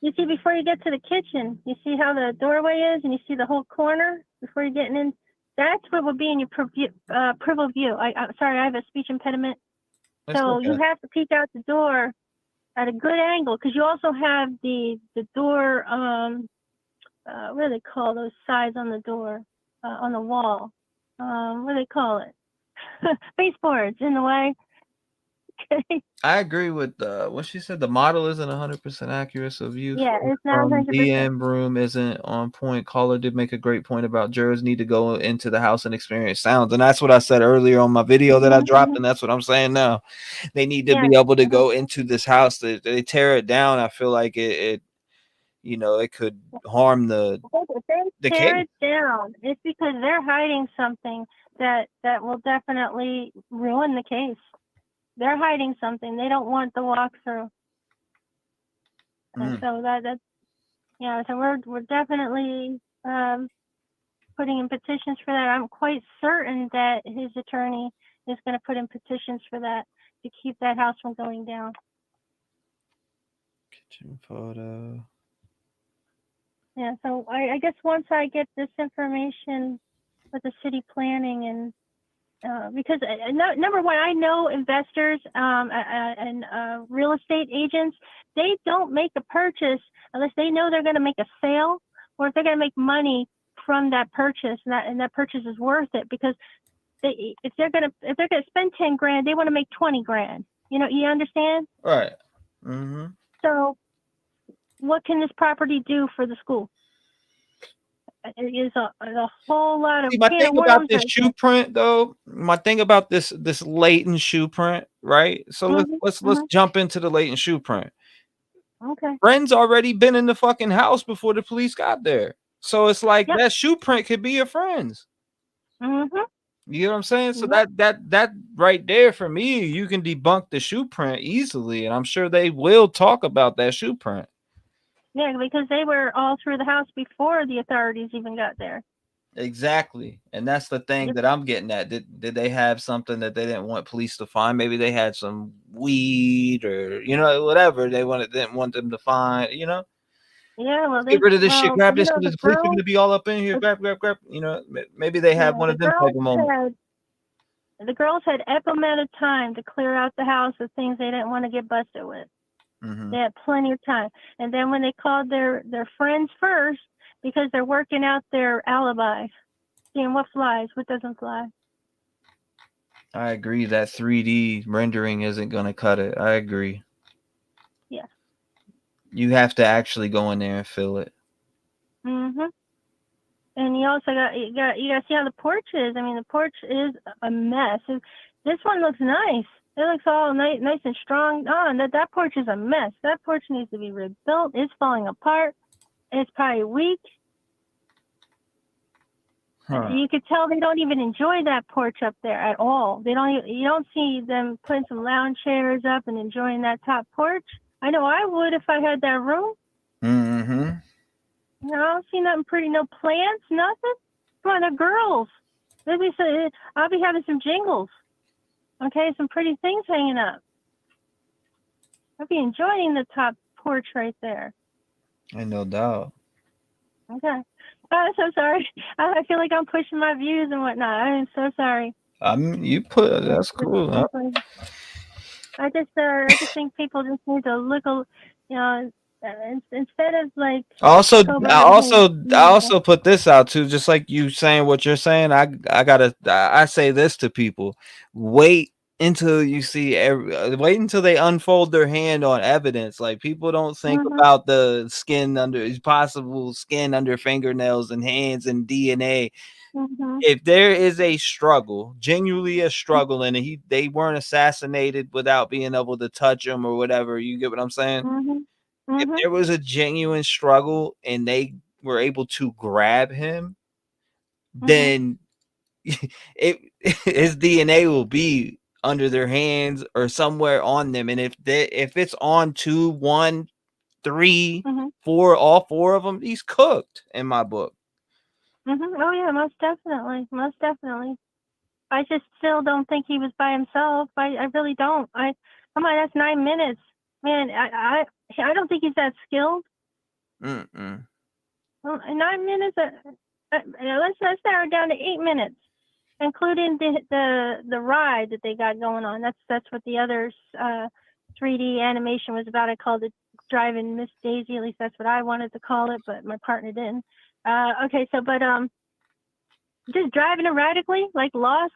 You see before you get to the kitchen, you see how the doorway is, and you see the whole corner before you're getting in. That's what would be in your peripheral view. I'm sorry, I have a speech impediment. That's so okay. You have to peek out the door at a good angle, because you also have the door, what do they call those sides on the door, on the wall? What do they call it? Baseboards in the way. I agree with what she said. The model isn't 100% accurate, so view Yeah, it's not 100%. DM room isn't on point. Caller did make a great point about jurors need to go into the house and experience sounds, and that's what I said earlier on my video that I dropped, and that's what I'm saying now. They need to be able to go into this house. They tear it down. I feel like it could harm the If they tear it down, it's because they're hiding something that will definitely ruin the case. They're hiding something. They don't want the walkthrough. And so so we're definitely putting in petitions for that. I'm quite certain that his attorney is going to put in petitions for that to keep that house from going down. Kitchen photo. Yeah, so I guess once I get this information with the city planning and because number one, I know investors and real estate agents, they don't make a purchase unless they know they're going to make a sale, or if they're going to make money from that purchase, and that purchase is worth it, because if they're going to spend 10 grand, they want to make 20 grand. You understand? Right. Mm-hmm. So what can this property do for the school? It is a whole lot of. See, my thing about this shoe print, though, my thing about this latent shoe print, right? So let's jump into the latent shoe print. Okay. Friends already been in the fucking house before the police got there, so it's like that shoe print could be your friends. Mm-hmm. You know what I'm saying? So that right there for me, you can debunk the shoe print easily, and I'm sure they will talk about that shoe print. Yeah, because they were all through the house before the authorities even got there. Exactly. And that's the thing that I'm getting at. Did they have something that they didn't want police to find? Maybe they had some weed or, whatever they didn't want them to find, Yeah, well, get rid of this shit. Grab this because the police are going to be all up in here. Grab. Maybe they have one of them type of moments. The girls had ample amount of time to clear out the house of things they didn't want to get busted with. Mm-hmm. They had plenty of time. And then when they called their friends first, because they're working out their alibi, seeing what flies, what doesn't fly. I agree that 3D rendering isn't going to cut it. I agree. Yeah. You have to actually go in there and feel it. Mm-hmm. And you also you got to see how the porch is. I mean, the porch is a mess. This one looks nice. It looks all nice and strong. Oh, and that porch is a mess. That porch needs to be rebuilt. It's falling apart. It's probably weak. Huh. You could tell they don't even enjoy that porch up there at all. They don't. You don't see them putting some lounge chairs up and enjoying that top porch. I know I would if I had that room. Mm-hmm. No, I don't see nothing pretty. No plants, nothing. Come on, they're girls. Maybe so. I'll be having some jingles. Okay, some pretty things hanging up. I'll be enjoying the top porch right there. Ain't no doubt. Okay. Oh, I'm so sorry. I feel like I'm pushing my views and whatnot. I am so sorry. That's cool. Huh? I just think people just need to look, instead of like. I also put this out too, just like you saying what you're saying. I say this to people: wait until you see wait until they unfold their hand on evidence. Like, people don't think about the possible skin under fingernails and hands and DNA. If there is a struggle, genuinely a struggle, and they weren't assassinated without being able to touch them or whatever, you get what I'm saying? If there was a genuine struggle and they were able to grab him, then his DNA will be under their hands or somewhere on them. And if it's on 2, 1, 3, 4, all 4 of them, he's cooked in my book. Oh yeah, most definitely. I just still don't think he was by himself. I really don't. Come on, that's 9 minutes, man. I don't think he's that skilled. Well, 9 minutes. Let's narrow it down to 8 minutes, including the ride that they got going on. That's what the other 3D animation was about. I called it Driving Miss Daisy. At least that's what I wanted to call it, but my partner didn't. Okay, so just driving erratically, like a lost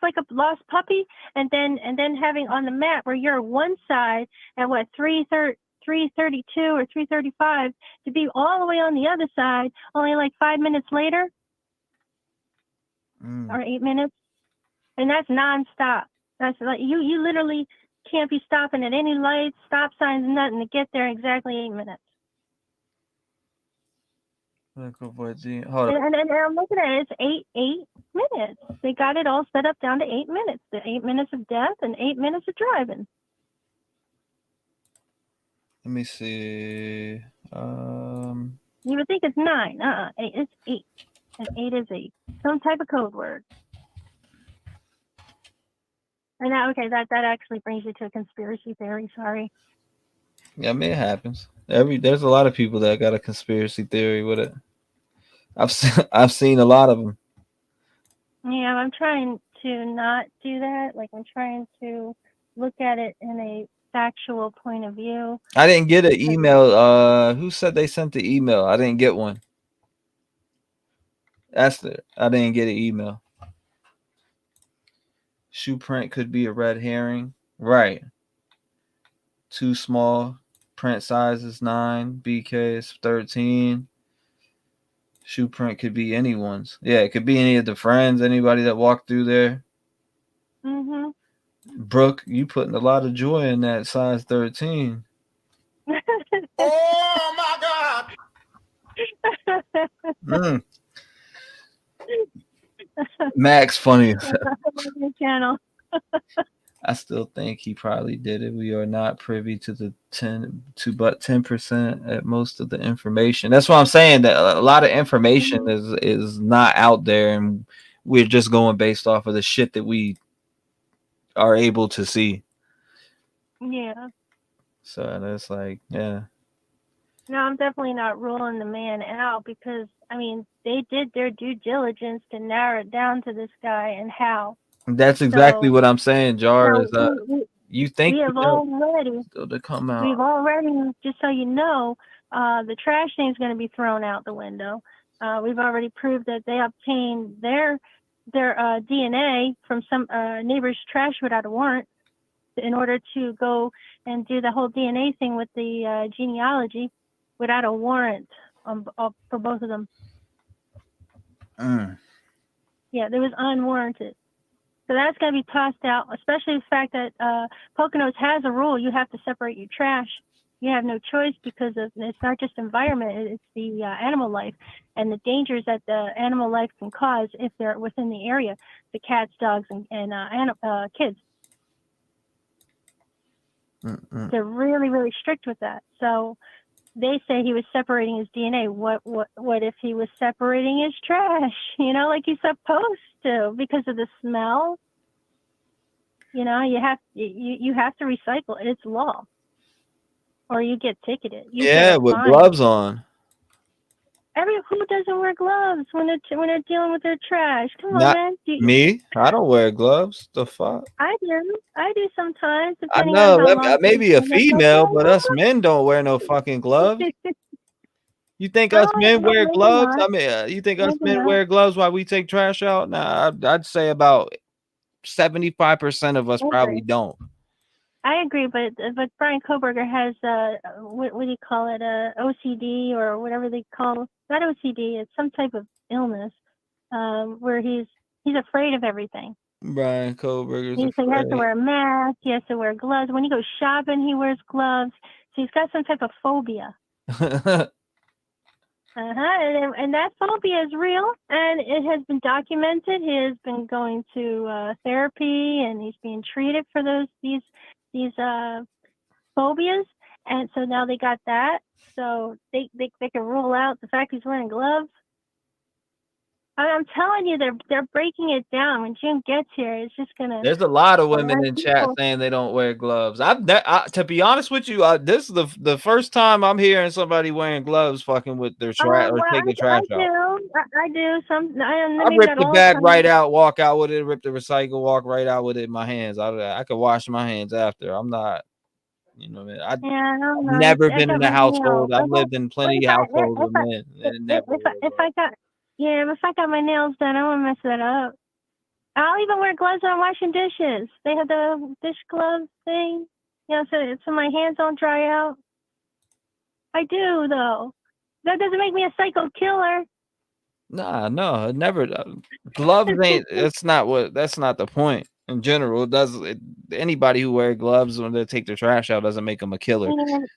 puppy, and then having on the map where you're one side at 332 or 335 to be all the way on the other side only like 5 minutes later or 8 minutes, and that's nonstop. That's like you literally can't be stopping at any lights, stop signs, nothing to get there exactly 8 minutes. Hold on. And I'm looking at it, it's 8 minutes. They got it all set up down to 8 minutes. The 8 minutes of death and 8 minutes of driving. Let me see. You would think it's 9. It's 8. And 8 is 8. Some type of code word. And that actually brings you to a conspiracy theory. Sorry. Yeah, I mean, it happens. There's a lot of people that got a conspiracy theory with it. I've seen a lot of them. Yeah, I'm trying to not do that. Like, I'm trying to look at it in a factual point of view. I didn't get an email. Who said they sent the email? I didn't get one. I didn't get an email. Shoe print could be a red herring. Right. Too small. Print size is 9. BK is 13. Shoe print could be anyone's. Yeah, it could be any of the friends, anybody that walked through there. Brooke, you putting a lot of joy in that size 13. Oh my God. Max funny. Channel. I still think he probably did it. We are not privy to but 10% at most of the information. That's what I'm saying. That a lot of information is not out there, and we're just going based off of the shit that we are able to see. Yeah. So that's like, yeah. No, I'm definitely not ruling the man out because, I mean, they did their due diligence to narrow it down to this guy and how. That's exactly what I'm saying, Jar. Is you think we have already still to come out? We've already, just so you know, the trash thing is going to be thrown out the window. We've already proved that they obtained their DNA from some neighbor's trash without a warrant in order to go and do the whole DNA thing with the genealogy without a warrant for both of them. Yeah, there was unwarranted. So that's got to be tossed out, especially the fact that Poconos has a rule. You have to separate your trash. You have no choice because of it's not just environment, it's the animal life and the dangers that the animal life can cause if they're within the area, the cats, dogs, and kids. They're really, really strict with that. So they say he was separating his DNA. What if he was separating his trash? You know, like he's supposed to because of the smell. You know, you have to recycle it. It's law, or you get ticketed. You Yeah, get a with fine. gloves on. Who doesn't wear gloves when they're dealing with their trash? Come on, Not man. me. I don't wear gloves. The fuck? I do sometimes, I depending on know. how long. Maybe a female, but us men don't wear no fucking gloves. You think us men wear maybe gloves? not. I mean, you think us Maybe men not. wear gloves while we take trash out? Nah, I'd say about 75% of us probably don't. I agree, but Brian Kohberger has what do you call it? OCD or whatever they call it. Not OCD. It's some type of illness where he's afraid of everything. Brian Kohberger's He has to afraid. wear a mask. He has to wear gloves. When he goes shopping, he wears gloves. So he's got some type of phobia. And that phobia is real, and it has been documented. He has been going to therapy, and he's being treated for these phobias. And so now they got that, so they can rule out the fact he's wearing gloves. I'm telling you, they're breaking it down. When Jim gets here, it's just gonna. There's a lot of women in chat saying they don't wear gloves. To be honest with you, this is the first time I'm hearing somebody wearing gloves fucking with their trash or taking trash out. I do. I rip the bag right out, walk out with it, rip the recycle, walk right out with it in my hands. I could wash my hands after. I'm not, you know, man. I've never been in a household. I've lived in plenty of households with men. If I got my nails done, I won't mess that up. I'll even wear gloves when I'm washing dishes. They have the dish glove thing, so my hands don't dry out. I do though. That doesn't make me a psycho killer. Nah, no, it never. Gloves ain't. That's not the point. In general, anybody who wear gloves when they take their trash out doesn't make them a killer.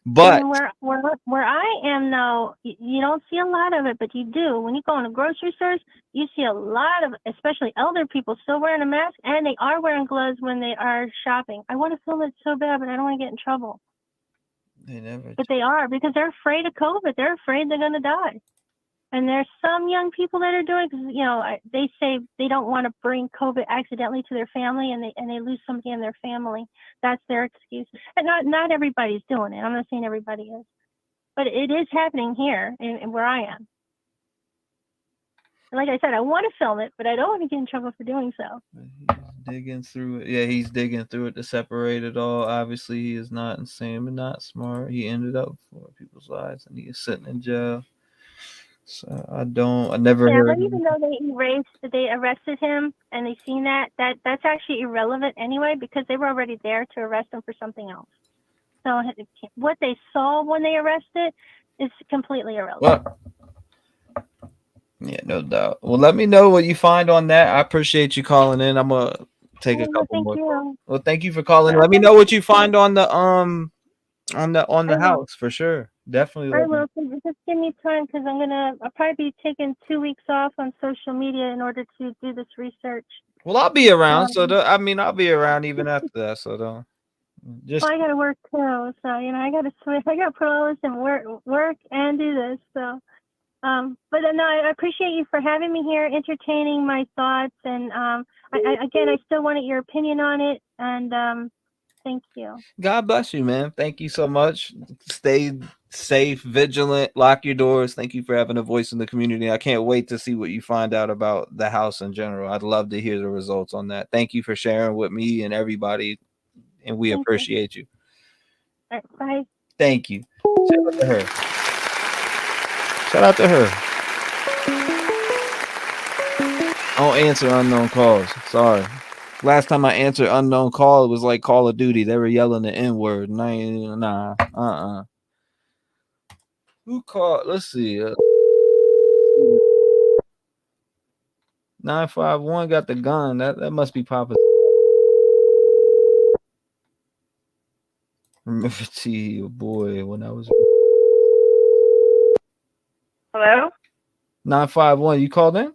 But where I am now, you don't see a lot of it, but you do. When you go in the grocery stores, you see a lot of, especially elder people, still wearing a mask, and they are wearing gloves when they are shopping. I want to film it so bad, but I don't want to get in trouble. But they are, because they're afraid of COVID. They're afraid they're going to die. And there's some young people that are doing, because they say they don't want to bring COVID accidentally to their family, and they lose somebody in their family. That's their excuse. And not everybody's doing it. I'm not saying everybody is, but it is happening here and where I am. And like I said, I want to film it, but I don't want to get in trouble for doing so. Digging through it. Yeah, he's digging through it to separate it all. Obviously, he is not insane and not smart. He ended up for people's lives, and he is sitting in jail. So I never heard. But even though they arrested him and they seen that's actually irrelevant anyway, because they were already there to arrest him for something else. So what they saw when they arrested is completely irrelevant. Yeah, no doubt. Well, let me know what you find on that. I appreciate you calling in. I'm gonna take a couple more. Well, thank you for calling. Let me know what you find on the house for sure. Definitely. I will. Just give me time, because I'll probably be taking 2 weeks off on social media in order to do this research. Well, I'll be around. I'll be around even after that. So don't. I gotta work too. So I gotta switch. I gotta put all this in work and do this. So, but no, I appreciate you for having me here, entertaining my thoughts, and I still wanted your opinion on it, and thank you. God bless you, man. Thank you so much. Stay safe, vigilant, lock your doors. Thank you for having a voice in the community. I can't wait to see what you find out about the house in general. I'd love to hear the results on that. Thank you for sharing with me and everybody, and we appreciate you. All right, bye. Thank you. Shout out to her. Shout out to her. I don't answer unknown calls. Sorry. Last time I answered unknown call, it was like Call of Duty. They were yelling the N-word. Nah. Who called? Let's see. 951 got the gun. That must be Papa. Remember T, boy, when I was Hello? 951. You called in?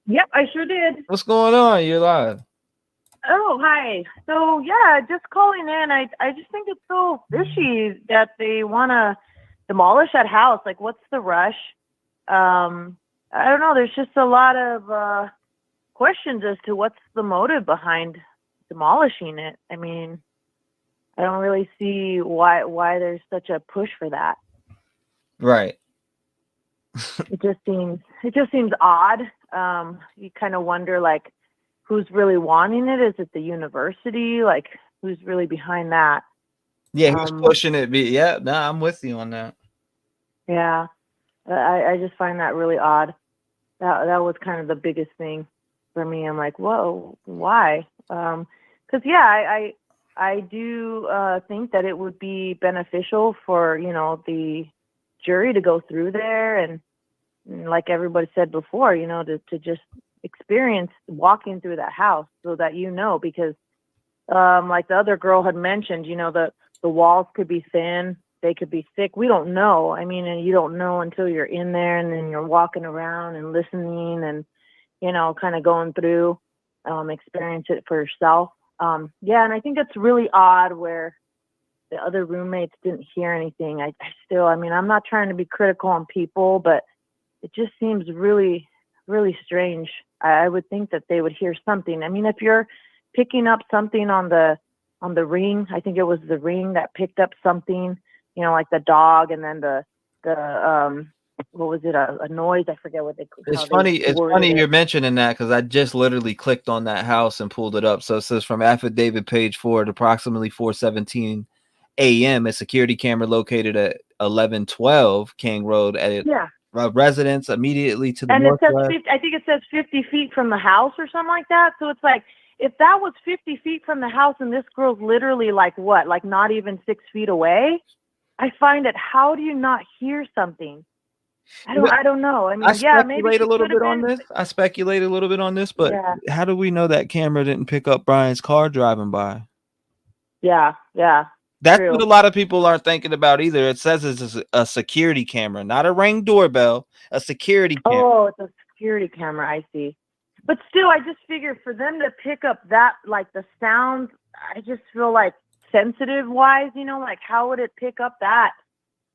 Yep, I sure did. What's going on? You're live. Oh, hi. So, yeah, just calling in. I just think it's so fishy that they want to demolish that house. Like, what's the rush? I don't know. There's just a lot of questions as to what's the motive behind demolishing it. I mean, I don't really see why there's such a push for that. Right. It just seems odd. You kind of wonder, like, who's really wanting it? Is it the university? Like, who's really behind that? Yeah, who's pushing it? Yeah, I'm with you on that. Yeah, I just find that really odd. That was kind of the biggest thing for me. I'm like, whoa, why? Because I do think that it would be beneficial for the jury to go through there and like everybody said before, to just experience walking through that house so that because like the other girl had mentioned, the walls could be thin, they could be thick. We don't know. I mean, and you don't know until you're in there and then you're walking around and listening and kind of going through, experience it for yourself. Yeah, and I think it's really odd where the other roommates didn't hear anything. I'm not trying to be critical on people, but it just seems really, really strange. I would think that they would hear something. I mean, if you're picking up something on the ring, I think it was the ring that picked up something, like the dog, and then the what was it? A noise? I forget what they. It's funny you're mentioning that because I just literally clicked on that house and pulled it up. So it says from affidavit page 4 at approximately 4:17 a.m. a security camera located at 1112 King Road at residence immediately to the and northwest. It says 50, I think it says 50 feet from the house or something like that. So it's like, if that was 50 feet from the house and this girl's literally like what, like not even 6 feet away, I find it, how do you not hear something? I don't know. I mean, speculate a little bit on this. I speculate a little bit on this, but how do we know that camera didn't pick up Brian's car driving by? Yeah. That's what a lot of people aren't thinking about either. It says it's a security camera, not a Ring doorbell, a security camera. Oh, it's a security camera. I see. But still, I just figure for them to pick up that, like the sound, I just feel like sensitive wise, like how would it pick up that?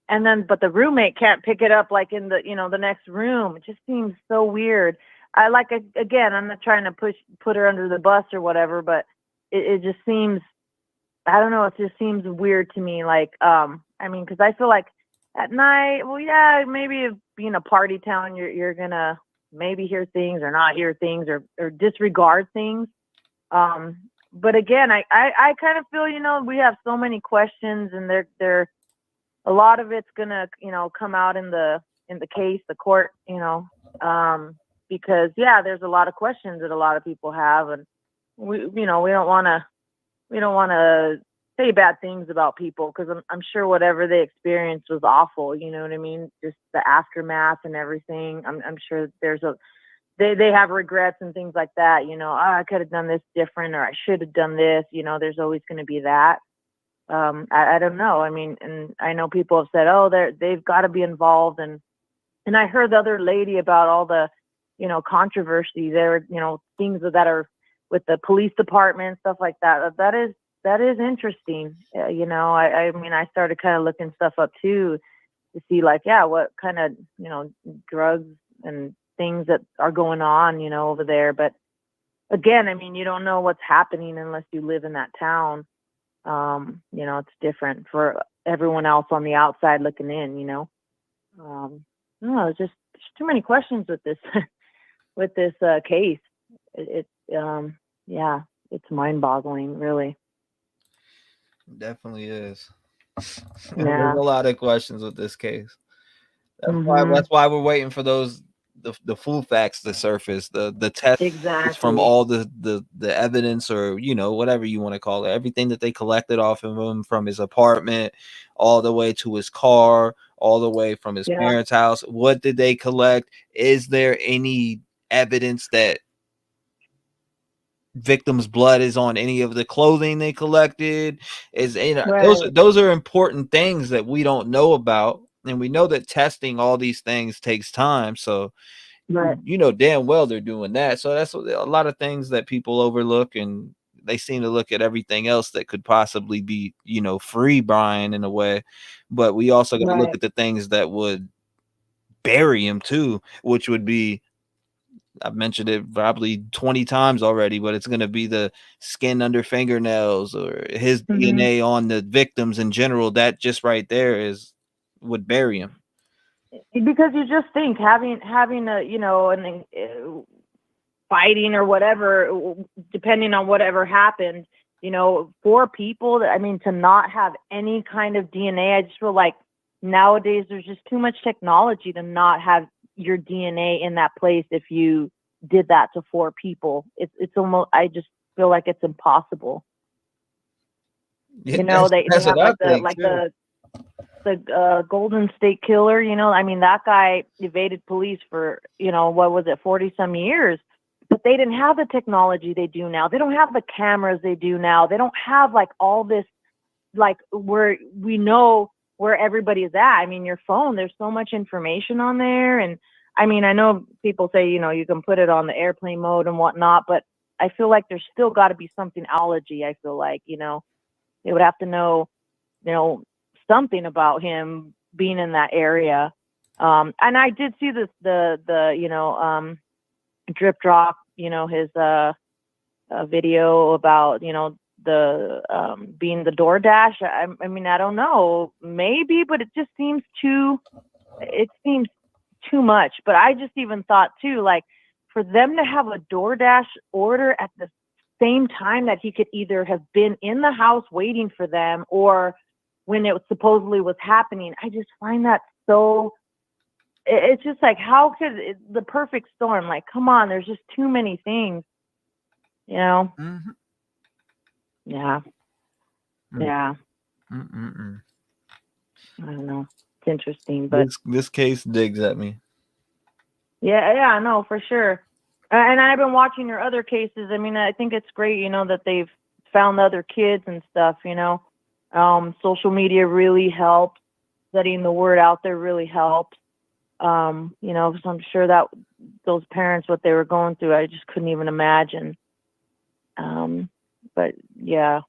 And then, but the roommate can't pick it up like in the, the next room. It just seems so weird. Again, I'm not trying to put her under the bus or whatever, but it just seems, I don't know. It just seems weird to me. Like, because I feel like at night, well, yeah, maybe being a party town, you're gonna maybe hear things or not hear things or disregard things. But again, I kind of feel, we have so many questions, and they're a lot of it's gonna, come out in the case, the court, because there's a lot of questions that a lot of people have, and we don't want to say bad things about people because I'm sure whatever they experienced was awful. You know what I mean? Just the aftermath and everything. I'm sure they have regrets and things like that. I could have done this different, or I should have done this. There's always going to be that. I don't know. I mean, and I know people have said, oh, they've got to be involved. And I heard the other lady about all the, controversy there, things that are with the police department, stuff like that. That is interesting. I mean, I started kind of looking stuff up too, to see like, what kind of, drugs and things that are going on, over there. But again, I mean, you don't know what's happening unless you live in that town. It's different for everyone else on the outside looking in, no, just too many questions with this, with this case. It's mind boggling, really. Definitely is. Yeah. There's a lot of questions with this case. That's why we're waiting for those the full facts to surface, the tests from all the evidence, or whatever you want to call it, everything that they collected off of him, from his apartment all the way to his car, all the way from his parents' house. What did they collect? Is there any evidence that victims' blood is on any of the clothing they collected. Is those are important things that we don't know about, and we know that testing all these things takes time. So you know damn well they're doing that. So that's a lot of things that people overlook, and they seem to look at everything else that could possibly be, you know, free Brian in a way. But we also got to look at the things that would bury him too, which would be, I've mentioned it probably 20 times already, but it's going to be the skin under fingernails or his DNA on the victims in general. That just right there would bury him. Because you just think having a, you know, an fighting or whatever, depending on whatever happened, you know, 4 people, I mean, to not have any kind of DNA, I just feel like nowadays there's just too much technology to not have your DNA in that place. If you did that to 4 people, it's almost, I just feel like it's impossible. You know, they have the Golden State Killer, you know, I mean, that guy evaded police for, you know, what was it, 40 some years, but they didn't have the technology they do now. They don't have the cameras they do now. They don't have like all this, like where we know where everybody is at. I mean, your phone, there's so much information on there. And I mean, I know people say, you know, you can put it on the airplane mode and whatnot, but I feel like there's still got to be something ology. I feel like, you know, they would have to know, you know, something about him being in that area. And I did see the you know, Drip Drop, you know, his video about, you know, the being the DoorDash. I mean, I don't know, maybe, but it just seems too much. But I just even thought too, like, for them to have a DoorDash order at the same time that he could either have been in the house waiting for them or when it supposedly was happening, I just find that so, it's just like, how could the perfect storm, like, come on, there's just too many things, you know? Yeah. I don't know, it's interesting, but this case digs at me. yeah, no, for sure. And I've been watching your other cases. I mean, I think it's great, you know, that they've found other kids and stuff, you know. Social media really helps. Getting the word out there really helps. You know, because I'm sure that those parents, what they were going through, I just couldn't even imagine. But yeah,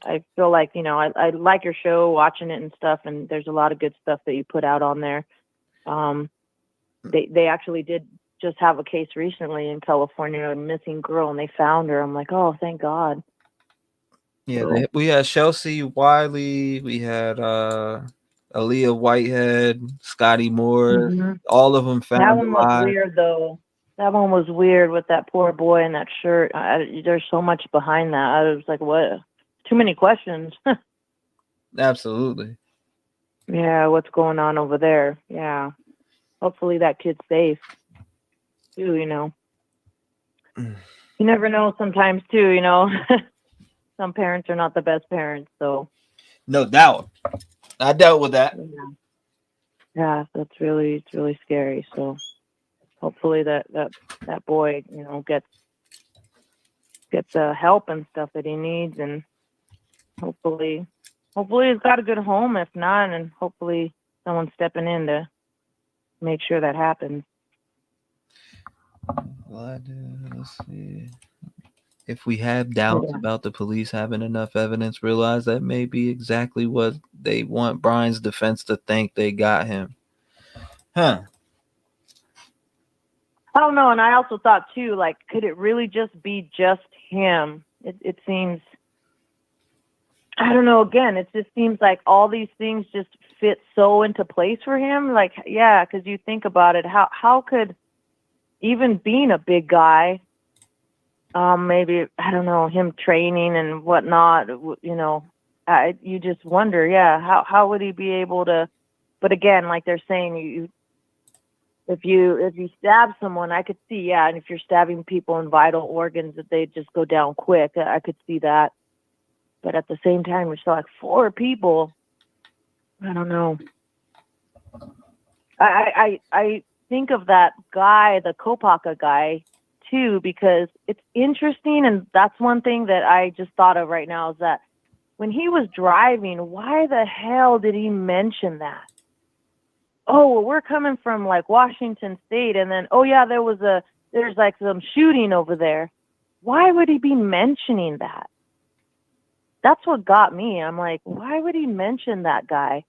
I feel like, you know, I like your show, watching it and stuff, and there's a lot of good stuff that you put out on there. They actually did just have a case recently in California, a missing girl, and they found her. I'm like, oh, thank God. Yeah, we had Chelsea Wiley, we had Aaliyah Whitehead, Scotty Moore, all of them found That one was alive. weird, though. That one was weird with that poor boy in that shirt. There's so much behind that. I was like, what? Too many questions. Absolutely. Yeah, what's going on over there? Yeah. Hopefully that kid's safe, too, you know. You never know sometimes, too, you know. Some parents are not the best parents, so. No doubt. I dealt with that. Yeah, it's really scary. So hopefully that boy, you know, gets the help and stuff that he needs, and hopefully he's got a good home. If not, and hopefully someone's stepping in to make sure that happens. Let's see. If we have doubts about the police having enough evidence, realize that may be exactly what they want Brian's defense to think they got him. Huh. I don't know. And I also thought too, like, could it really just be just him? It seems, I don't know. Again, it just seems like all these things just fit so into place for him. Like, yeah, because you think about it, how could, even being a big guy, maybe, I don't know, him training and whatnot, you know, you just wonder, yeah, how would he be able to, but again, like they're saying, if you stab someone, I could see, yeah, and if you're stabbing people in vital organs, that they just go down quick, I could see that. But at the same time, you're still like 4 people. I don't know. I think of that guy, the Kopaka guy, too, because it's interesting. And that's one thing that I just thought of right now is that when he was driving, why the hell did he mention that? Oh, well, we're coming from like Washington State. And then, oh, yeah, there's like some shooting over there. Why would he be mentioning that? That's what got me. I'm like, why would he mention that guy?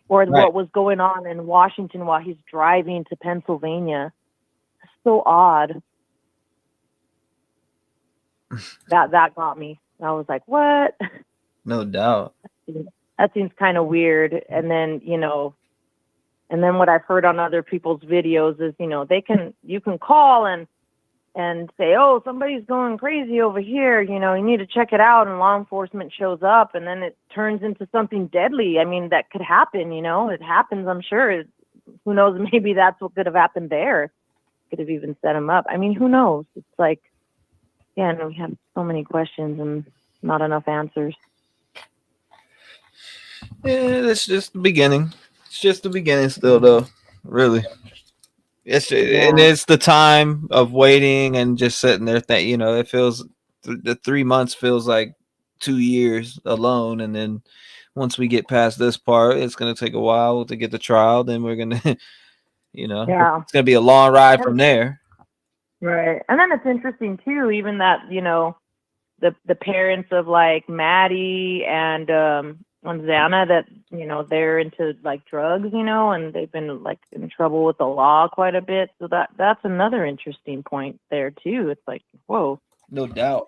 Or what was going on in Washington while he's driving to Pennsylvania? It's so odd. That got me. I was like, what? No doubt. That seems kind of weird. And then, and then what I've heard on other people's videos is, you can call and say, oh, somebody's going crazy over here, you need to check it out, and law enforcement shows up, and then it turns into something deadly. I mean, that could happen, it happens, I'm sure. Who knows, maybe that's what could have happened there. Could have even set him up. I mean, who knows? It's like, yeah, and we have so many questions and not enough answers. Yeah, it's just the beginning. It's just the beginning still, though, really. And it's the time of waiting and just sitting there. It feels the 3 months feels like 2 years alone. And then once we get past this part, it's going to take a while to get the trial. Then we're going to, it's going to be a long ride from there. Right. And then it's interesting too, even that, the parents of like Maddie and Xana, that, they're into like drugs, and they've been like in trouble with the law quite a bit. So that's another interesting point there too. It's like, whoa. No doubt.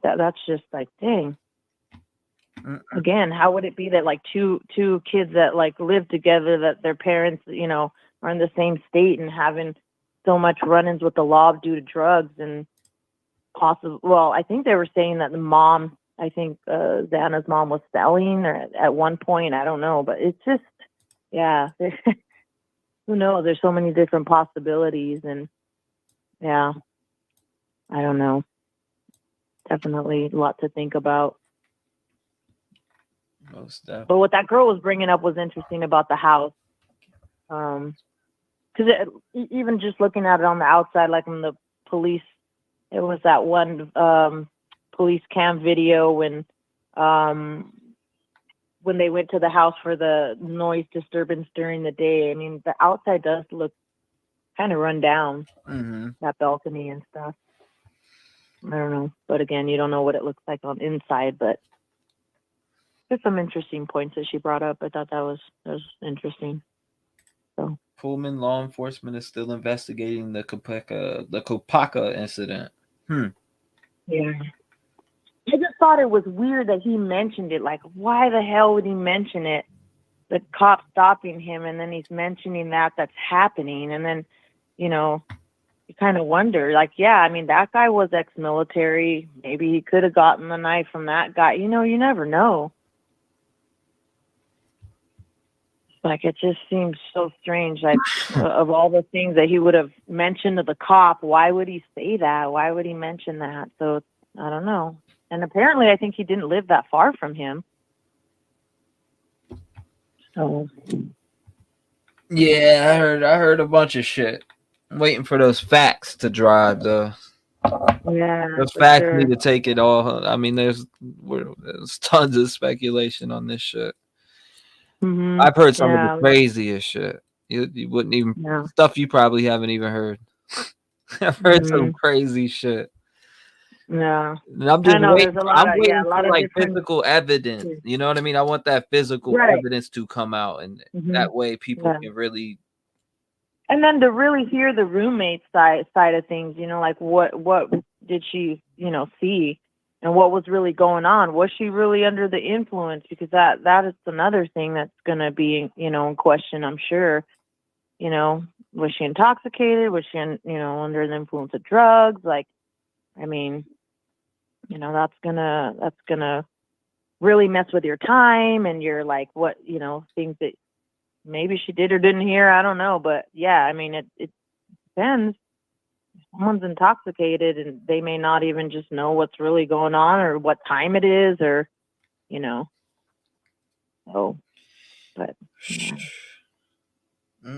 That's just like, dang. Again, how would it be that like two kids that like live together, that their parents, are in the same state and having so much run-ins with the law due to drugs and I think they were saying that the mom, I think Xana's mom was selling or at one point, I don't know, but it's just, who knows? There's so many different possibilities, and I don't know. Definitely a lot to think about. Most definitely. But what that girl was bringing up was interesting about the house. Because even just looking at it on the outside, like when the police, it was that one police cam video when they went to the house for the noise disturbance during the day. I mean, the outside does look kind of run down, that balcony and stuff. I don't know. But again, you don't know what it looks like on inside, but there's some interesting points that she brought up. I thought that was interesting. So Pullman law enforcement is still investigating the Kopaka incident. Yeah. I just thought it was weird that he mentioned it. Like, why the hell would he mention it? The cop stopping him, and then he's mentioning that's happening. And then, you kind of wonder, like, yeah, I mean, that guy was ex-military. Maybe he could have gotten the knife from that guy. You never know. Like, it just seems so strange. Like, of all the things that he would have mentioned to the cop, why would he say that? Why would he mention that? So, I don't know. And apparently, I think he didn't live that far from him. So. Yeah, I heard a bunch of shit. I'm waiting for those facts to drive, though. Yeah, those facts need to take it all. I mean, there's tons of speculation on this shit. I've heard some of the craziest shit. You wouldn't even stuff you probably haven't even heard. I've heard some crazy shit. Yeah, and I'm just waiting. I'm waiting for like physical evidence. You know what I mean? I want that physical evidence to come out, and that way people can really. And then to really hear the roommate side of things, like what did she, see, and what was really going on? Was she really under the influence? Because that is another thing that's going to be, in question, I'm sure. Was she intoxicated? Was she, under the influence of drugs? Like, I mean, that's gonna really mess with your time and your like what things that maybe she did or didn't hear. I don't know, but yeah, I mean it depends. If someone's intoxicated and they may not even just know what's really going on or what time it is, or so. But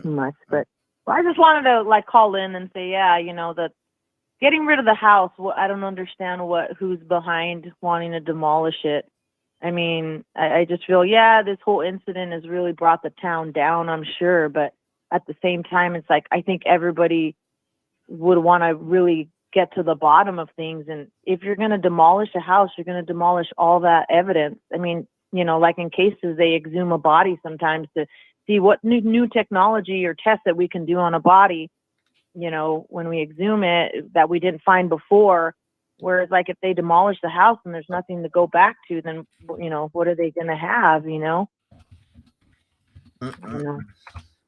much, but Well, I just wanted to like call in and say, yeah, you know, that getting rid of the house, I don't understand who's behind wanting to demolish it. I mean, I just feel, yeah, this whole incident has really brought the town down, I'm sure. But at the same time, it's like, I think everybody would want to really get to the bottom of things. And if you're going to demolish a house, you're going to demolish all that evidence. I mean, you know, like in cases, they exhume a body sometimes to see what new technology or tests that we can do on a body, you know, when we exhume it that we didn't find before. Whereas like if they demolish the house and there's nothing to go back to, then, you know, what are they going to have, you know? I don't know.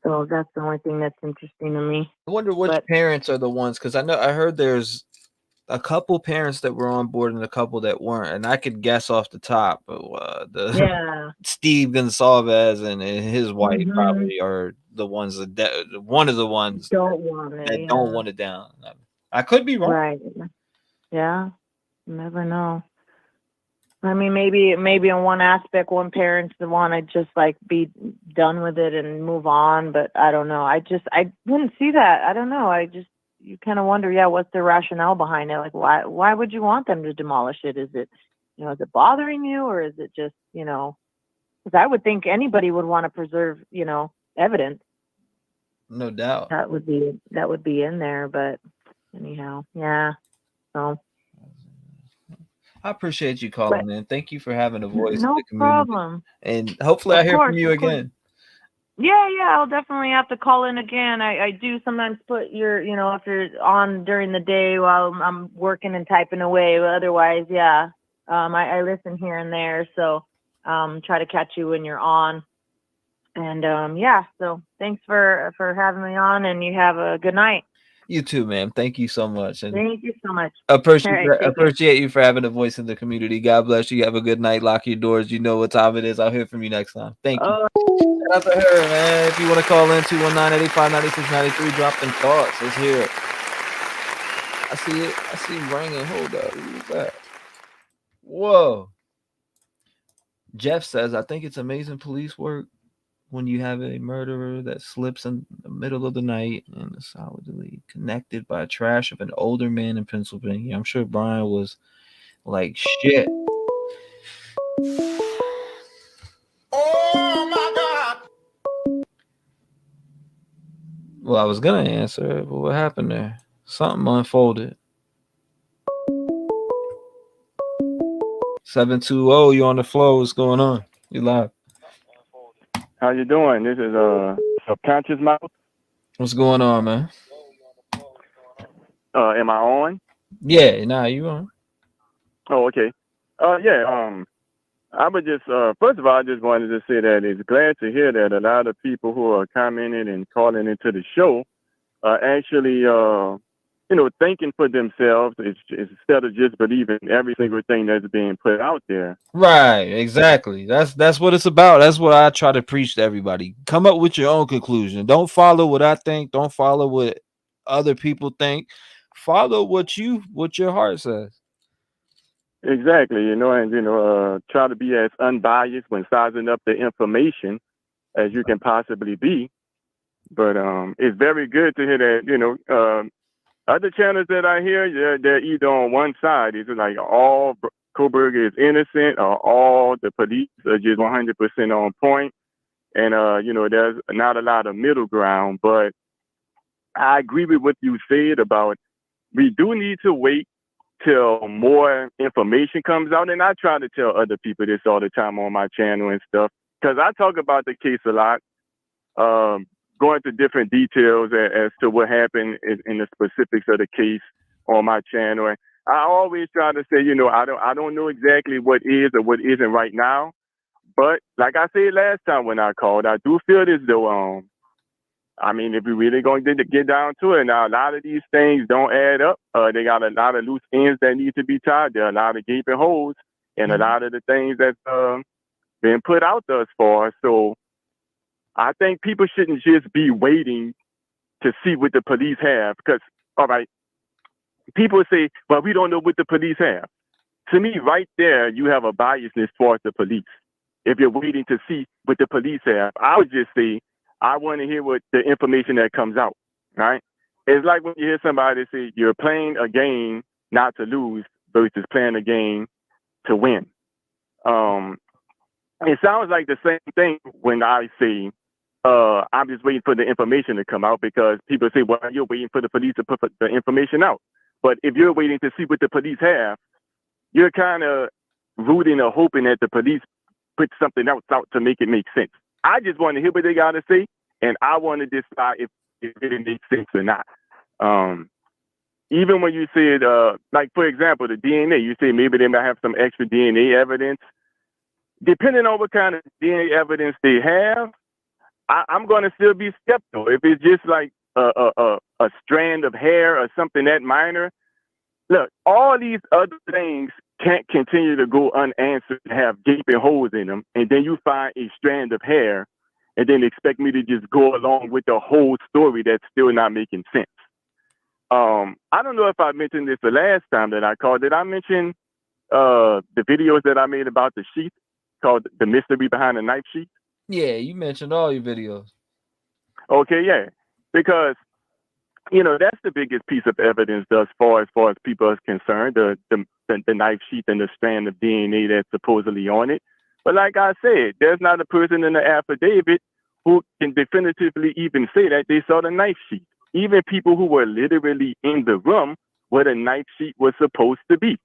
So that's the only thing that's interesting to me. I wonder which parents are the ones, because I heard there's a couple parents that were on board and a couple that weren't, and I could guess off the top. Steve Gonsalves and his wife probably are the ones one of the ones don't want it down. I could be wrong. Right. Yeah. You never know. I mean, maybe in one aspect, one parent's the one I'd just like be done with it and move on, but I don't know. I wouldn't see that. I don't know. You kind of wonder, yeah, what's the rationale behind it? Like, why would you want them to demolish it? Is it, you know, is it bothering you, or is it just, you know, because I would think anybody would want to preserve, you know, evidence. No doubt. That would be in there, but anyhow, yeah. So. I appreciate you calling in. Thank you for having a voice in the community. No problem. And hopefully I hear from you again. Yeah, I'll definitely have to call in again. I do sometimes put your, you know, if you're on during the day while I'm working and typing away, but otherwise, yeah. I listen here and there, so try to catch you when you're on. And yeah, so thanks for having me on, and you have a good night. You too, ma'am. Thank you so much. And thank you so much. Appreciate you for having a voice in the community. God bless you. Have a good night. Lock your doors. You know what time it is. I'll hear from you next time. Thank you. Shout out to her, man. If you want to call in, 219-885-9693, drop them thoughts. Let's hear it. I see it. I see him ringing. Hold up. Who's that? Whoa. Jeff says, I think it's amazing police work when you have a murderer that slips in the middle of the night and is solidly connected by trash of an older man in Pennsylvania. I'm sure Brian was like, shit. Oh my God. Well, I was going to answer it, but what happened there? Something unfolded. 720, you on the flow. What's going on? You live. How you doing? This is Subconscious Mouth. What's going on, man? Am I on? Yeah, nah, you on. Oh, okay. Yeah, I would just first of all, I just wanted to say that it's glad to hear that a lot of people who are commenting and calling into the show are actually you know, thinking for themselves instead of just believing every single thing that's being put out there. Right, exactly. That's what it's about. That's what I try to preach to everybody. Come up with your own conclusion. Don't follow what I think. Don't follow what other people think. Follow what your heart says. Exactly, you know, and try to be as unbiased when sizing up the information as you can possibly be. But it's very good to hear that, you know, other channels that I hear, they're either on one side, it's like all Kohberger is innocent, or all the police are just 100% on point. And, you know, there's not a lot of middle ground. But I agree with what you said about we do need to wait till more information comes out. And I try to tell other people this all the time on my channel and stuff, because I talk about the case a lot. Going to different details as to what happened in the specifics of the case on my channel. And I always try to say, you know, I don't know exactly what is or what isn't right now. But like I said last time when I called, I do feel as though, I mean, if we really going to get down to it, now a lot of these things don't add up. They got a lot of loose ends that need to be tied. There are a lot of gaping holes in a lot of the things that's been put out thus far. So I think people shouldn't just be waiting to see what the police have, because, all right, people say, well, we don't know what the police have. To me, right there, you have a biasness towards the police. If you're waiting to see what the police have, I would just say, I want to hear what the information that comes out. right? It's like when you hear somebody say you're playing a game not to lose versus playing a game to win. It sounds like the same thing when I say I'm just waiting for the information to come out, because people say, well, you're waiting for the police to put the information out. But if you're waiting to see what the police have, you're kind of rooting or hoping that the police put something else out to make it make sense. I just want to hear what they got to say, and I want to decide if it makes sense or not. Even when you said, like, for example, the DNA, you say maybe they might have some extra DNA evidence. Depending on what kind of DNA evidence they have, I'm going to still be skeptical. If it's just like a strand of hair or something that minor, look, all these other things can't continue to go unanswered and have gaping holes in them, and then you find a strand of hair and then expect me to just go along with the whole story that's still not making sense. I don't know if I mentioned this the last time that I called. Did I mention the videos that I made about the sheath called The Mystery Behind the Knife Sheath? Yeah, you mentioned all your videos. Okay, yeah. Because, you know, that's the biggest piece of evidence thus far as people are concerned, the knife sheath and the strand of DNA that's supposedly on it. But like I said, there's not a person in the affidavit who can definitively even say that they saw the knife sheath. Even people who were literally in the room where the knife sheath was supposed to be.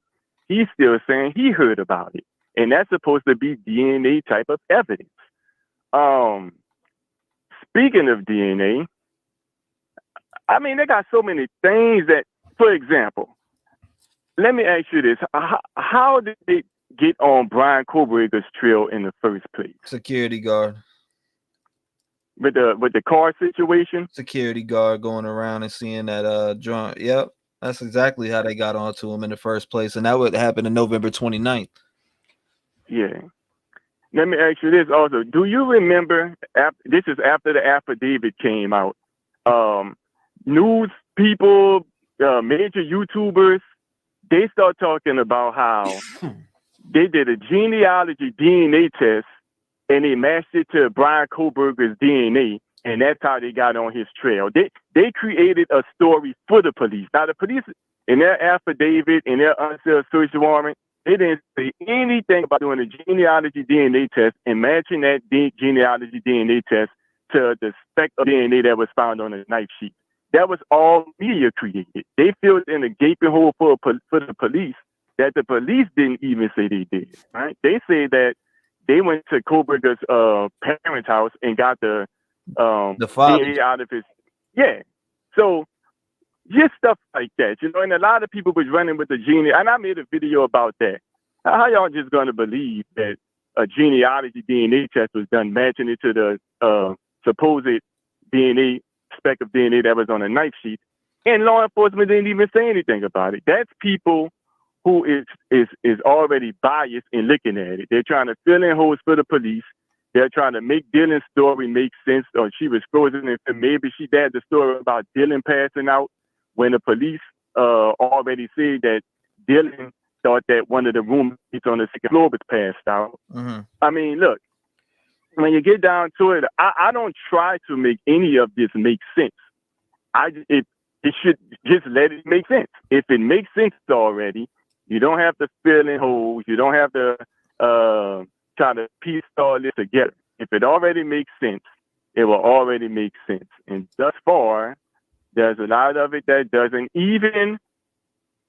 He's still saying he heard about it. And that's supposed to be DNA type of evidence. Speaking of DNA, I mean, they got so many things that, for example, let me ask you this. How did they get on Brian Kohberger's trail in the first place? Security guard. With the car situation? Security guard going around and seeing that drunk. Yep. That's exactly how they got onto him in the first place. And that would happen on November 29th. Yeah. Let me ask you this also. Do you remember, this is after the affidavit came out, news people, major YouTubers, they start talking about how they did a genealogy DNA test and they matched it to Brian Kohberger's DNA, and that's how they got on his trail. They created a story for the police. Now, the police, in their affidavit, in their unsealed search warrant, they didn't say anything about doing a genealogy DNA test and matching that genealogy DNA test to the speck of DNA that was found on the knife sheath. That was all media created. They filled in a gaping hole for the police that the police didn't even say they did. Right? They say that they went to Kohberger's parents' house and got the DNA out of his. Yeah. So just stuff like that, you know. And a lot of people was running with the gene, and I made a video about that. How y'all just gonna believe that a genealogy DNA test was done matching it to the supposed DNA speck of DNA that was on a knife sheath, and law enforcement didn't even say anything about it? That's people who is already biased in looking at it. They're trying to fill in holes for the police. They're trying to make Dylan's story make sense, or she was frozen, and maybe she had the story about Dylan passing out when the police already said that Dylan thought that one of the roommates on the second floor was passed out. Mm-hmm. I mean, look, when you get down to it, I don't try to make any of this make sense. It should just let it make sense. If it makes sense already, you don't have to fill in holes. You don't have to try to piece all this together. If it already makes sense, it will already make sense. And thus far, there's a lot of it that doesn't. Even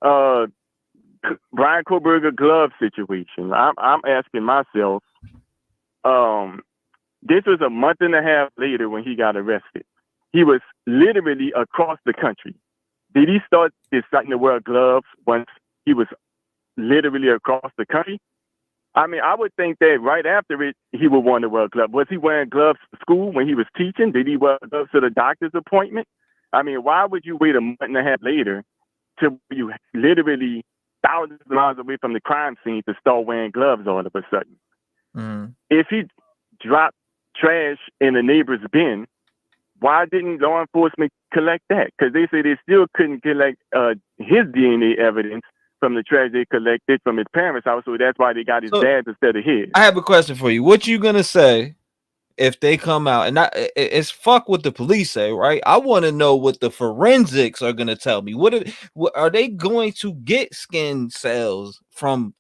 Brian Kohberger glove situation. I'm asking myself, this was a month and a half later when he got arrested. He was literally across the country. Did he start deciding to wear gloves once he was literally across the country? I mean, I would think that right after it, he would want to wear gloves. Was he wearing gloves to school when he was teaching? Did he wear gloves to the doctor's appointment? I mean, why would you wait a month and a half later to you literally thousands of miles away from the crime scene to start wearing gloves all of a sudden? Mm-hmm. If he dropped trash in a neighbor's bin, why didn't law enforcement collect that? Because they say they still couldn't collect his DNA evidence from the trash they collected from his parents' house, so that's why they got his dad's instead of his. I have a question for you. What you gonna say if they come out and it's fuck what the police say, right? I want to know what the forensics are going to tell me. What are they going to get skin cells from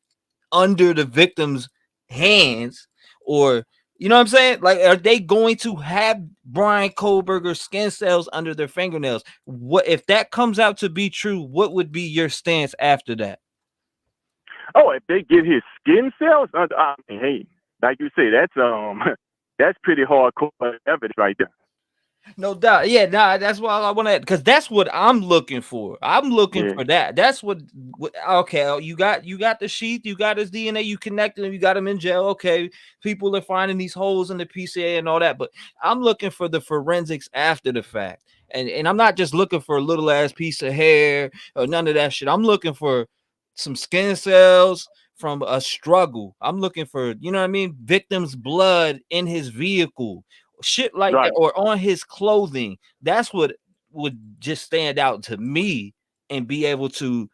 under the victim's hands, or you know what I'm saying? Like, are they going to have Brian Kohberger skin cells under their fingernails? What if that comes out to be true? What would be your stance after that? Oh, if they get his skin cells, I mean, hey, like you say, that's pretty hardcore evidence right there. No doubt. Yeah, nah, that's why I want to, because that's what I'm looking for. I'm looking for that. That's what okay, you got the sheath, you got his DNA, you connected him, you got him in jail. Okay, people are finding these holes in the PCA and all that, but I'm looking for the forensics after the fact. And I'm not just looking for a little ass piece of hair or none of that shit. I'm looking for some skin cells from a struggle. I'm looking for, you know what I mean, victim's blood in his vehicle. Shit like that, or on his clothing. That's what would just stand out to me and be able to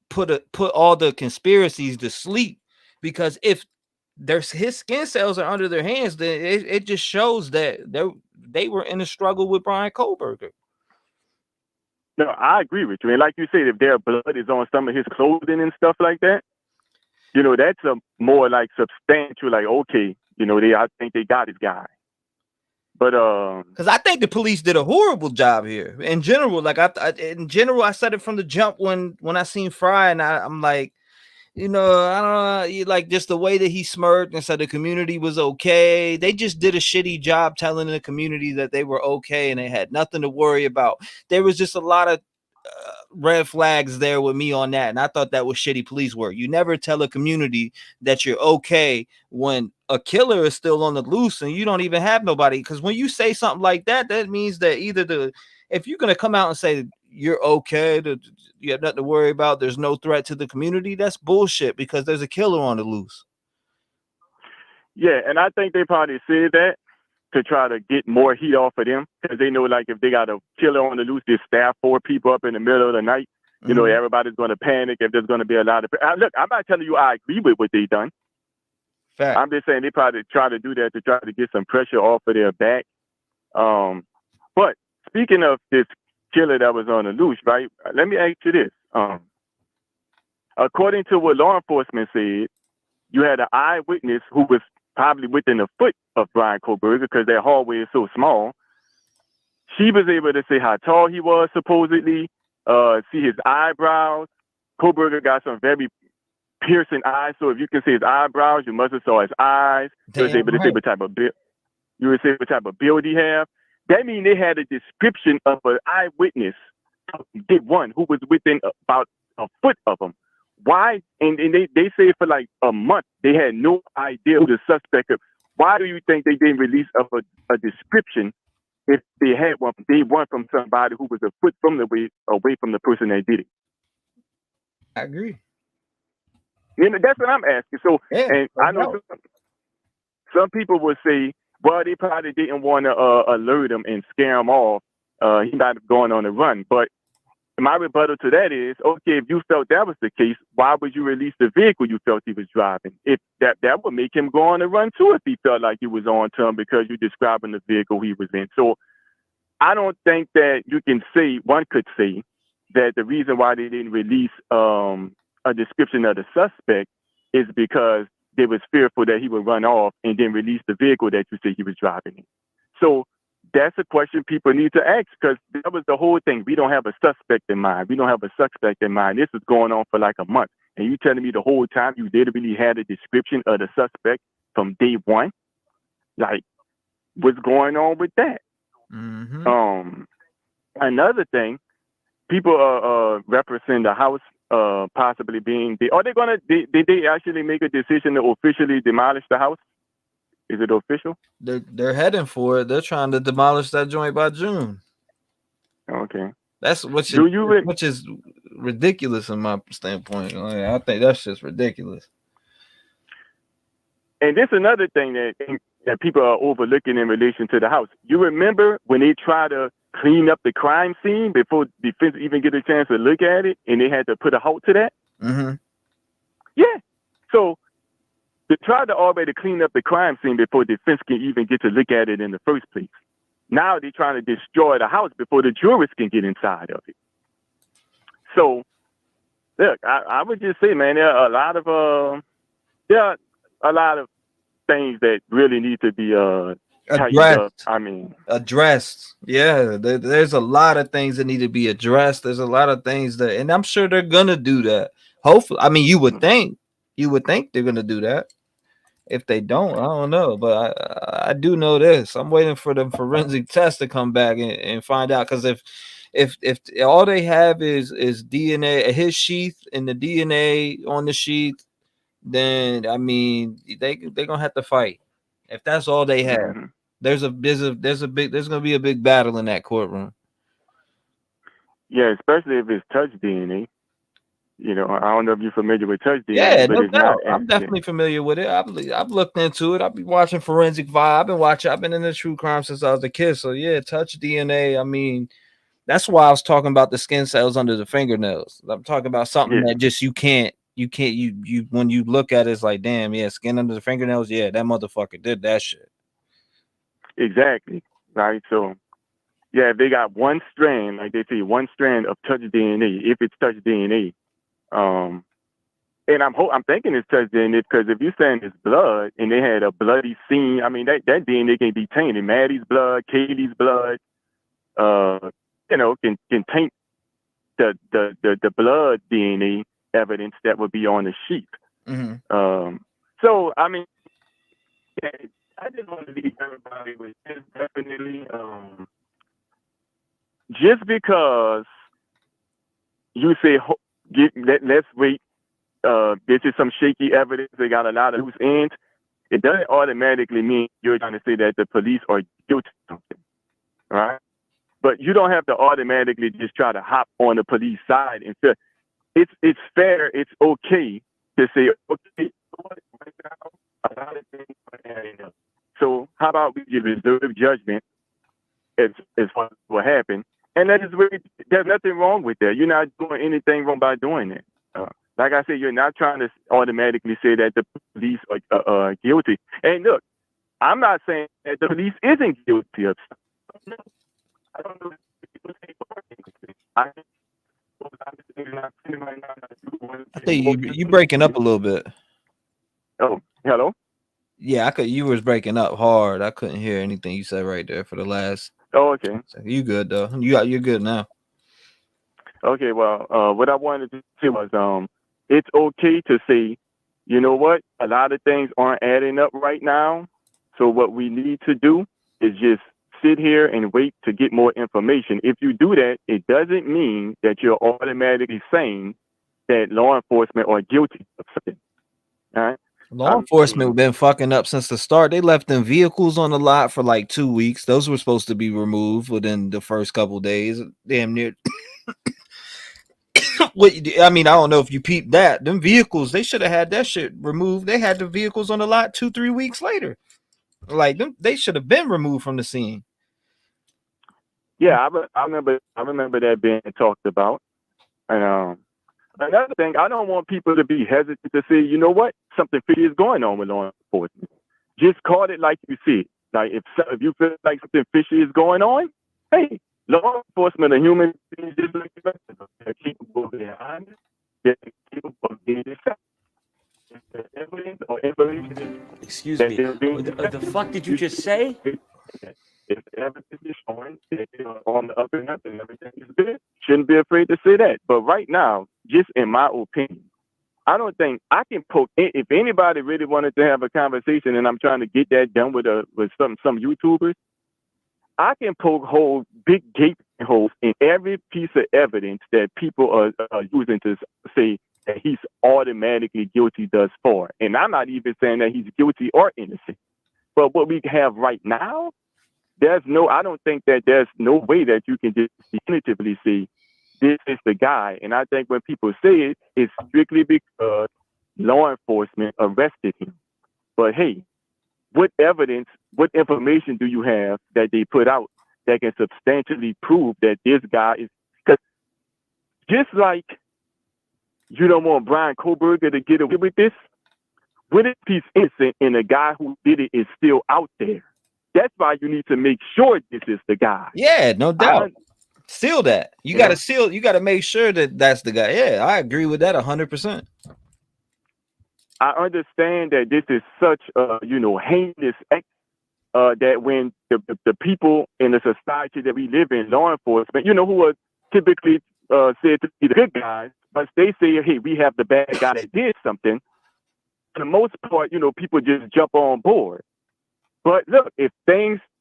put all the conspiracies to sleep. Because if his skin cells are under their hands, then it just shows that they were in a struggle with Brian Kohberger. No, I agree with you. And like you said, if their blood is on some of his clothing and stuff like that, you know, that's a more like substantial, like, okay, you know, I think they got his guy. But because I think the police did a horrible job here in general. Like I said it from the jump when I seen Fry, and I'm like, you know, I don't know, like just the way that he smirked and said the community was okay. They just did a shitty job telling the community that they were okay and they had nothing to worry about. There was just a lot of red flags there with me on that, and I thought that was shitty police work. You never tell a community that you're okay when a killer is still on the loose and you don't even have nobody. Because when you say something like that, that means that if you're gonna come out and say you're okay, you have nothing to worry about, there's no threat to the community, that's bullshit, because there's a killer on the loose. Yeah, and I think they probably said that to try to get more heat off of them, because they know, like, if they got a killer on the loose, they staff 4 people up in the middle of the night. You know, everybody's going to panic if there's going to be a lot of. Look, I'm not telling you I agree with what they done. Fact. I'm just saying they probably try to do that to try to get some pressure off of their back. But speaking of this killer that was on the loose, right? Let me ask you this. According to what law enforcement said, you had an eyewitness who was probably within a foot of Brian Kohberger because their hallway is so small. She was able to say how tall he was, supposedly, see his eyebrows. Kohberger got some very piercing eyes, so if you can see his eyebrows, you must have saw his eyes. You was able to say what type of build. You would say what type of build he have. That means they had a description of an eyewitness, one who was within about a foot of him. Why? And they say for like a month they had no idea who the suspect is. Why do you think they didn't release a description if they had one? They want from somebody who was a foot from away from the person that did it. I agree. You know, that's what I'm asking. So, yeah, and I know some people would say, well, they probably didn't want to alert him and scare him off. He might have gone on a run. But my rebuttal to that is, okay, if you felt that was the case, why would you release the vehicle you felt he was driving? If that would make him go on a run too if he felt like he was on to him because you're describing the vehicle he was in. So I don't think that one could say that the reason why they didn't release a description of the suspect is because they was fearful that he would run off and then release the vehicle that you say he was driving in. So that's a question people need to ask, because that was the whole thing. We don't have a suspect in mind. We don't have a suspect in mind. This is going on for like a month. And you telling me the whole time you literally had a description of the suspect from day one? Like, what's going on with that? Another thing, people are representing the house possibly being did they actually make a decision to officially demolish the house? Is it official? They're heading for it. They're trying to demolish that joint by June. Okay. That's which is ridiculous in my standpoint. Like, I think that's just ridiculous. And this is another thing that people are overlooking in relation to the house. You remember when they try to clean up the crime scene before defense even get a chance to look at it, and they had to put a halt to that? Mm-hmm. Yeah. So They tried to already clean up the crime scene before defense can even get to look at it in the first place. Now they're trying to destroy the house before the jurors can get inside of it. So, look, I would just say, man, there are a lot of things that really need to be tightened up. I mean, addressed. Yeah, there's a lot of things that need to be addressed. There's a lot of things that, and I'm sure they're gonna do that. Hopefully, I mean, you would think they're gonna do that. If they don't, I don't know, but I do know this. I'm waiting for the forensic test to come back and find out. Because if all they have is DNA, his sheath and the DNA on the sheath, then I mean they're gonna have to fight. If that's all they have, there's gonna be a big battle in that courtroom. Yeah, especially if it's touch DNA. You know, I don't know if you're familiar with touch DNA. Yeah, but no it's doubt. not. I'm definitely familiar with it. I've looked into it. I've been watching Forensic Five. I've been in the true crime since I was a kid. So yeah, touch DNA. I mean, that's why I was talking about the skin cells under the fingernails. I'm talking about something that just you can't when you look at it, it's like, damn, yeah, skin under the fingernails. Yeah, that motherfucker did that shit. Exactly. Right. So yeah, if they got one strand, like they say, one strand of touch DNA, if it's touch DNA. And I'm thinking it's touch DNA because if you're saying it's blood and they had a bloody scene, I mean that DNA can be tainted. Maddie's blood, Katie's blood, you know, can taint the blood DNA evidence that would be on the sheet. So I mean, yeah, I just want to leave everybody with this definitely. Just because you say let's wait. This is some shaky evidence. They got a lot of loose ends. It doesn't automatically mean you're trying to say that the police are guilty of something, right? But you don't have to automatically just try to hop on the police side and say it's fair. It's okay to say okay. A lot of things are adding up. So how about we give reserved judgment as far as what happened, and that is really there's nothing wrong with that. You're not doing anything wrong by doing it. Like I said, you're not trying to automatically say that the police are guilty. And look, I'm not saying that the police isn't guilty of something. I don't know if I think you breaking up a little bit. Oh, hello? Yeah, you was breaking up hard. I couldn't hear anything you said right there for the last. Oh, okay. You good though. You're good now. Okay, well, what I wanted to say was it's okay to say, you know what, a lot of things aren't adding up right now. So what we need to do is just sit here and wait to get more information. If you do that, it doesn't mean that you're automatically saying that law enforcement are guilty of something. All right? Law enforcement been fucking up since the start. They left them vehicles on the lot for like 2 weeks. Those were supposed to be removed within the first couple days. Damn near. I mean, I don't know if you peeped that. Them vehicles, they should have had that shit removed. They had the vehicles on the lot 2-3 weeks later. Like they should have been removed from the scene. Yeah, I remember that being talked about. And another thing, I don't want people to be hesitant to say, you know what, something fishy is going on with law enforcement. Just call it like you see it. Like if you feel like something fishy is going on, hey, law enforcement are human beings just like the rest of us. They're capable of being honest. They're capable of being deceptive. Evidence or information. Excuse me. The fuck did you just say? If evidence is showing that they are on the up and up and everything is good, shouldn't be afraid to say that. But right now, just in my opinion, I don't think I can poke. If anybody really wanted to have a conversation, and I'm trying to get that done with some YouTubers, I can poke big gaping holes in every piece of evidence that people are using to say that he's automatically guilty thus far. And I'm not even saying that he's guilty or innocent. But what we have right now, I don't think that there's no way that you can just definitively say this is the guy. And I think when people say it, it's strictly because law enforcement arrested him. But hey, what evidence, what information do you have that they put out that can substantially prove that this guy is? Because just like you don't want Brian Kohberger to get away with this, what if he's innocent and the guy who did it is still out there? That's why you need to make sure this is the guy. Yeah, no doubt. Seal that. You got to seal. You got to make sure that that's the guy. Yeah, I agree with that 100%. I understand that this is such a heinous act that when the people in the society that we live in, law enforcement, who are typically said to be the good guys, but they say, hey, we have the bad guy that did something. For the most part, people just jump on board. But look, if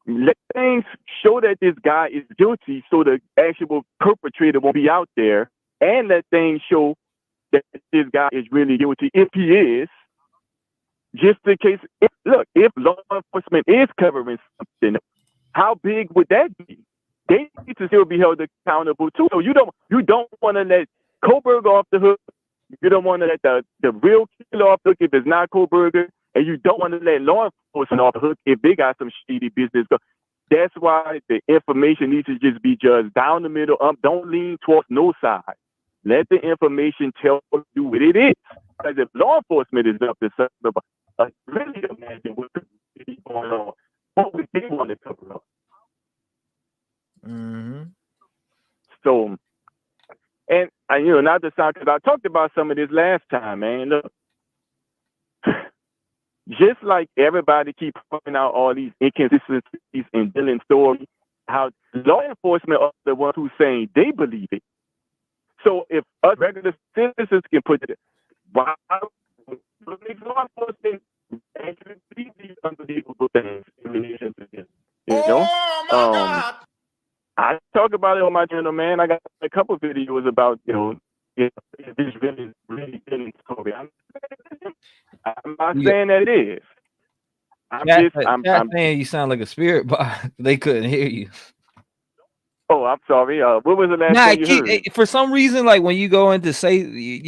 let things show that this guy is guilty, so the actual perpetrator won't be out there, and let things show that this guy is really guilty, if he is, just in case. If law enforcement is covering something, how big would that be? They need to still be held accountable too. So you don't want to let Kohberger off the hook. You don't want to let the real killer off the hook if it's not Kohberger, and you don't want to let law enforcement off the hook if they got some shady business. That's why the information needs to just be judged down the middle. Don't lean towards no side. Let the information tell you what it is. Because if law enforcement is up to something, really imagine what could be going on. What would they want to cover up? Mm-hmm. So, and not to sound, because I talked about some of this last time, man. Look, just like everybody keep pointing out all these inconsistencies in Dylan's story, how law enforcement are the ones who saying they believe it. So if us regular citizens can put it, why make law enforcement actually believe these unbelievable things in relation to this? I talk about it on my channel, man. I got a couple videos about, this really Dylan's story. I'm not saying that it is. I'm saying you sound like a spirit, but they couldn't hear you. Oh, I'm sorry. What was the last thing you heard? For some reason, like when you go in to say,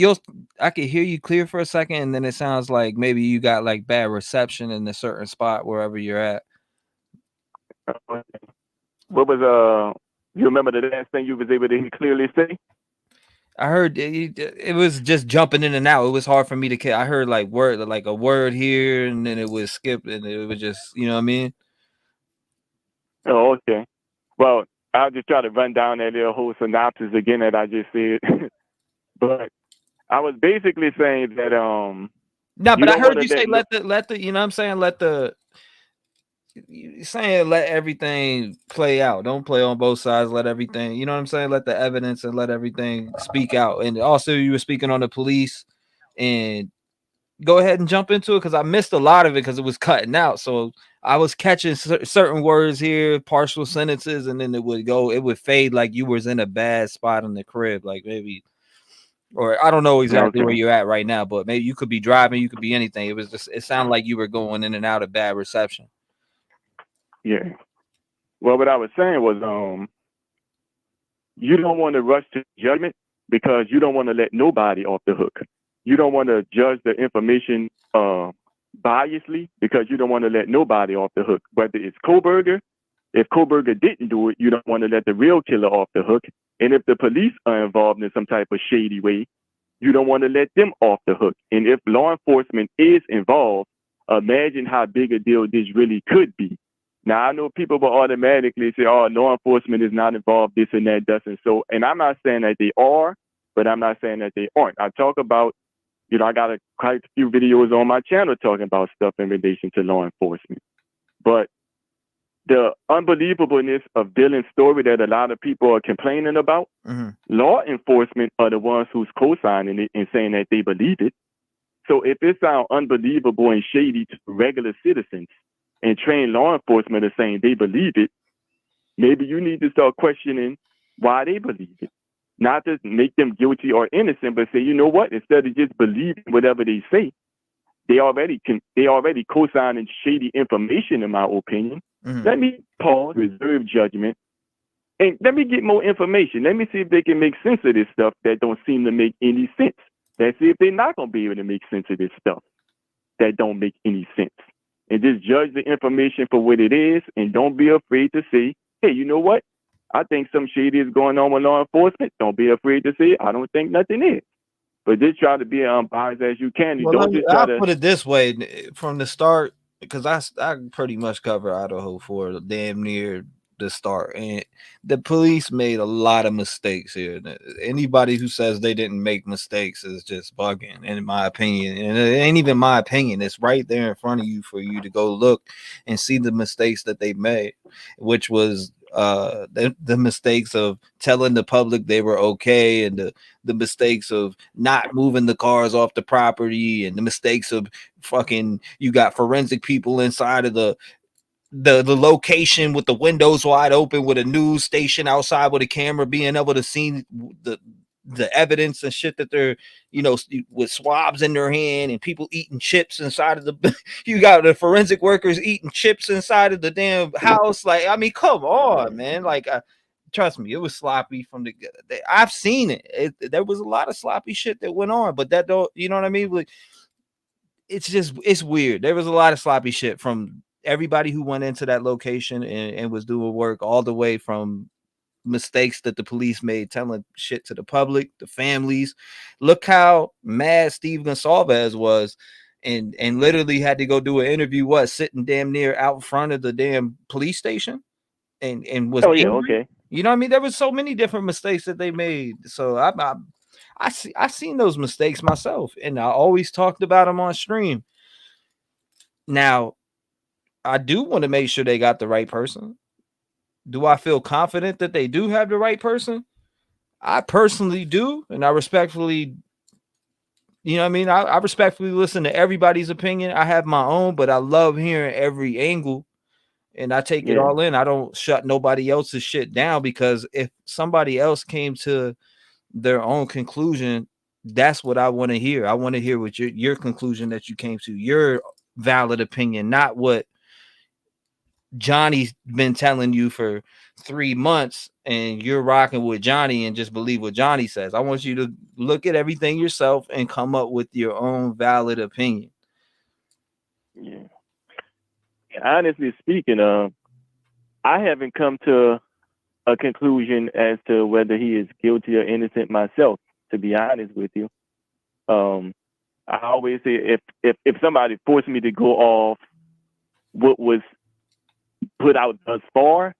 I could hear you clear for a second, and then it sounds like maybe you got like bad reception in a certain spot wherever you're at. What was you remember the last thing you was able to clearly say? I heard it was just jumping in and out. It was hard for me to. I heard like a word here, and then it was skipped, and it was just, you know what I mean? Oh, okay. Well, I'll just try to run down that little whole synopsis again that I just said. But I was basically saying that no, but I heard you say let the you know what I'm saying, let everything play out. Don't play on both sides. Let everything, you know what I'm saying? Let the evidence and let everything speak out. And also you were speaking on the police, and go ahead and jump into it because I missed a lot of it because it was cutting out. So I was catching certain words here, partial sentences, and then it would fade like you was in a bad spot in the crib, like maybe, or I don't know exactly where you're at right now, but maybe you could be driving, you could be anything. It sounded like you were going in and out of bad reception. Yeah. Well, what I was saying was, you don't want to rush to judgment because you don't want to let nobody off the hook. You don't want to judge the information biasly because you don't want to let nobody off the hook. Whether it's Kohberger, if Kohberger didn't do it, you don't want to let the real killer off the hook. And if the police are involved in some type of shady way, you don't want to let them off the hook. And if law enforcement is involved, imagine how big a deal this really could be. Now, I know people will automatically say, oh, law enforcement is not involved, this and that doesn't. So, and I'm not saying that they are, but I'm not saying that they aren't. I talk about, I got quite a few videos on my channel talking about stuff in relation to law enforcement. But the unbelievableness of Dylan's story that a lot of people are complaining about, law enforcement are the ones who's co-signing it and saying that they believe it. So if it sounds unbelievable and shady to regular citizens, and trained law enforcement are saying they believe it, maybe you need to start questioning why they believe it. Not to make them guilty or innocent, but say, you know what? Instead of just believing whatever they say, they already co-signing shady information, in my opinion. Let me pause, reserve judgment, and let me get more information. Let me see if they can make sense of this stuff that don't seem to make any sense. Let's see if they're not going to be able to make sense of this stuff that don't make any sense. And just judge the information for what it is, and don't be afraid to say, hey, you know what? I think some shady is going on with law enforcement. Don't be afraid to say, I don't think nothing is. But just try to be as unbiased as you can. You Well, don't just try I'll to. put it this way from the start, because I pretty much cover Idaho for damn near the start, and the police made a lot of mistakes here. Anybody who says they didn't make mistakes is just bugging, in my opinion. And it ain't even my opinion; it's right there in front of you for you to go look and see the mistakes that they made, which was the mistakes of telling the public they were okay, and the mistakes of not moving the cars off the property, and the mistakes of fucking you got forensic people inside of the location with the windows wide open, with a news station outside with a camera being able to see the evidence and shit that they're, with swabs in their hand, and people eating chips inside of the you got the forensic workers eating chips inside of the damn house. Like, I mean, come on, man. Like, trust me, it was sloppy from I've seen it. There was a lot of sloppy shit that went on, but that don't, you know what I mean? Like, it's weird. There was a lot of sloppy shit from everybody who went into that location and was doing work, all the way from mistakes that the police made telling shit to the public, the families. Look how mad Steve Gonsalves was, and literally had to go do an interview, sitting damn near out front of the damn police station, and was angry. Okay. You know what I mean? There was so many different mistakes that they made. So I seen those mistakes myself, and I always talked about them on stream. Now, I do want to make sure they got the right person. Do I feel confident that they do have the right person? I personally do, and I respectfully, you know what I mean? I respectfully listen to everybody's opinion. I have my own, but I love hearing every angle, and I take it all in. I don't shut nobody else's shit down, because if somebody else came to their own conclusion, that's what I want to hear. I want to hear what your conclusion that you came to, your valid opinion, not what Johnny's been telling you for 3 months and you're rocking with Johnny and just believe what Johnny says. I want you to look at everything yourself and come up with your own valid opinion. Yeah. Honestly speaking, I haven't come to a conclusion as to whether he is guilty or innocent myself, to be honest with you. I always say if somebody forced me to go off what was put out thus far,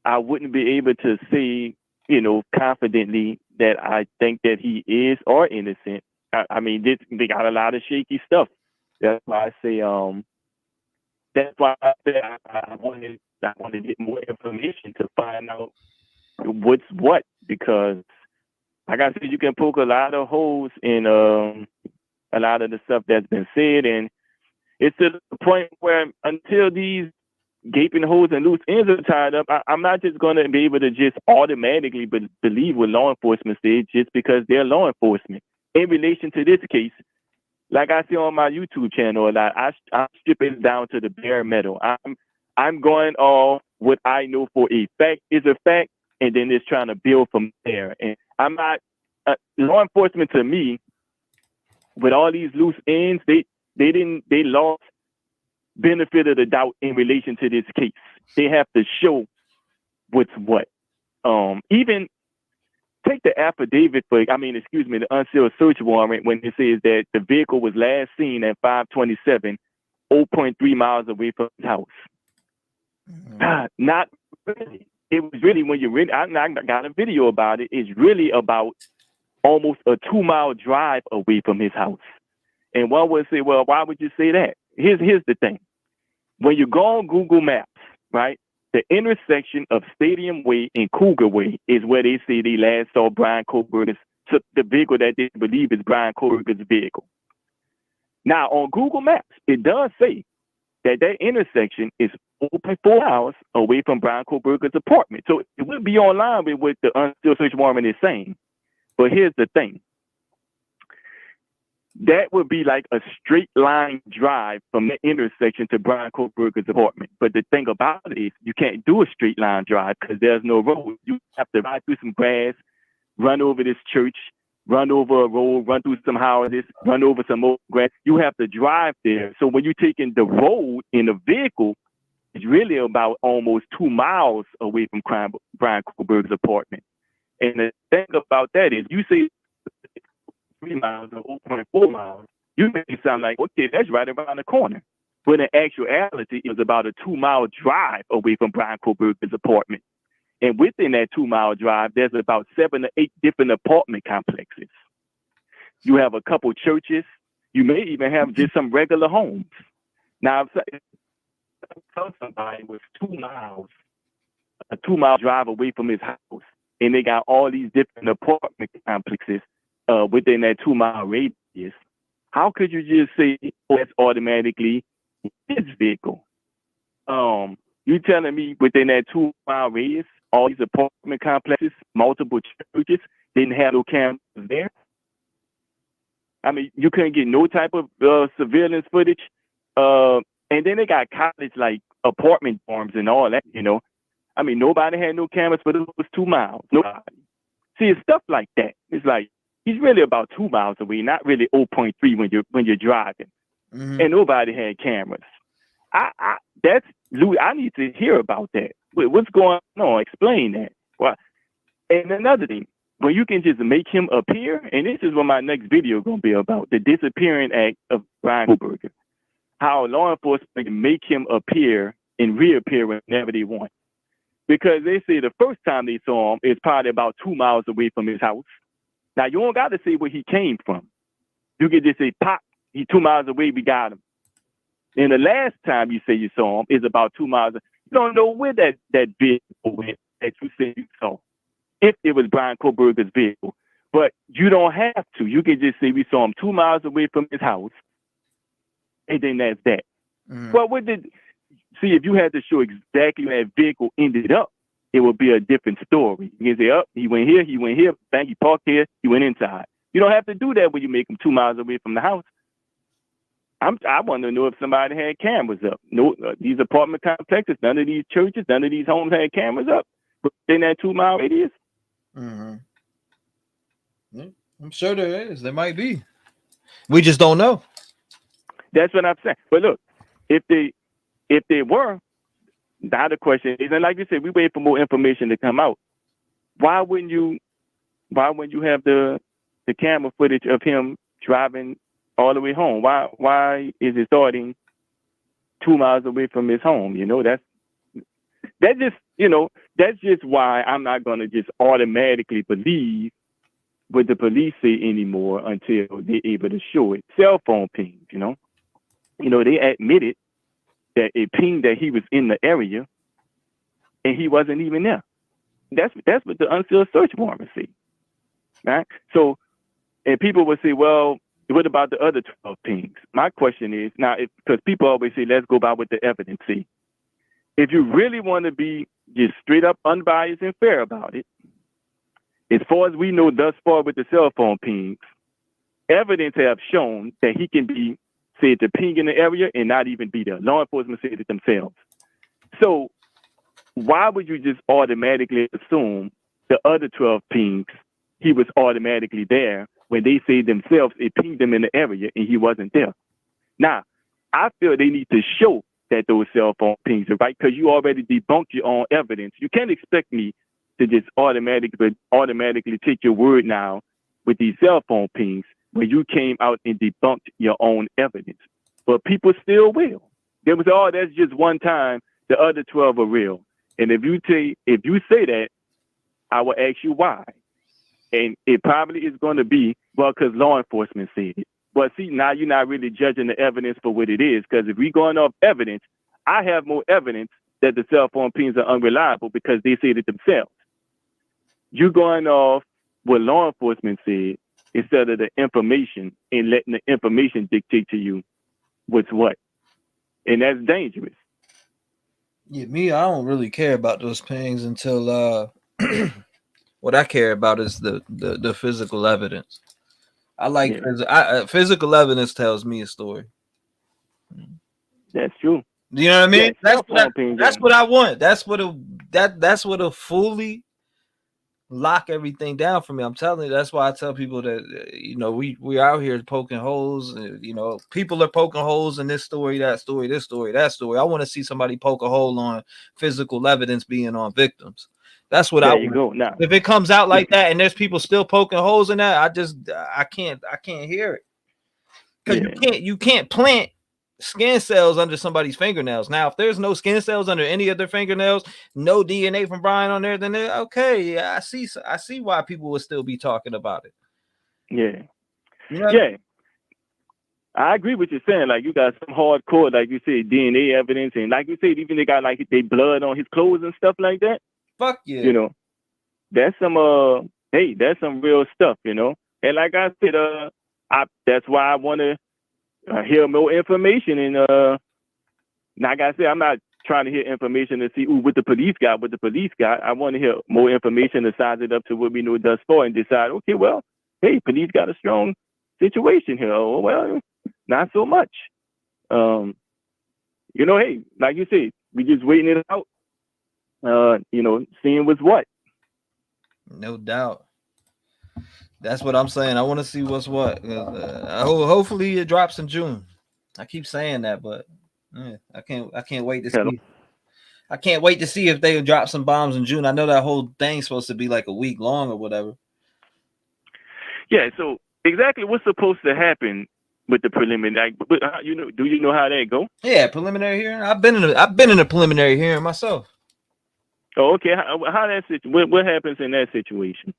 I wouldn't be able to say, confidently that I think that he is or innocent. I mean, they got a lot of shaky stuff. That's why I say, I wanted to get more information to find out what's what, because like I said, you can poke a lot of holes in a lot of the stuff that's been said, and it's to the point where until these gaping holes and loose ends are tied up, I'm not just going to be able to just automatically believe what law enforcement said just because they're law enforcement. In relation to this case, like I see on my YouTube channel a lot, I strip it down to the bare metal. I'm going off what I know for a fact is a fact, and then just trying to build from there. And I'm not law enforcement to me. With all these loose ends, they lost benefit of the doubt in relation to this case. They have to show what's what. Even take the affidavit the unsealed search warrant when it says that the vehicle was last seen at 527, 0.3 miles away from his house. Not really. It was really, when you read, I got a video about it. It's really about almost a 2-mile drive away from his house. And one would say, well, why would you say that? Here's the thing. When you go on Google Maps, right, the intersection of Stadium Way and Cougar Way is where they say they last saw Brian Kohberger's, the vehicle that they believe is Brian Kohberger's vehicle. Now, on Google Maps, it does say that intersection is 4.4 hours away from Brian Kohberger's apartment. So it would be online with what the unsealed search warrant is saying. But here's the thing. That would be like a straight line drive from the intersection to Brian Kohberger's apartment. But the thing about it is you can't do a straight line drive because there's no road. You have to ride through some grass, run over this church, run over a road, run through some houses, run over some old grass. You have to drive there. So when you're taking the road in a vehicle, it's really about almost 2 miles away from Brian Kohberger's apartment. And the thing about that is, you say 3 miles or 0.4 miles, you make it sound like, okay, that's right around the corner. But in actuality, it was about a 2-mile drive away from Brian Kohberger's apartment. And within that 2-mile drive, there's about 7 or 8 different apartment complexes. You have a couple churches. You may even have just some regular homes. Now, if tell somebody was 2 miles, a 2-mile drive away from his house, and they got all these different apartment complexes within that 2-mile radius, how could you just say, oh, that's automatically his vehicle? You telling me within that 2-mile radius, all these apartment complexes, multiple churches, didn't have no cameras there? I mean, you couldn't get no type of surveillance footage. And then they got college like apartment dorms and all that, you know. I mean, nobody had no cameras, but it was 2 miles. Nobody. See, it's stuff like that. It's like he's really about 2 miles away, not really 0.3 when you're driving. Mm-hmm. And nobody had cameras. I need to hear about that. What's going on? Explain that. Well, and another thing, when you can just make him appear, and this is what my next video is going to be about, the disappearing act of Brian Kohberger. How law enforcement can make him appear and reappear whenever they want. Because they say the first time they saw him is probably about 2 miles away from his house. Now, you don't got to say where he came from. You can just say, pop, he's 2 miles away, we got him. And the last time you say you saw him is about 2 miles. You don't know where that vehicle went that you said you saw, if it was Brian Kohberger's vehicle. But you don't have to. You can just say we saw him 2 miles away from his house, and then that's that. Mm-hmm. Well, see, if you had to show exactly where that vehicle ended up, it would be a different story. You can say, he went here, bang, he parked here, he went inside. You don't have to do that when you make him 2 miles away from the house. I want to know if somebody had cameras up. No, these apartment complexes, none of these churches, none of these homes had cameras up within that 2 mile radius. Mm-hmm. Yeah, I'm sure there is. There might be. We just don't know. That's what I'm saying. But look, if they were, now the question is, and like you said, we wait for more information to come out. Why wouldn't you have the camera footage of him driving all the way home? Why is it starting 2 miles away from his home? You know, that's just why I'm not gonna just automatically believe what the police say anymore until they're able to show it. Cell phone pings, you know, they admitted that it pinged that he was in the area and he wasn't even there. That's what the unsealed search warrant say, right? So, and people would say, well, what about the other 12 pings? My question is, now, because people always say, let's go by what the evidence says. If you really want to be just straight up unbiased and fair about it, as far as we know thus far with the cell phone pings, evidence have shown that he can be said to ping in the area and not even be there. Law enforcement said it themselves. So why would you just automatically assume the other 12 pings, he was automatically there when they say themselves it pinged them in the area and he wasn't there? Now, I feel they need to show that those cell phone pings are right, because you already debunked your own evidence. You can't expect me to just automatically take your word now with these cell phone pings when you came out and debunked your own evidence. But people still will. They was, that's just one time. The other 12 are real. And if you say that, I will ask you why. And it probably is going to be, well, because law enforcement said it. But see, now you're not really judging the evidence for what it is, because if we're going off evidence, I have more evidence that the cell phone pings are unreliable because they said it themselves. You're going off what law enforcement said instead of the information and letting the information dictate to you what's what. And that's dangerous. Yeah, I don't really care about those pings until what I care about is the physical evidence. I like physical evidence tells me a story. That's true. You know what I mean? Yeah, that's what I want. That's what'll fully lock everything down for me. I'm telling you, that's why I tell people that we out here poking holes, and people are poking holes in this story, that story, this story, that story. I want to see somebody poke a hole on physical evidence being on victims. That's what there you go. Now, if it comes out like that and there's people still poking holes in that, I can't hear it. Because you can't plant skin cells under somebody's fingernails. Now, if there's no skin cells under any of their fingernails, no DNA from Brian on there, then okay, yeah, I see why people would still be talking about it. Yeah. You know? Yeah. I agree with you saying, like, you got some hardcore, like you said, DNA evidence, and like you said, even they got like they blood on his clothes and stuff like that. Fuck yeah. You know, that's some hey, that's some real stuff, you know. And like I said, that's why I want to hear more information. And like I said, I'm not trying to hear information to see what the police got. I want to hear more information to size it up to what we know thus far and decide, okay, well, hey, police got a strong situation here. Oh, well, not so much. You know, hey, like you said, we just waiting it out. You know, seeing what's what. No doubt. That's what I'm saying. I want to see what's what. Hopefully it drops in June. I keep saying that, but I can't wait to see. I can't wait to see if they drop some bombs in June. I know that whole thing's supposed to be like a week long or whatever. Yeah. So exactly what's supposed to happen with the preliminary? Like, you know, do you know how that go? Yeah, preliminary hearing. I've been in a preliminary hearing myself. Oh, okay. How that what happens in that situation?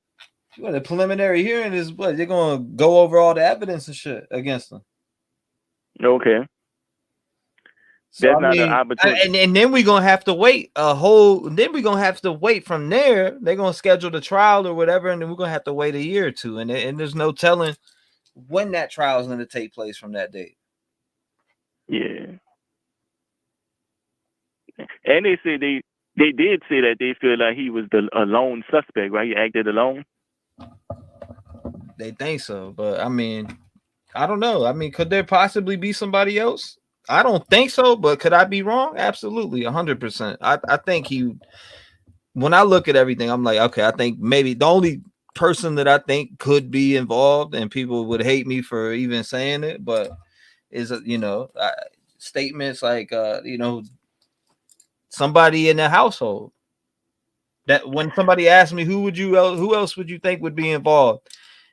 Well, the preliminary hearing is what they're gonna go over all the evidence and shit against them. Okay. So, that's not an opportunity. And then we're gonna have to wait then we're gonna have to wait from there. They're gonna schedule the trial or whatever, and then we're gonna have to wait a year or two. And there's no telling when that trial is gonna take place from that date. Yeah. And they say they did say that they feel like he was a lone suspect, right? He acted alone. They think so, but I mean, I don't know. I mean, could there possibly be somebody else? I don't think so, but could I be wrong? Absolutely, 100%. I think when I look at everything, I'm like, okay, I think maybe the only person that I think could be involved, and people would hate me for even saying it, but is, you know, statements like, you know, somebody in the household. That when somebody asks me who else would you think would be involved,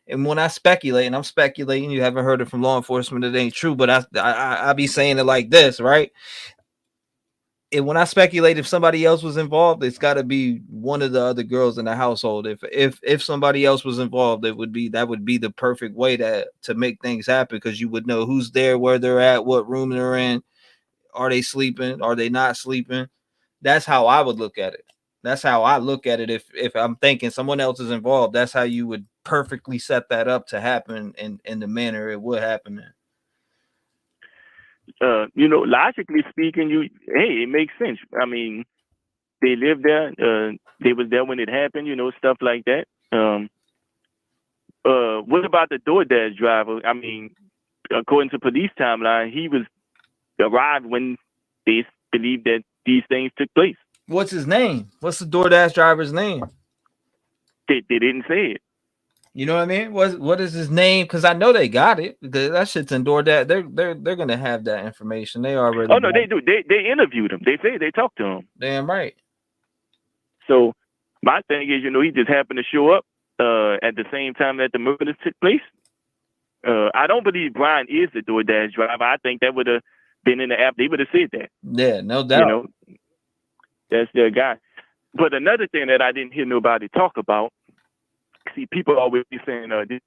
and when I speculate, and I'm speculating, you haven't heard it from law enforcement, it ain't true, but I be saying it like this, right? And when I speculate if somebody else was involved, it's got to be one of the other girls in the household. If somebody else was involved, that would be the perfect way to make things happen, because you would know who's there, where they're at, what room they're in, are they sleeping, are they not sleeping? That's how I would look at it. That's how I look at it. If I'm thinking someone else is involved, that's how you would perfectly set that up to happen in the manner it would happen in. You know, logically speaking, it makes sense. I mean, they lived there. They was there when it happened. You know, stuff like that. What about the DoorDash driver? I mean, according to police timeline, he was arrived when they believed that these things took place. What's his name? What's the DoorDash driver's name? They didn't say it. You know what I mean? What is his name? Because I know they got it. That shit's in DoorDash. They're gonna have that information. They already. Oh no, they do. They interviewed him. They say they talked to him. Damn right. So my thing is, you know, he just happened to show up at the same time that the murders took place. I don't believe Brian is the DoorDash driver. I think that would have been in the app. They would have said that. Yeah, no doubt. You know, that's their guy. But another thing that I didn't hear nobody talk about. See, people always be saying this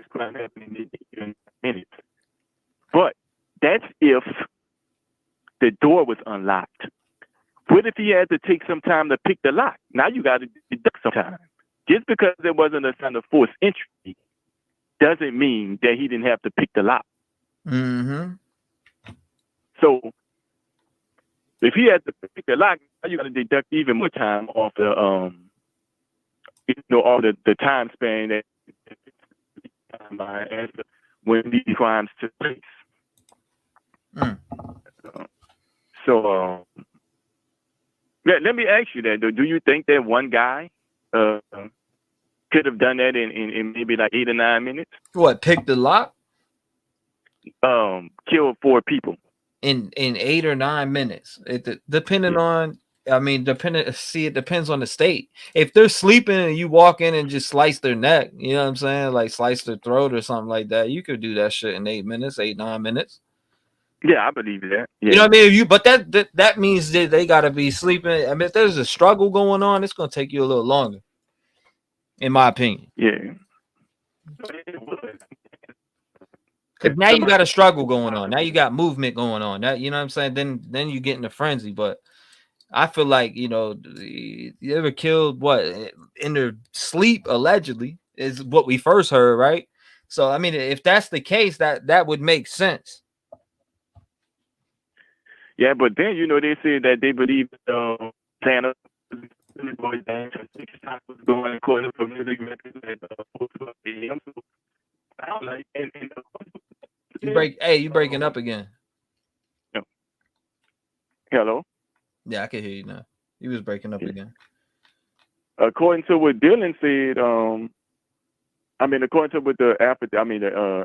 crime happening in minutes. But that's if the door was unlocked. What if he had to take some time to pick the lock? Now you got to deduct some time. Just because there wasn't a sign of forced entry doesn't mean that he didn't have to pick the lock. Mm-hmm. So if he had to pick the lock, now you got to deduct even more time off the all the time span that when these crimes took place. Let me ask you that though. Do you think that one guy could have done that in maybe like 8 or 9 minutes? What, pick the lock? Kill 4 people in 8 or 9 minutes. Depending on I mean, it depends on the state. If they're sleeping and you walk in and just slice their neck, you know what I'm saying? Like slice their throat or something like that, you could do that shit in 8 minutes, 8-9 minutes. Yeah, I believe that. Yeah. You know what I mean? But that means that they gotta be sleeping. I mean, if there's a struggle going on, it's gonna take you a little longer, in my opinion. Yeah. Because now you got a struggle going on. Now you got movement going on. That, you know what I'm saying? Then you get in a frenzy. But I feel like, you know, you ever killed what in their sleep, allegedly, is what we first heard, right? So I mean, if that's the case, that would make sense. Yeah, but then you know they said that they believe Santa was going according to music records at You breaking up again. Hello? Yeah, I can hear you now. He was breaking up again. According to what Dylan said, according to what the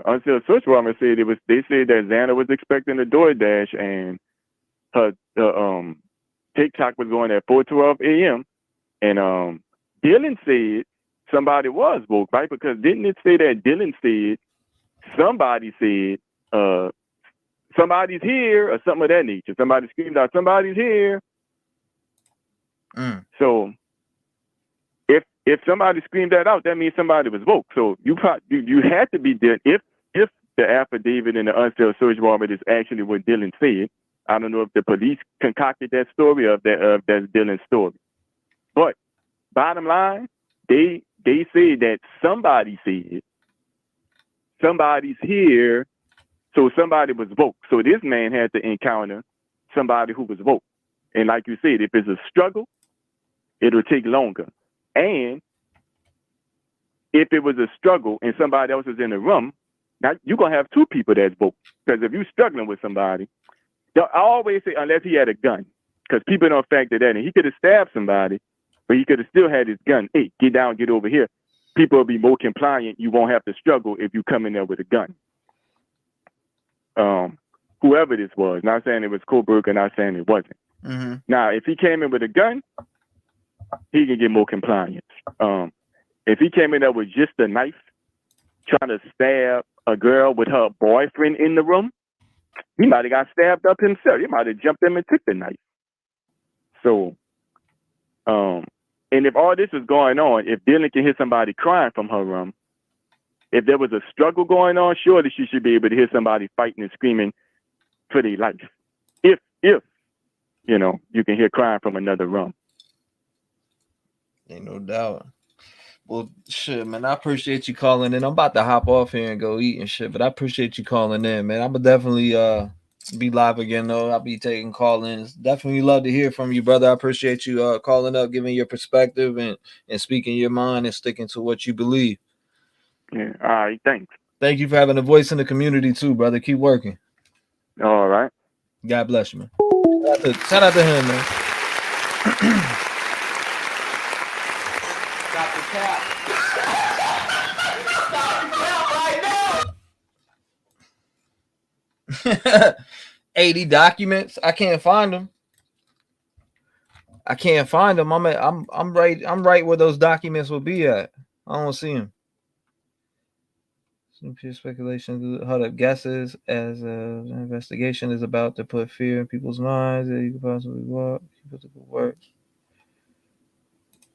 unsealed search warrant said, they said that Xana was expecting a DoorDash and her TikTok was going at 4:12 a.m. and Dylan said somebody was woke, right? Because didn't it say that Dylan said somebody said somebody's here or something of that nature? Somebody screamed out, "Somebody's here." So if somebody screamed that out, that means somebody was woke. So you had to be Dylan. If the affidavit and the unsealed search warrant is actually what Dylan said, I don't know if the police concocted that story or if that's Dylan's story. But bottom line, they say that somebody said somebody's here, so somebody was woke. So this man had to encounter somebody who was woke. And like you said, if it's a struggle, it'll take longer. And if it was a struggle and somebody else is in the room, now you're going to have two people that's woke. Because if you're struggling with somebody, I always say, unless he had a gun, because people don't factor that in. He could have stabbed somebody, but he could have still had his gun. Hey, get down, get over here. People will be more compliant. You won't have to struggle if you come in there with a gun. Whoever this was, not saying it was Kohberger, not saying it wasn't. Mm-hmm. Now, if he came in with a gun, he can get more compliance. If he came in there with just a knife, trying to stab a girl with her boyfriend in the room, he might have got stabbed up himself. He might have jumped in and took the knife. So, and if all this is going on, if Dylan can hear somebody crying from her room, if there was a struggle going on, surely she should be able to hear somebody fighting and screaming for their life. If you know, you can hear crying from another room. Ain't no doubt. Well, shit, man, I appreciate you calling in. I'm about to hop off here and go eat and shit, but I appreciate you calling in, man. I'm gonna definitely be live again, though. I'll be taking call-ins. Definitely love to hear from you, brother. I appreciate you calling up, giving your perspective and speaking your mind and sticking to what you believe. Yeah, all right, thanks. Thank you for having a voice in the community too, brother. Keep working. All right. God bless you, man. Shout out to him, man. Stop the cap. Stop the cap right now. 80 documents. I can't find them. I'm right where those documents will be at. I don't see them. Some pure speculation. Hold up, guesses as an investigation is about to put fear in people's minds that you could possibly work.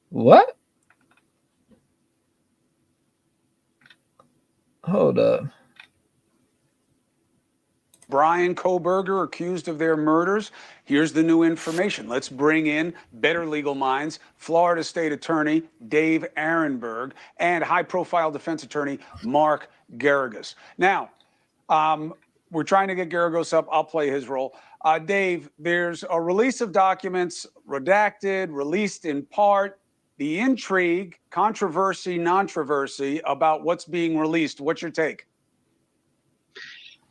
What? Hold up. Brian Kohberger accused of their murders. Here's the new information. Let's bring in better legal minds, Florida State Attorney Dave Arenberg and high-profile defense attorney Mark Garrigus. Now, we're trying to get Garrigus up. I'll play his role. Dave, there's a release of documents, redacted, released in part. The intrigue, controversy, non-controversy about what's being released. What's your take?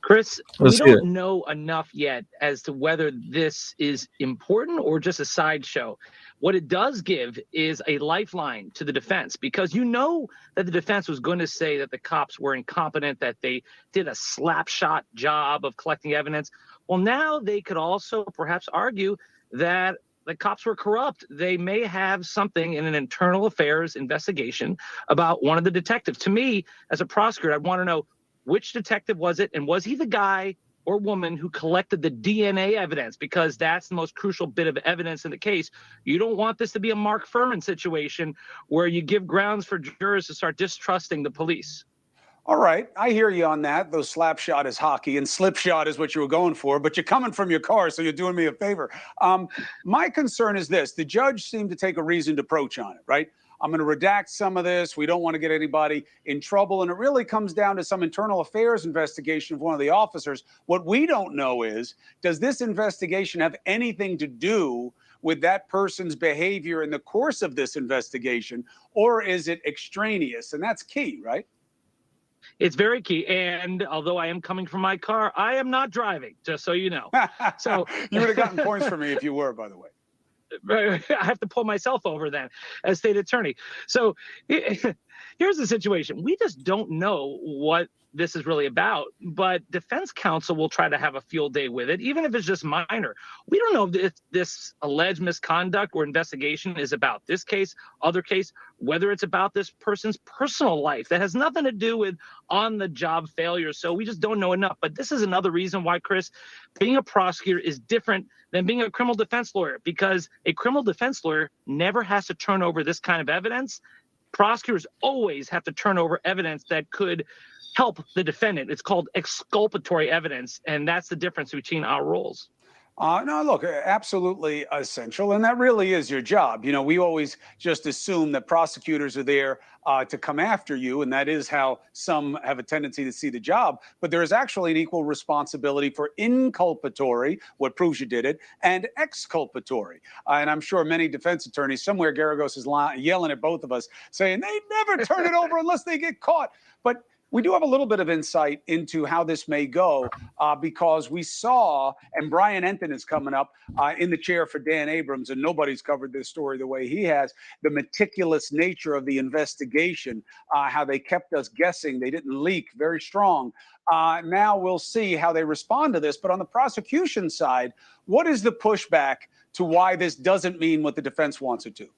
Chris, we don't know enough yet as to whether this is important or just a sideshow. What it does give is a lifeline to the defense, because you know that the defense was going to say that the cops were incompetent, that they did a slapshot job of collecting evidence. Well, now they could also perhaps argue that that cops were corrupt. They may have something in an internal affairs investigation about one of the detectives. To me, as a prosecutor, I want to know which detective was it, and was he the guy or woman who collected the DNA evidence, because that's the most crucial bit of evidence in the case. You don't want this to be a Mark Furman situation where you give grounds for jurors to start distrusting the police. All right, I hear you on that. Though slap shot is hockey and slip shot is what you were going for, but you're coming from your car, so you're doing me a favor. My concern is this. The judge seemed to take a reasoned approach on it, right? I'm going to redact some of this. We don't want to get anybody in trouble. And it really comes down to some internal affairs investigation of one of the officers. What we don't know is, does this investigation have anything to do with that person's behavior in the course of this investigation, or is it extraneous? And that's key, right? It's very key. And although I am coming from my car, I am not driving, just so you know. So you would have gotten points for me if you were, by the way. I have to pull myself over then as state attorney. So here's the situation. We just don't know what this is really about, but defense counsel will try to have a field day with it, even if it's just minor. We don't know if this alleged misconduct or investigation is about this case, other case, whether it's about this person's personal life that has nothing to do with on-the-job failure. So we just don't know enough. But this is another reason why, Chris, being a prosecutor is different than being a criminal defense lawyer, because a criminal defense lawyer never has to turn over this kind of evidence. Prosecutors always have to turn over evidence that could help the defendant. It's called exculpatory evidence, and that's the difference between our roles. No, look, absolutely essential. And that really is your job. You know, we always just assume that prosecutors are there to come after you. And that is how some have a tendency to see the job. But there is actually an equal responsibility for inculpatory, what proves you did it, and exculpatory. And I'm sure many defense attorneys, somewhere Garagos is yelling at both of us, saying they never turn it over unless they get caught. But we do have a little bit of insight into how this may go because we saw, and Brian Enton is coming up in the chair for Dan Abrams, and nobody's covered this story the way he has, the meticulous nature of the investigation, how they kept us guessing. They didn't leak, very strong. Now we'll see how they respond to this. But on the prosecution side, what is the pushback to why this doesn't mean what the defense wants it to?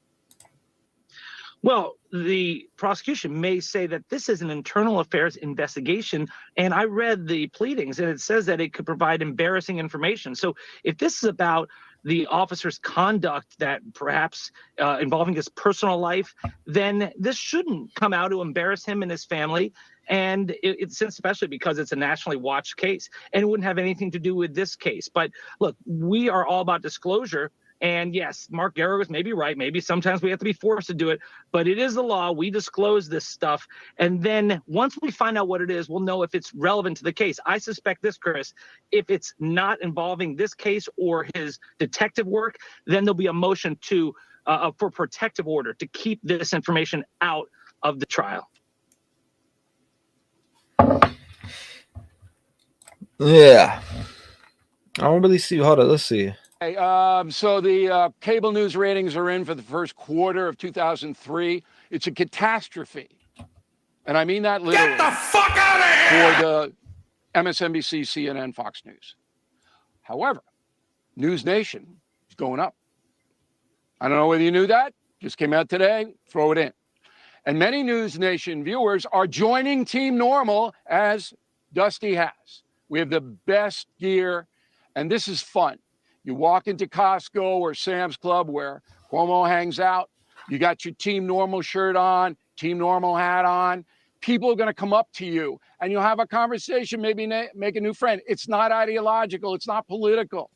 Well, the prosecution may say that this is an internal affairs investigation, and I read the pleadings, and it says that it could provide embarrassing information. So if this is about the officer's conduct that perhaps involving his personal life, then this shouldn't come out to embarrass him and his family. And it's especially because it's a nationally watched case, and it wouldn't have anything to do with this case. But look, we are all about disclosure. And yes, Mark Garagos may be right. Maybe sometimes we have to be forced to do it, but it is the law. We disclose this stuff. And then once we find out what it is, we'll know if it's relevant to the case. I suspect this, Chris, if it's not involving this case or his detective work, then there'll be a motion to for protective order to keep this information out of the trial. Yeah. I don't really see. Hold on. Let's see. Hey, so the cable news ratings are in for the first quarter of 2003. It's a catastrophe. And I mean that literally. Get the fuck out of here! For the MSNBC, CNN, Fox News. However, News Nation is going up. I don't know whether you knew that. Just came out today. Throw it in. And many News Nation viewers are joining Team Normal, as Dusty has. We have the best gear, and this is fun. You walk into Costco or Sam's Club where Cuomo hangs out. You got your Team Normal shirt on, Team Normal hat on. People are going to come up to you and you'll have a conversation, maybe make a new friend. It's not ideological. It's not political.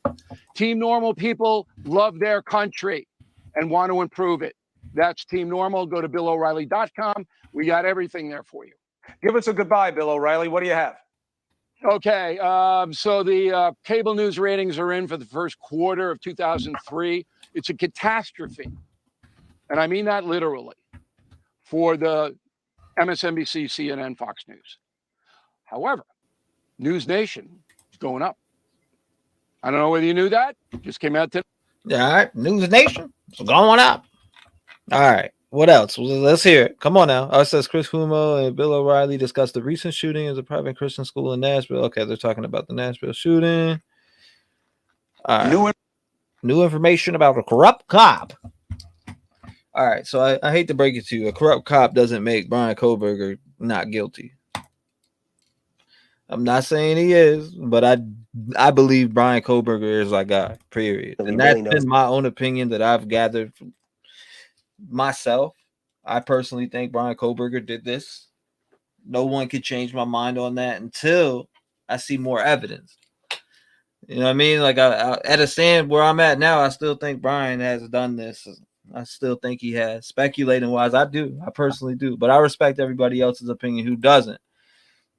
Team Normal people love their country and want to improve it. That's Team Normal. Go to BillO'Reilly.com. We got everything there for you. Give us a goodbye, Bill O'Reilly. What do you have? Okay, so the cable news ratings are in for the first quarter of 2003. It's a catastrophe. And I mean that literally for the MSNBC, CNN, Fox News. However, News Nation is going up. I don't know whether you knew that. Just came out today. Yeah, all right. News Nation is going up. All right. What else? Let's hear it. Come on now. It says Chris Cuomo and Bill O'Reilly discussed the recent shooting at a private Christian school in Nashville. Okay, they're talking about the Nashville shooting. All right. New information about a corrupt cop. All right, so I hate to break it to you. A corrupt cop doesn't make Brian Kohberger not guilty. I'm not saying he is, but I believe Brian Kohberger is our guy, period. And that's been my own opinion that I've gathered myself. I personally think Brian Kohberger did this. No one could change my mind on that until I see more evidence. You know what I mean? Like at a stand where I'm at now, I still think Brian has done this. I still think he has. Speculating wise, I do. I personally do. But I respect everybody else's opinion who doesn't.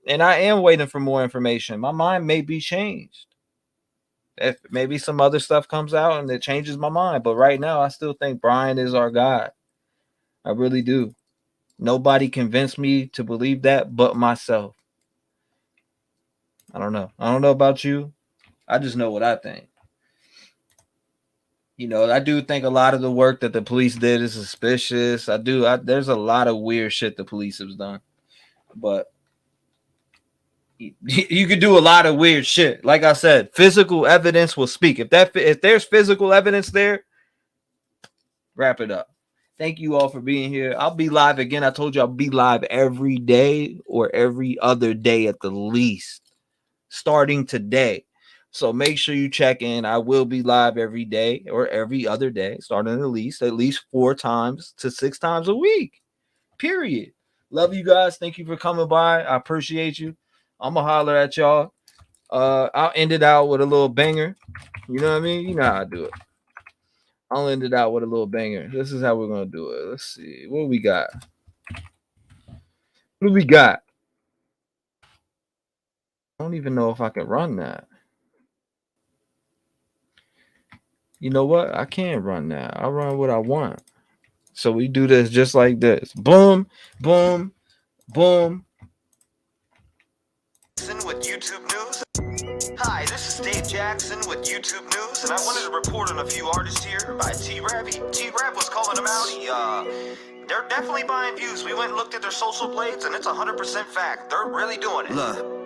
And I am waiting for more information. My mind may be changed. If maybe some other stuff comes out and it changes my mind. But right now, I still think Brian is our guy. I really do. Nobody convinced me to believe that but myself. I don't know. I don't know about you. I just know what I think. You know, I do think a lot of the work that the police did is suspicious. There's a lot of weird shit the police have done. But you could do a lot of weird shit. Like I said, physical evidence will speak. If there's physical evidence there, wrap it up. Thank you all for being here. I'll be live again. I told you I'll be live every day or every other day at the least, starting today. So make sure you check in. I will be live every day or every other day, starting at least 4 times to 6 times a week. Period. Love you guys. Thank you for coming by. I appreciate you. I'm gonna holler at y'all. I'll end it out with a little banger. You know what I mean? You know how I do it. I'll end it out with a little banger. This is how we're gonna do it. Let's see. What do we got? What do we got? I don't even know if I can run that. You know what? I can't run that. I'll run what I want. So we do this just like this. Boom, boom, boom. With YouTube News. Hi, this is Dave Jackson with YouTube News, and I wanted to report on a few artists here by T-REV. T-REV was calling them out. They're definitely buying views. We went and looked at their social blades, and it's 100% fact. They're really doing it. Look.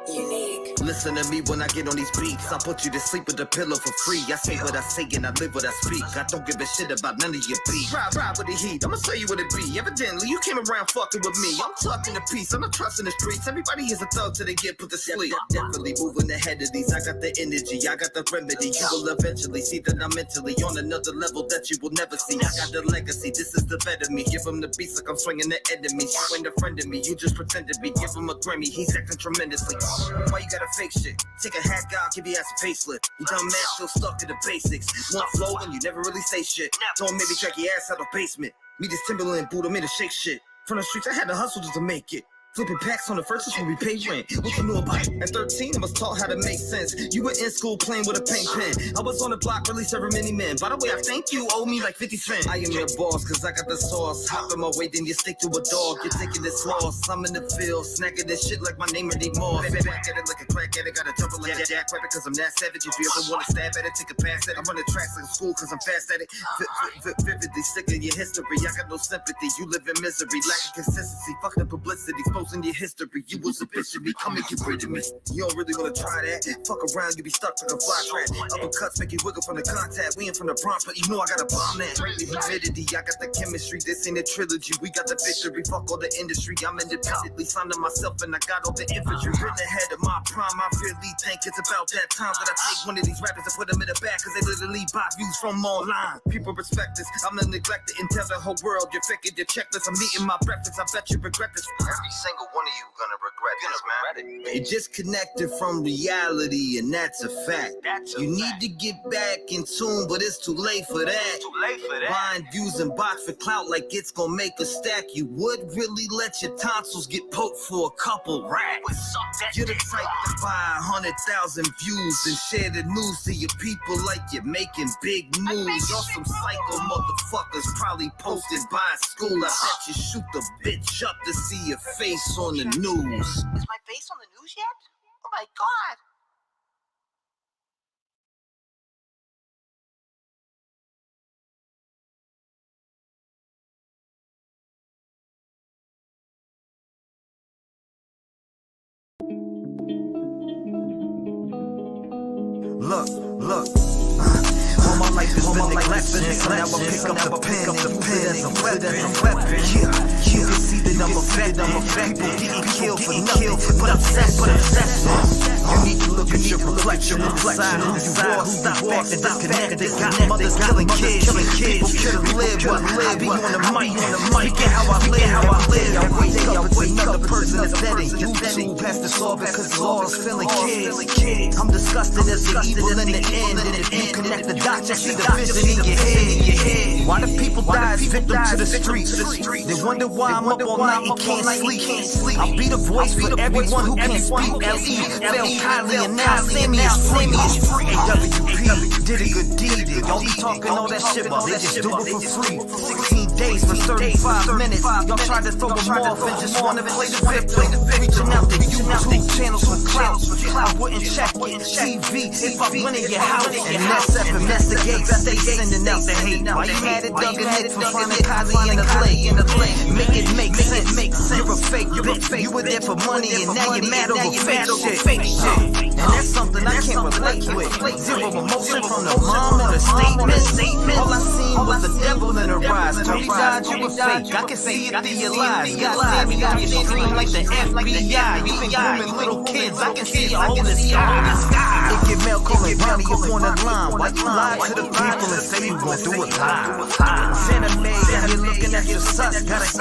Unique. Listen to me when I get on these beats. I put you to sleep with a pillow for free. I say what I say and I live what I speak. I don't give a shit about none of your beef. Ride with the heat. I'ma tell you what it be. Evidently, you came around fucking with me. I'm talking to peace. I'm not trusting the streets. Everybody is a thug till they get put to sleep. Definitely moving ahead of these. I got the energy. I got the remedy. You will eventually see that I'm mentally on another level that you will never see. I got the legacy. This is the better me. Give him the beats like I'm swinging the enemy. You ain't a friend of me. You just pretend to be. Give him a Grammy. He's acting tremendously. Why you gotta fake shit? Take a hack out, give your ass a facelift. You dumb man still stuck to the basics. One flow and you never really say shit. Don't maybe drag your ass out of basement. Me this Timberland boot, I'm in to shake shit. From the streets, I had to hustle just to make it. Flipping packs on the first when we pay rent. What you knew about it? At 13, I was taught how to make sense. You were in school playing with a paint pen. I was on the block, really serving many men. By the way, I think you owe me like 50 cents. I am your boss, cause I got the sauce. Hop in my way, then you stick to a dog. You're taking this loss. I'm in the field, snacking this shit like my name anymore. Baby, back at it like a crack addict. Gotta jump it like a jack rabbit, cause I'm that savage. If you ever wanna stab at it, take a pass at it. I run the tracks like school, cause I'm fast at it. Vividly sick of your history. I got no sympathy. You live in misery. Lack of consistency. Fuck the publicity. Exposing your history. You was a bitch to me, come and get rid of me. You don't really wanna try that. Fuck around, you be stuck like a fly trap. Uppercuts make you wiggle from the contact. We ain't from the Bronx, but you know I got a bomb that. The humidity, I got the chemistry. This ain't a trilogy. We got the victory. Fuck all the industry. I'm independently signing myself, and I got all the infantry. Written ahead of my prime. I really think it's about that time that I take one of these rappers and put them in the back, cause they literally buy views from online. People respect this. I'm the neglected and tell the whole world you're faking your checklist. I'm eating my breakfast. I bet you regret this. Every single one of you gonna regret this, man. You're disconnected from reality, and that's a fact. You need to get back in tune, but it's too late for that. Buying views and bots for clout like it's gonna make a stack. You would really let your tonsils get poked for a couple racks. You're the type to buy 100,000 views and share the news to your people like you're making big news. Y'all some psycho motherfuckers probably posted by school. I bet you shoot the bitch up to see your face on the news. Is my face on the news yet? Oh my god! Look. All my life has been neglected. So now I pick up the pen as a weapon. Yeah, you can see that I'm affected. People getting killed for nothing, but obsessed. You need to look at your reflection and decide who you are. Stop acting disconnected. Got mothers killing kids. People could've lived what I be on the mic. Speaking how I live. I wake up, it's another person that's dead in YouTube. Has to solve it cause all is feeling kids. I'm disgusted as the evil in the end. And if you connect the dots, you see the vision in your head. Why do people die as victims to the streets? They wonder why I'm up all night and can't sleep. I'll be the voice for everyone who can't speak. L.E. fell Kylie and now Sammy is free. AWP did a good deed. Y'all be talking all that shit, but they just do it for free. 16 days for 35 minutes. Y'all tried to throw them off and just wanna play the victim. Reaching out to YouTube channels for clout. I wouldn't check TV if I went in your house. And that's up investigates. Stay sending out the hate. Why you mad at Doug and Nick for finding Kylie in the lake? Make it make sense. You're a fake bitch. You were there for money and now you're mad over fake shit. And that's something I can't relate with. Zero emotion from the mom and the statement. All I seen was the devil in her eyes. Tony died, you were fake. I can see it through your lies. Got Sammy on your stream like the FBI. You been grooming little kids. I can see your holding sky. If your mail calling Ronnie up on the line, why you lie to the people and say you gon' do it live? Santa May, you're looking at your sus. Gotta